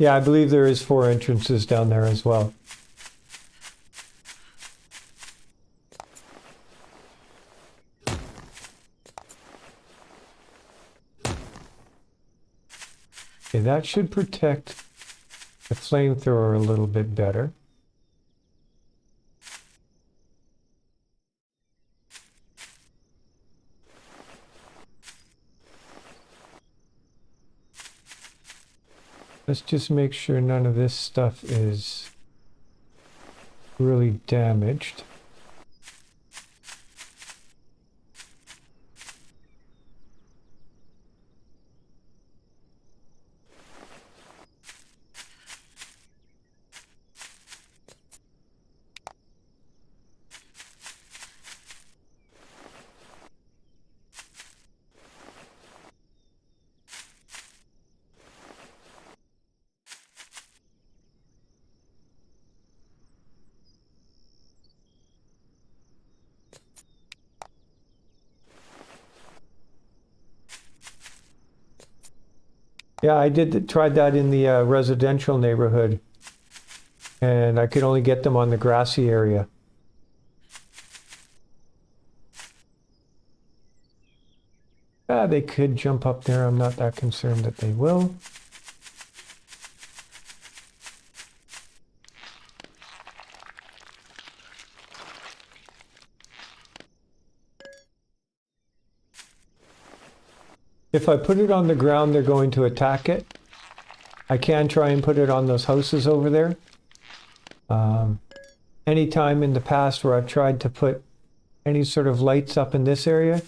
Yeah, I believe there is 4 entrances down there as well. Okay, that should protect the flamethrower a little bit better. Let's just make sure none of this stuff is really damaged. Yeah, I tried that in the residential neighborhood, and I could only get them on the grassy area. They could jump up there. I'm not that concerned that they will. If I put it on the ground, they're going to attack it. I can try and put it on those houses over there. Any time in the past where I've tried to put any sort of lights up in this area,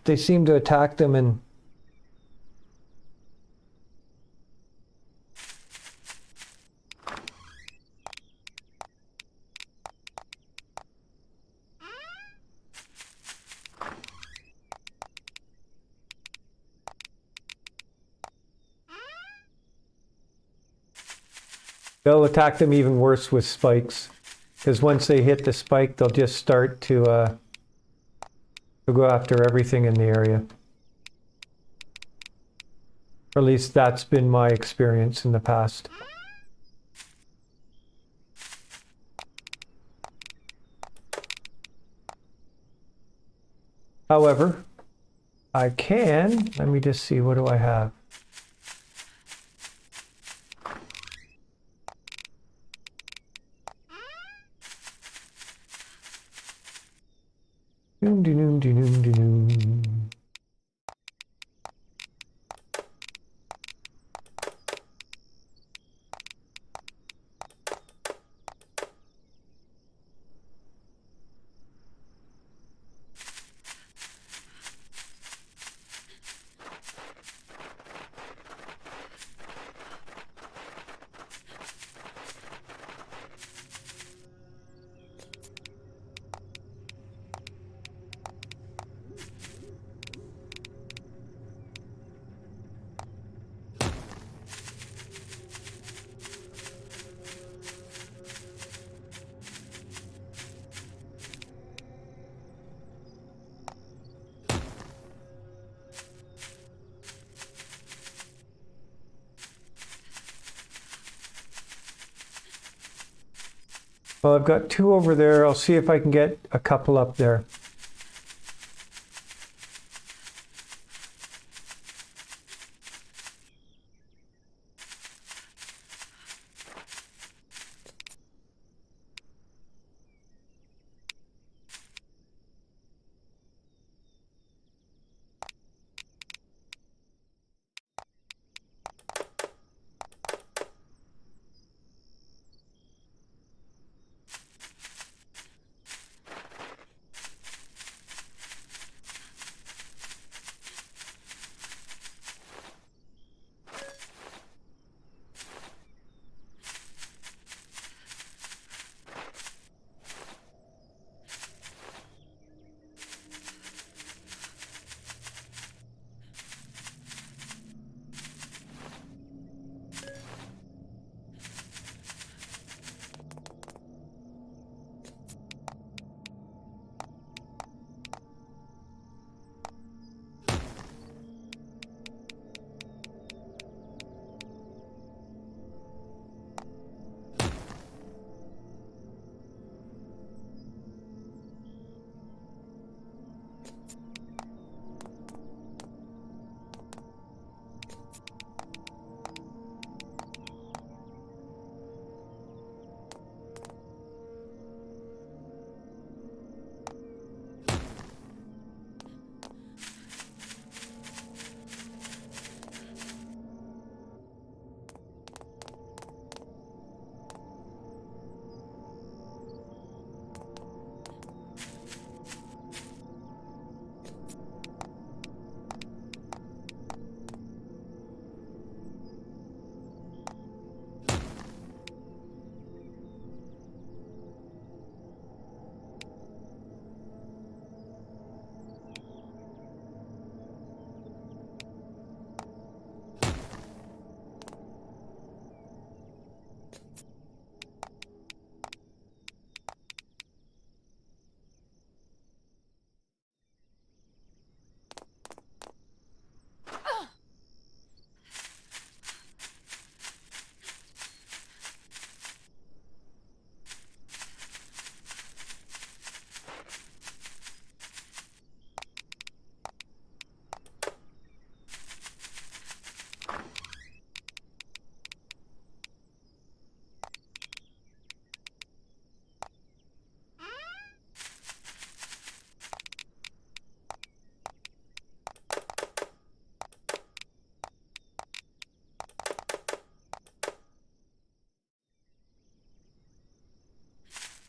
they seem to attack them and they'll attack them even worse with spikes. Because once they hit the spike, they'll just start to go after everything in the area. Or at least that's been my experience in the past. However, let me just see, what do I have? Doom, doom, doom, doom, doom. Well, I've got 2 over there. I'll see if I can get a couple up there.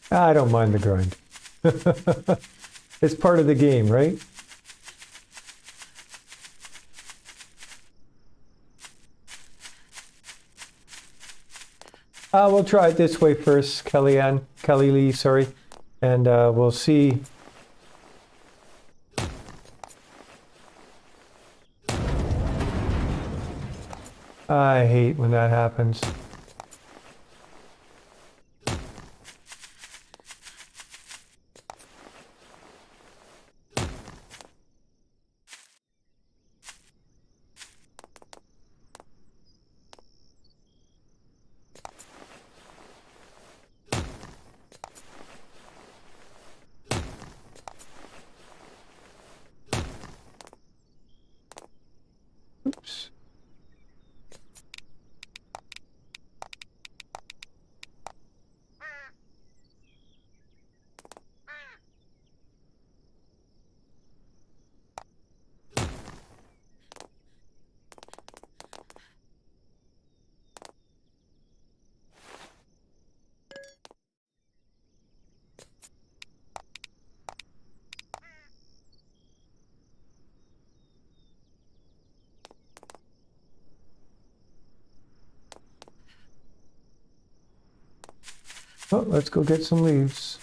I don't mind the grind. It's part of the game, right? We'll try it this way first, Kelly Lee, sorry. And we'll see. I hate when that happens. Oops. Oh, let's go get some leaves.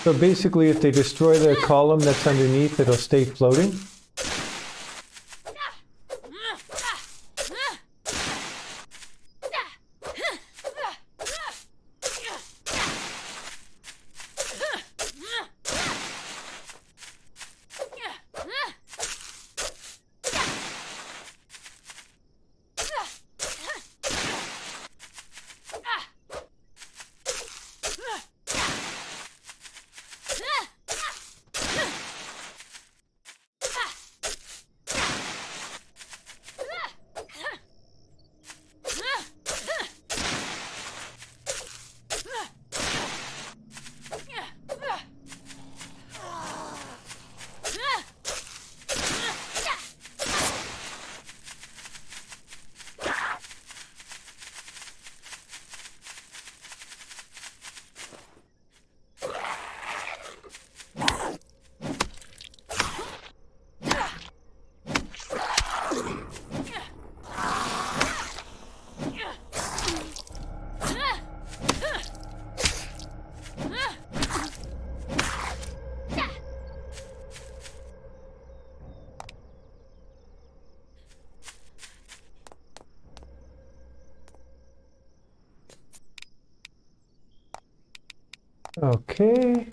So basically, if they destroy the column that's underneath, it'll stay floating. Okay.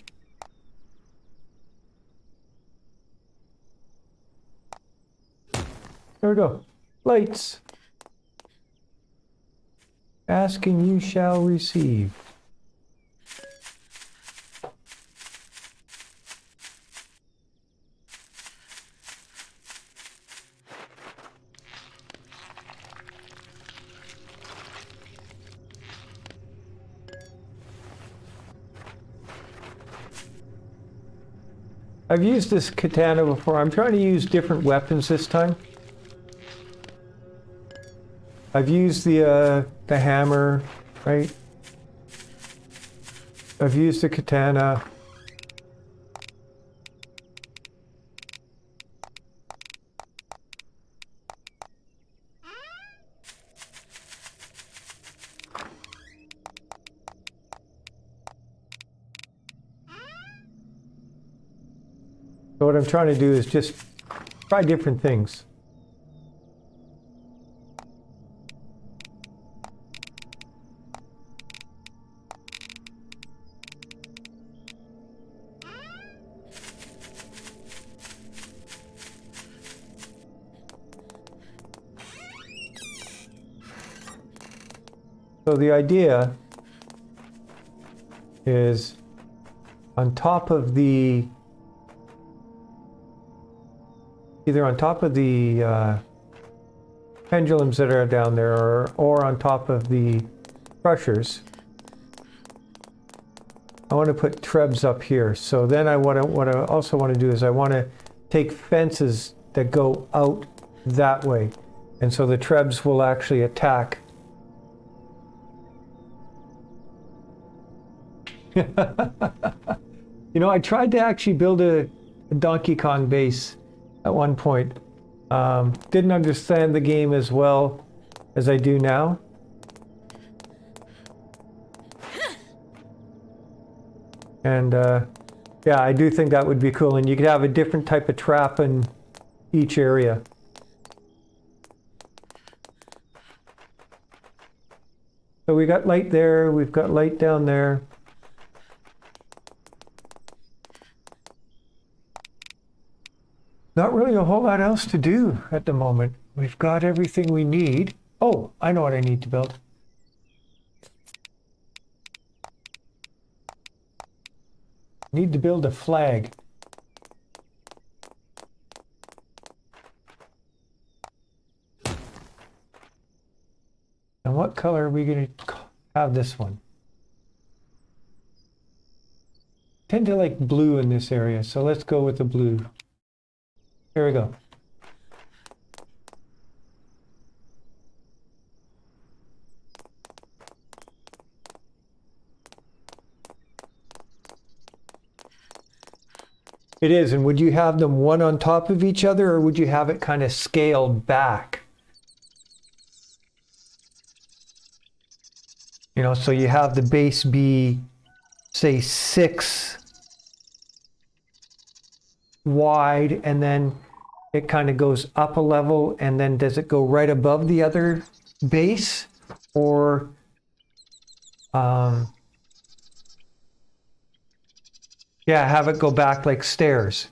There we go. Lights. Ask and you shall receive. I've used this katana before. I'm trying to use different weapons this time. I've used the hammer, right? I've used the katana. So what I'm trying to do is just try different things. So the idea is on top of the either on top of the pendulums that are down there, or on top of the crushers. I want to put trebs up here. So then what I also want to do is I want to take fences that go out that way, and so the trebs will actually attack. You know, I tried to actually build a Donkey Kong base at one point. Didn't understand the game as well as I do now. And yeah, I do think that would be cool. And you could have a different type of trap in each area. So we got light there, we've got light down there. Not really a whole lot else to do at the moment. We've got everything we need. Oh, I know what I need to build. Need to build a flag. And what color are we going to have this one? Tend to like blue in this area, so let's go with the blue. Here we go. It is, and would you have them one on top of each other, or would you have it kind of scaled back? You know, so you have the base be, say, 6 wide, and then it kind of goes up a level, and then does it go right above the other base? Or yeah, have it go back like stairs.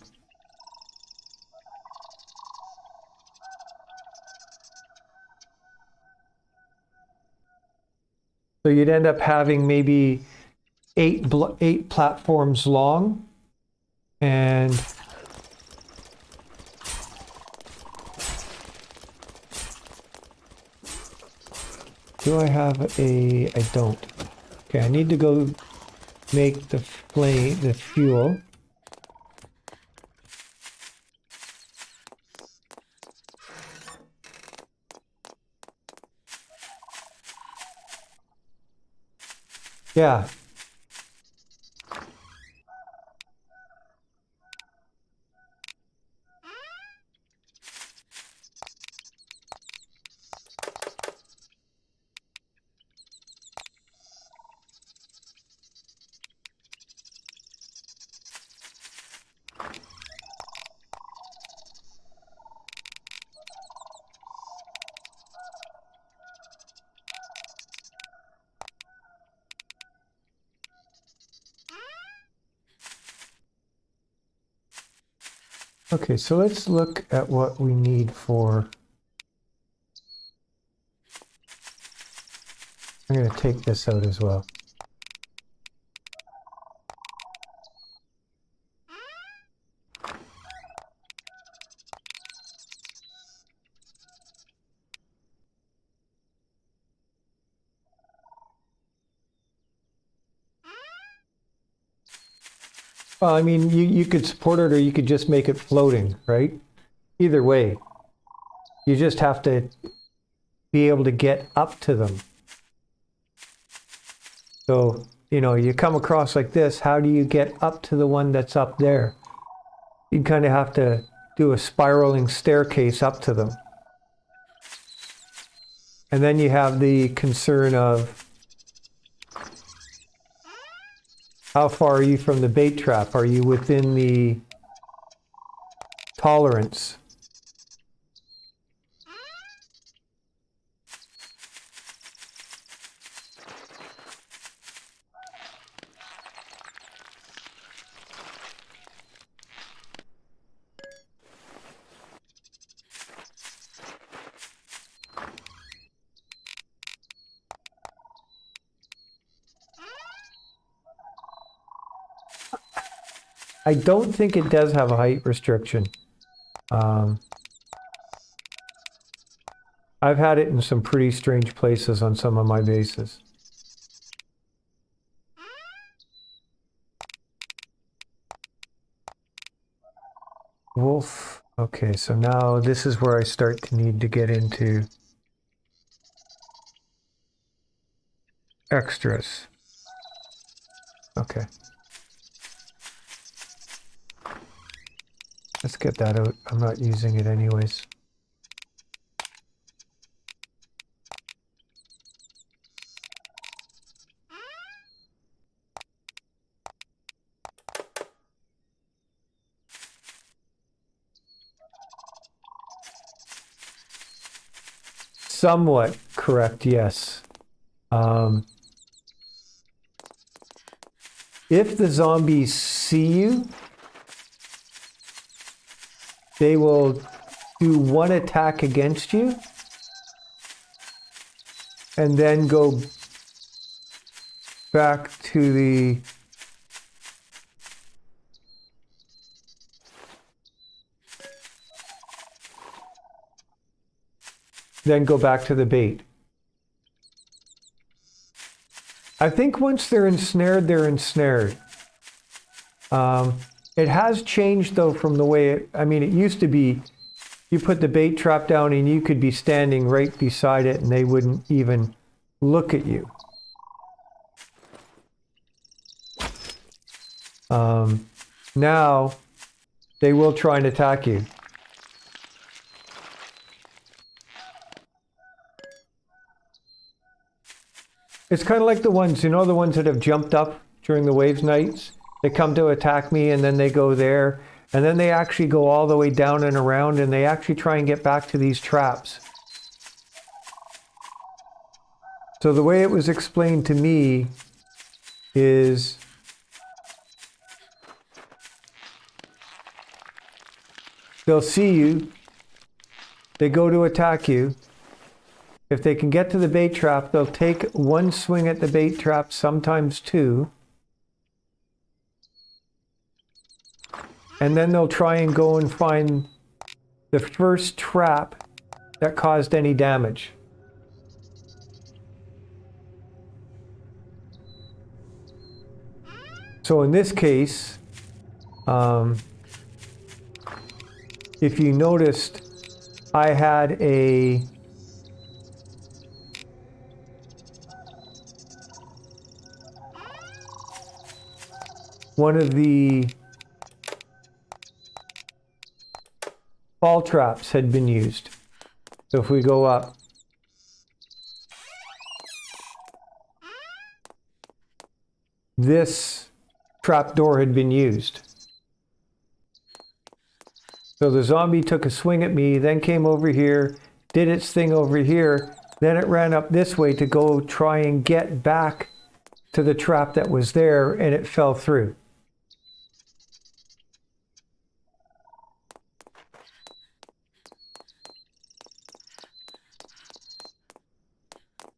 So you'd end up having maybe 8 platforms long, and do I have a, I don't. Okay, I need to go make the fuel. Yeah. Okay, so let's look at what we need for... I'm going to take this out as well. Well, I mean, you could support it, or you could just make it floating, right? Either way, you just have to be able to get up to them. So, you know, you come across like this, how do you get up to the one that's up there? You kind of have to do a spiraling staircase up to them. And then you have the concern of how far are you from the bait trap? Are you within the tolerance? I don't think it does have a height restriction. I've had it in some pretty strange places on some of my bases. Wolf. Okay, so now this is where I start to need to get into extras. Okay. Let's get that out. I'm not using it anyways. Somewhat correct, yes. If the zombies see you, they will do one attack against you and then go back to the bait. I think once they're ensnared, they're ensnared. It has changed though from the way it used to be you put the bait trap down and you could be standing right beside it and they wouldn't even look at you. Now they will try and attack you. It's kind of like the ones, the ones that have jumped up during the waves nights. They come to attack me and then they go there. And then they actually go all the way down and around and they actually try and get back to these traps. So the way it was explained to me is they'll see you, they go to attack you. If they can get to the bait trap, they'll take one swing at the bait trap, sometimes two. And then they'll try and go and find the first trap that caused any damage. So in this case, if you noticed, I had one of the fall traps had been used. So if we go up, this trap door had been used. So the zombie took a swing at me, then came over here, did its thing over here, then it ran up this way to go try and get back to the trap that was there, and it fell through.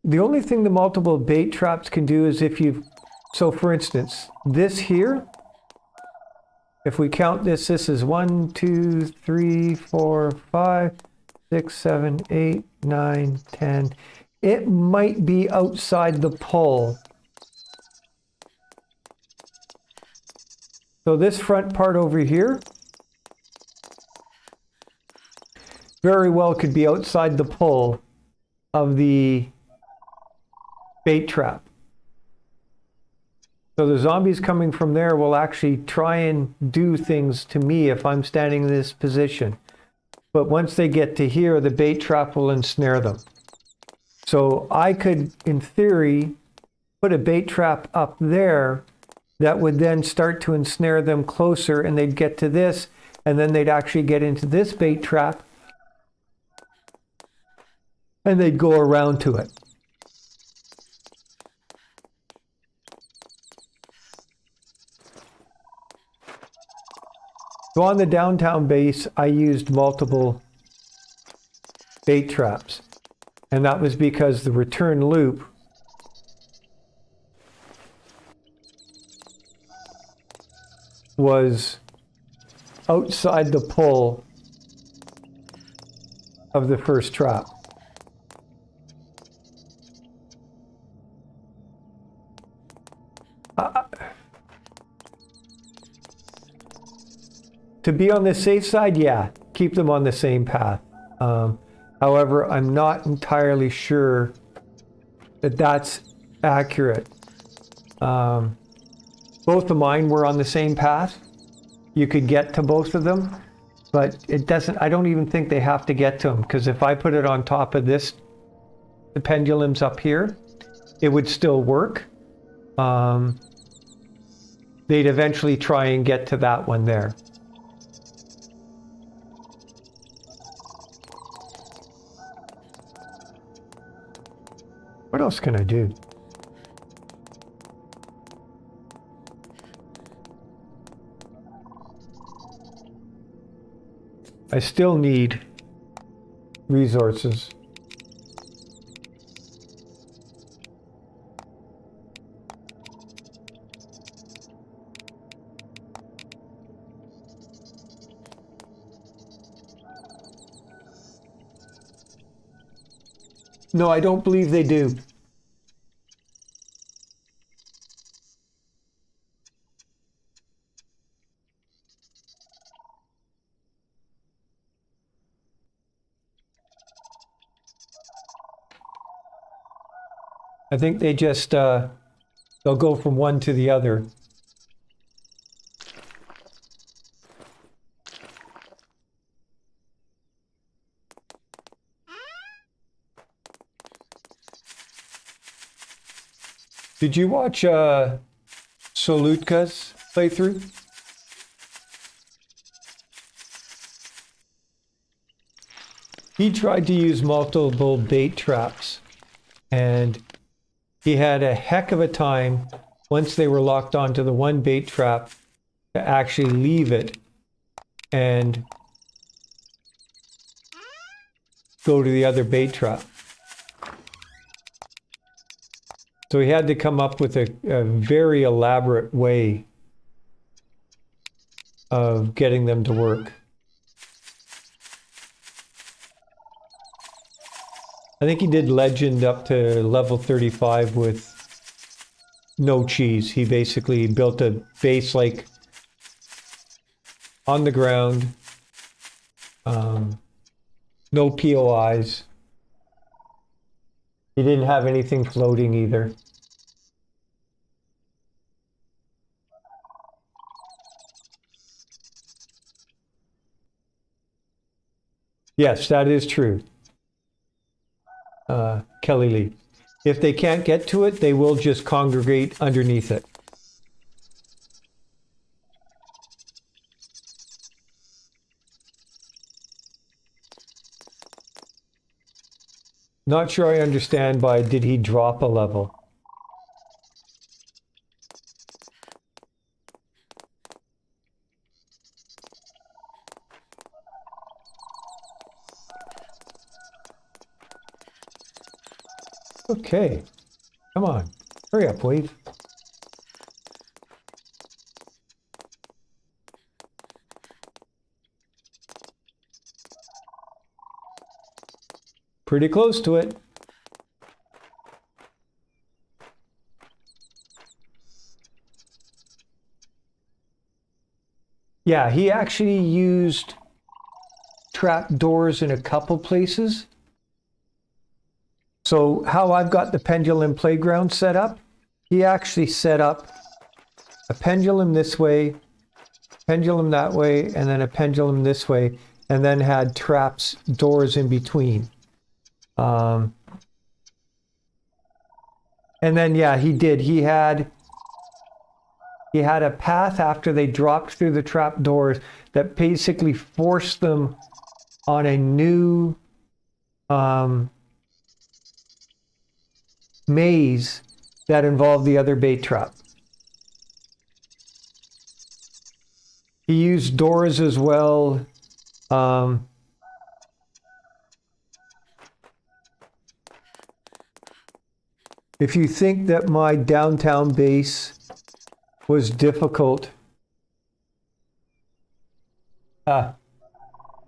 The only thing the multiple bait traps can do is so for instance, this here, if we count this is 1, 2, 3, 4, 5, 6, 7, 8, 9, 10. It might be outside the pole. So this front part over here very well could be outside the pole of the bait trap. So the zombies coming from there will actually try and do things to me if I'm standing in this position. But once they get to here, the bait trap will ensnare them. So I could, in theory, put a bait trap up there that would then start to ensnare them closer, and they'd get to this, and then they'd actually get into this bait trap, and they'd go around to it. So on the downtown base, I used multiple bait traps. And that was because the return loop was outside the pole of the first trap. To be on the safe side, yeah, keep them on the same path. However, I'm not entirely sure that that's accurate. Both of mine were on the same path. You could get to both of them, but it doesn't, I don't even think they have to get to them, because if I put it on top of this, the pendulum's up here, it would still work. They'd eventually try and get to that one there. What else can I do? I still need resources. No, I don't believe they do. I think they just, they'll go from one to the other. Did you watch Solutka's playthrough? He tried to use multiple bait traps, and he had a heck of a time once they were locked onto the one bait trap to actually leave it and go to the other bait trap. So he had to come up with a very elaborate way of getting them to work. I think he did legend up to level 35 with no cheese. He basically built a base like on the ground, no POIs. He didn't have anything floating either. Yes, that is true. Kelly Lee. If they can't get to it, they will just congregate underneath it. Not sure I understand by did he drop a level? Okay, come on, hurry up, Wave. Pretty close to it. Yeah, he actually used trap doors in a couple places. So how I've got the pendulum playground set up, he actually set up a pendulum this way, pendulum that way, and then a pendulum this way, and then had traps, doors in between. And then, yeah, he did. He had a path after they dropped through the trap doors that basically forced them on a new maze that involved the other bait trap. He used doors as well. If you think that my downtown base was difficult,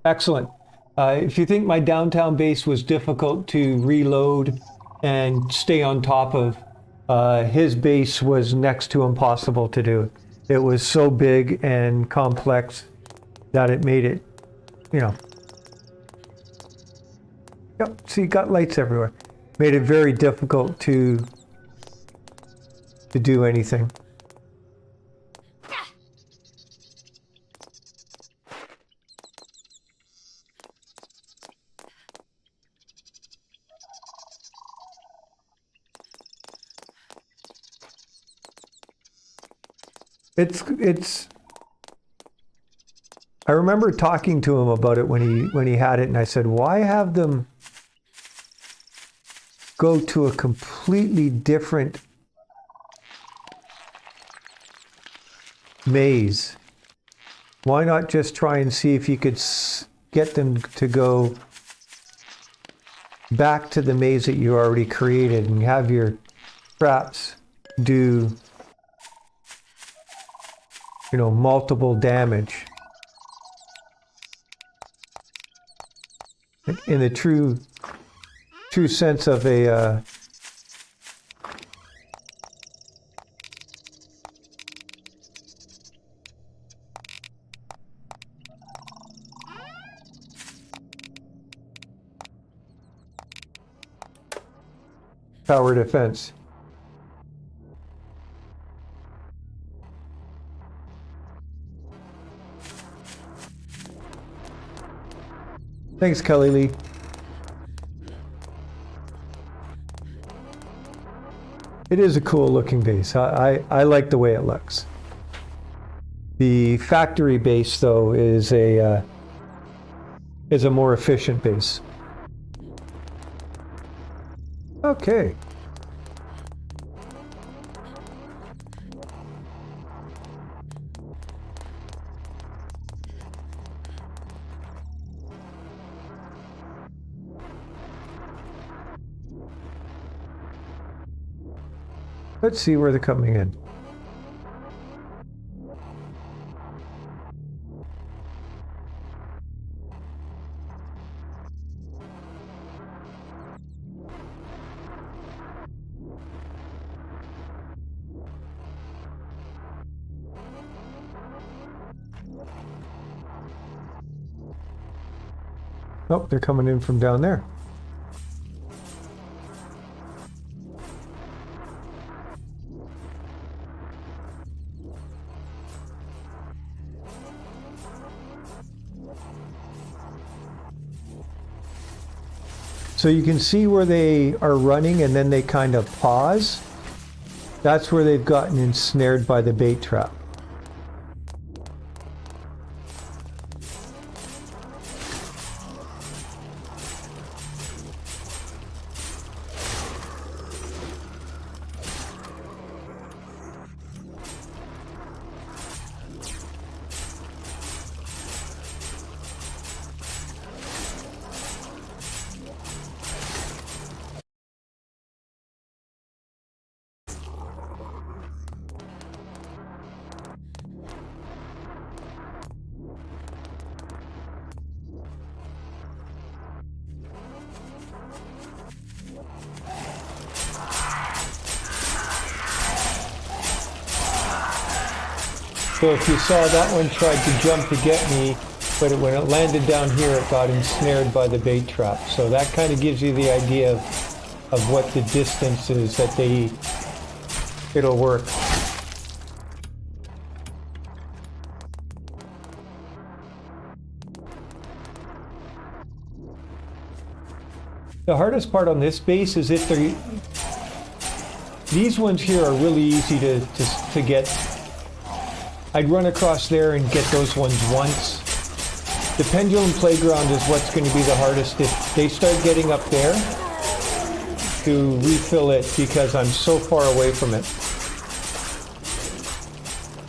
excellent. If you think my downtown base was difficult to reload and stay on top of, his base was next to impossible to do. It was so big and complex that it made it, you know. Yep, see, got lights everywhere. Made it very difficult to do anything. It's I remember talking to him about it when he had it, and I said, why have them go to a completely different maze? Why not just try and see if you could get them to go back to the maze that you already created and have your traps do, you know, multiple damage in the true sense of a tower defense. Thanks, Kelly Lee. It is a cool looking base. I like the way it looks. The factory base, though, is a more efficient base. Okay. Let's see where they're coming in. Oh, they're coming in from down there. So you can see where they are running and then they kind of pause. That's where they've gotten ensnared by the bait trap. So if you saw, that one tried to jump to get me, but when it landed down here, it got ensnared by the bait trap. So that kind of gives you the idea of what the distance is that it'll work. The hardest part on this base is if these ones here are really easy to get. I'd run across there and get those ones once. The pendulum playground is what's going to be the hardest if they start getting up there to refill it, because I'm so far away from it.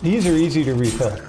These are easy to refill.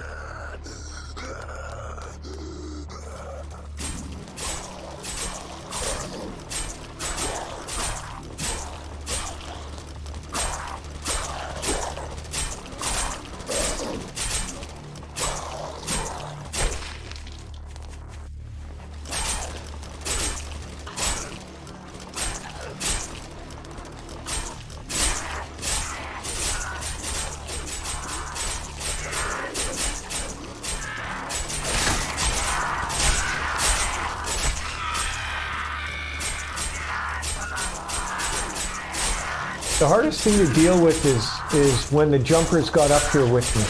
The hardest thing to deal with is when the jumpers got up here with me,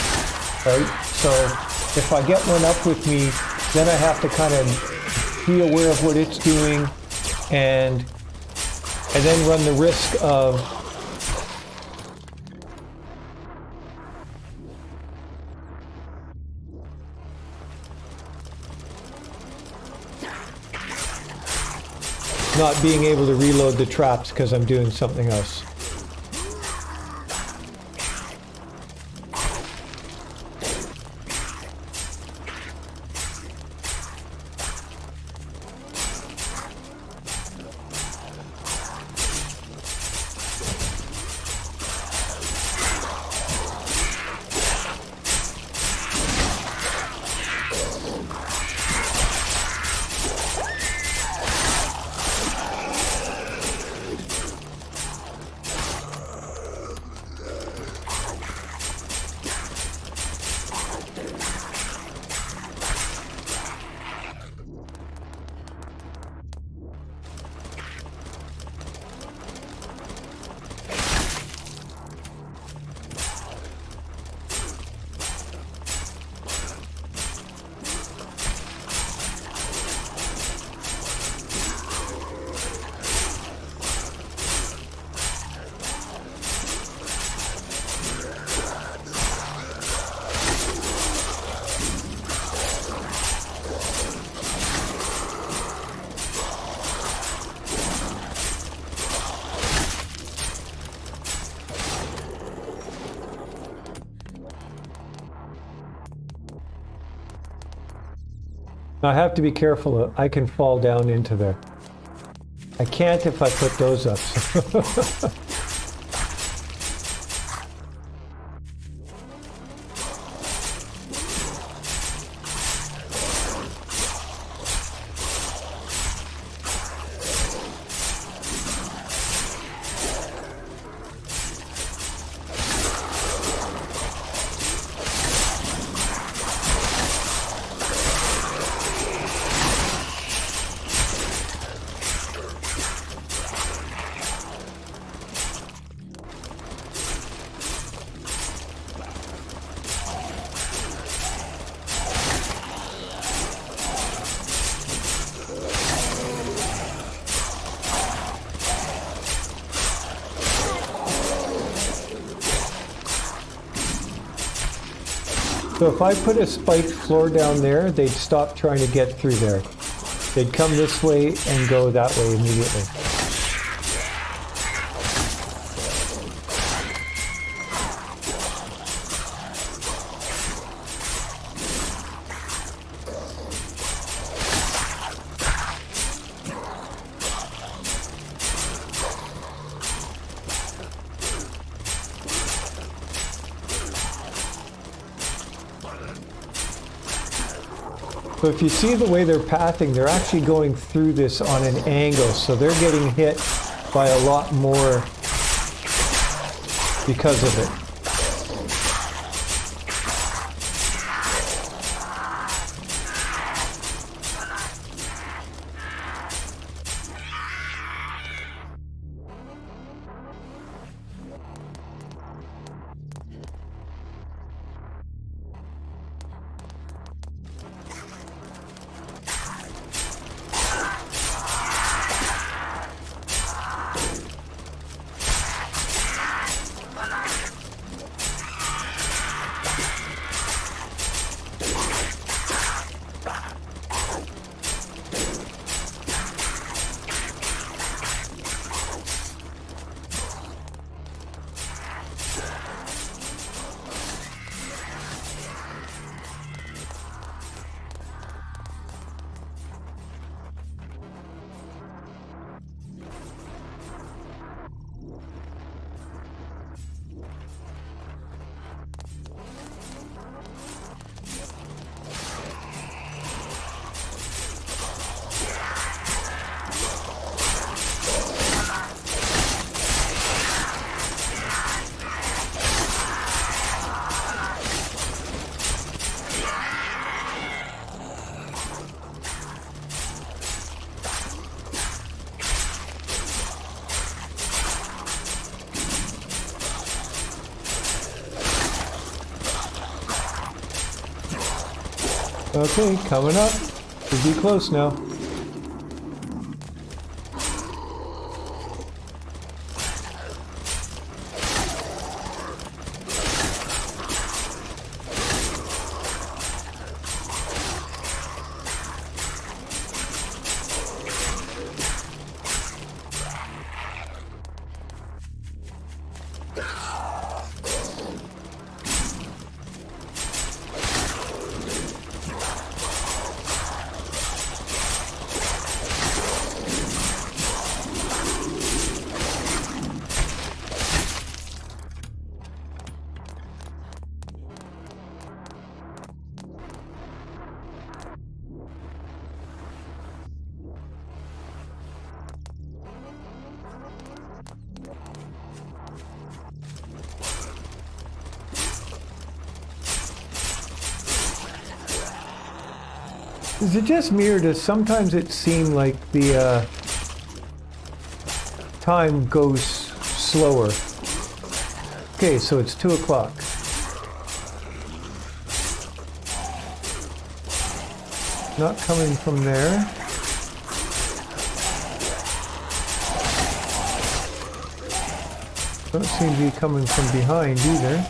right? So if I get one up with me, then I have to kind of be aware of what it's doing and then run the risk of not being able to reload the traps because I'm doing something else. I have to be careful. I can fall down into there. I can't if I put those up. So if I put a spiked floor down there, they'd stop trying to get through there. They'd come this way and go that way immediately. So if you see the way they're pathing, they're actually going through this on an angle, so they're getting hit by a lot more because of it. Okay, coming up. Should be close now. Is it just me, or does sometimes it seem like the time goes slower? Okay, so it's 2 o'clock. Not coming from there. Don't seem to be coming from behind either.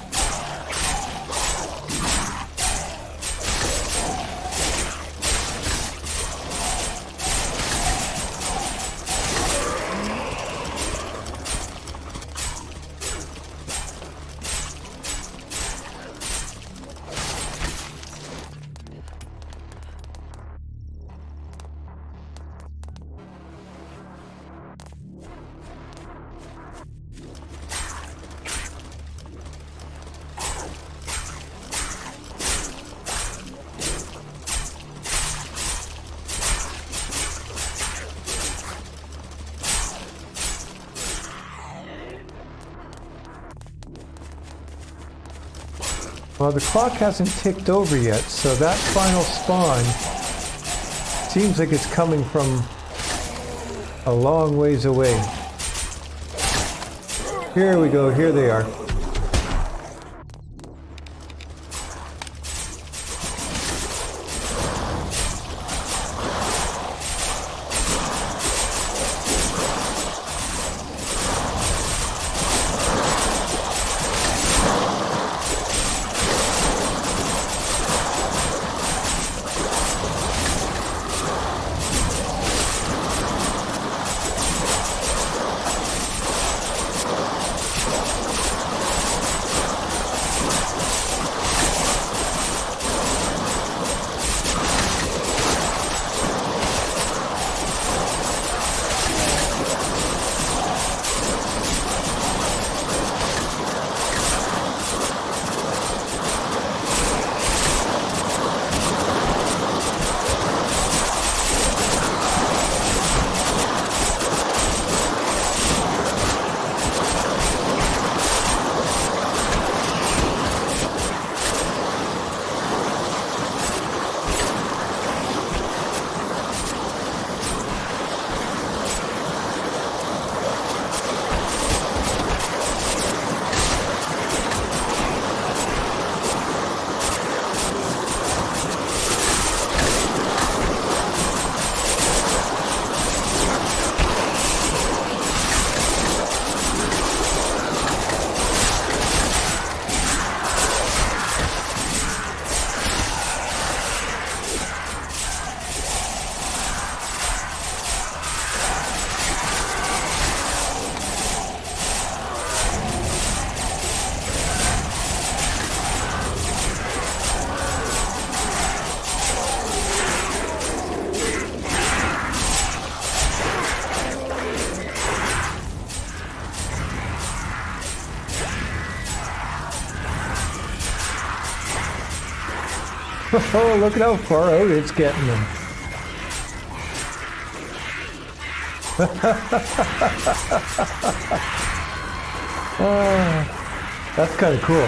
Well, the clock hasn't ticked over yet, so that final spawn seems like it's coming from a long ways away. Here we go, here they are. Oh, look at how far out it's getting them. That's kind of cool.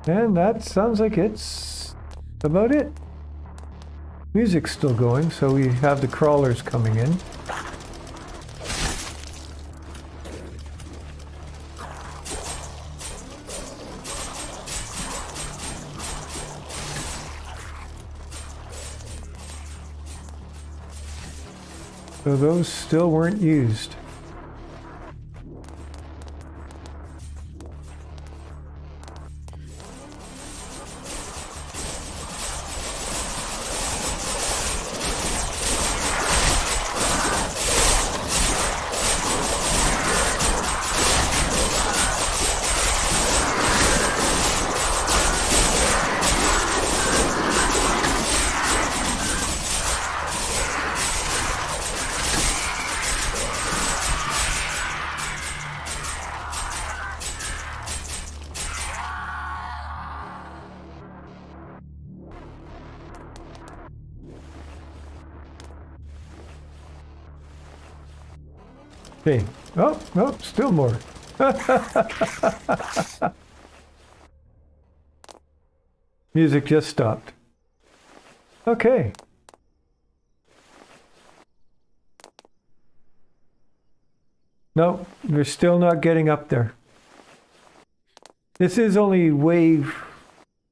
And that sounds like it's about it. Music's still going, so we have the crawlers coming in. So those still weren't used. Okay. Oh, no, still more. Music just stopped. Okay. No, we're still not getting up there. This is only wave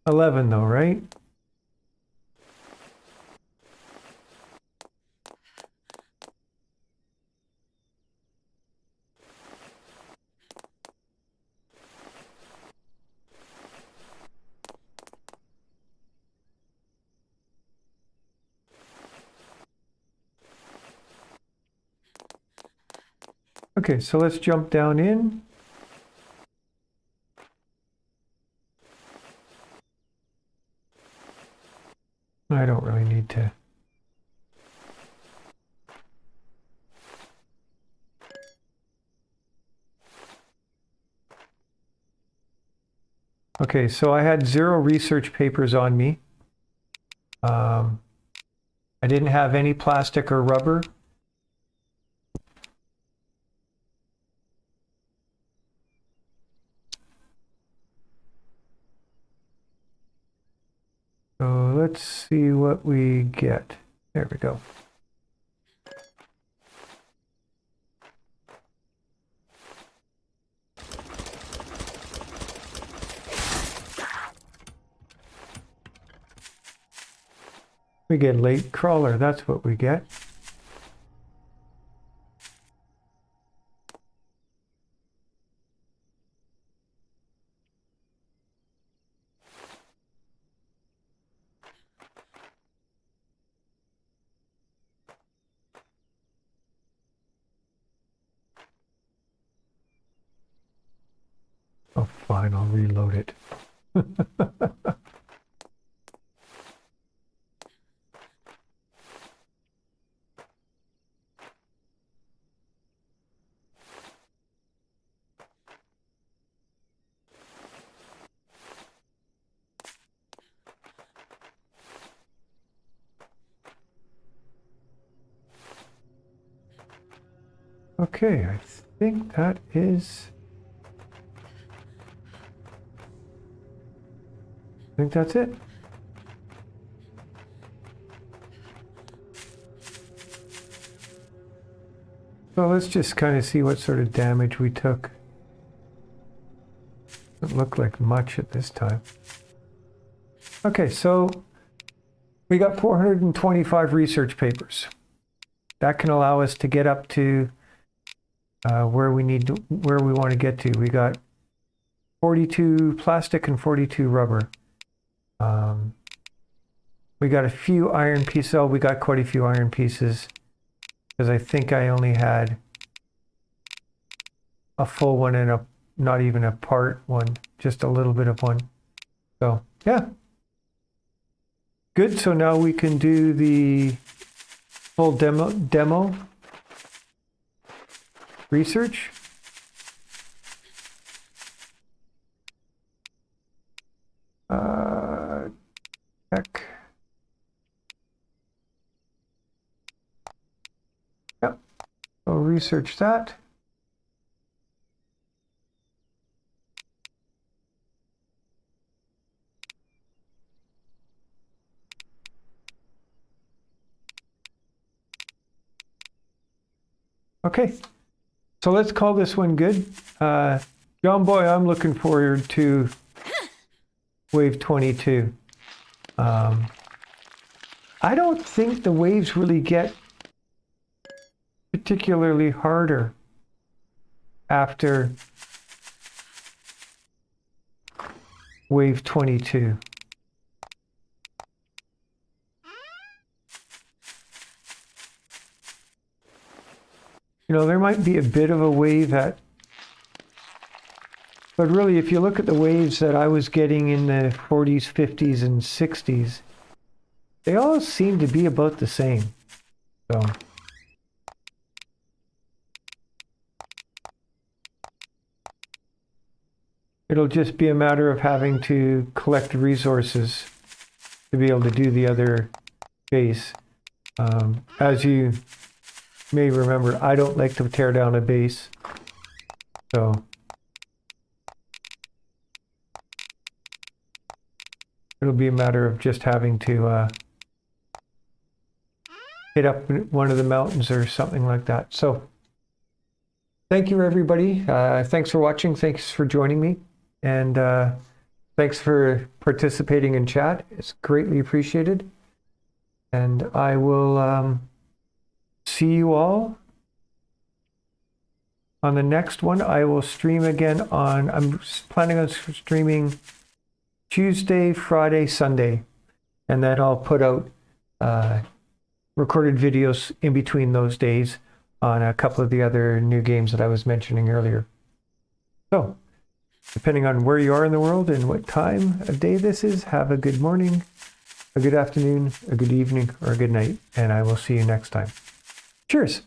11 though, right? Okay, so let's jump down in. I don't really need to. Okay, so I had 0 research papers on me. I didn't have any plastic or rubber. So let's see what we get. There we go. We get late crawler, that's what we get. Oh, fine, I'll reload it. Okay, I think that is... I think that's it. So let's just kind of see what sort of damage we took. Doesn't look like much at this time. Okay, so we got 425 research papers. That can allow us to get up to where we want to get to. We got 42 plastic and 42 rubber. We got a few iron pieces. Oh, we got quite a few iron pieces because I think I only had a full one and a not even a part one, just a little bit of one. So yeah, good. So now we can do the full demo research. Check. Yep. So research that. Okay, so let's call this one good. John Boy, I'm looking forward to wave 22. I don't think the waves really get particularly harder after wave 22. You know, there might be a bit of a wave but really, if you look at the waves that I was getting in the 40s, 50s, and 60s, they all seem to be about the same. So it'll just be a matter of having to collect resources to be able to do the other base. As you may remember, I don't like to tear down a base. So it'll be a matter of just having to hit up one of the mountains or something like that. So thank you, everybody. Thanks for watching. Thanks for joining me. And thanks for participating in chat. It's greatly appreciated. And I will see you all on the next one. I will stream again I'm planning on streaming Tuesday, Friday, Sunday. And then I'll put out recorded videos in between those days on a couple of the other new games that I was mentioning earlier. So, depending on where you are in the world and what time of day this is, have a good morning, a good afternoon, a good evening, or a good night, and I will see you next time. Cheers!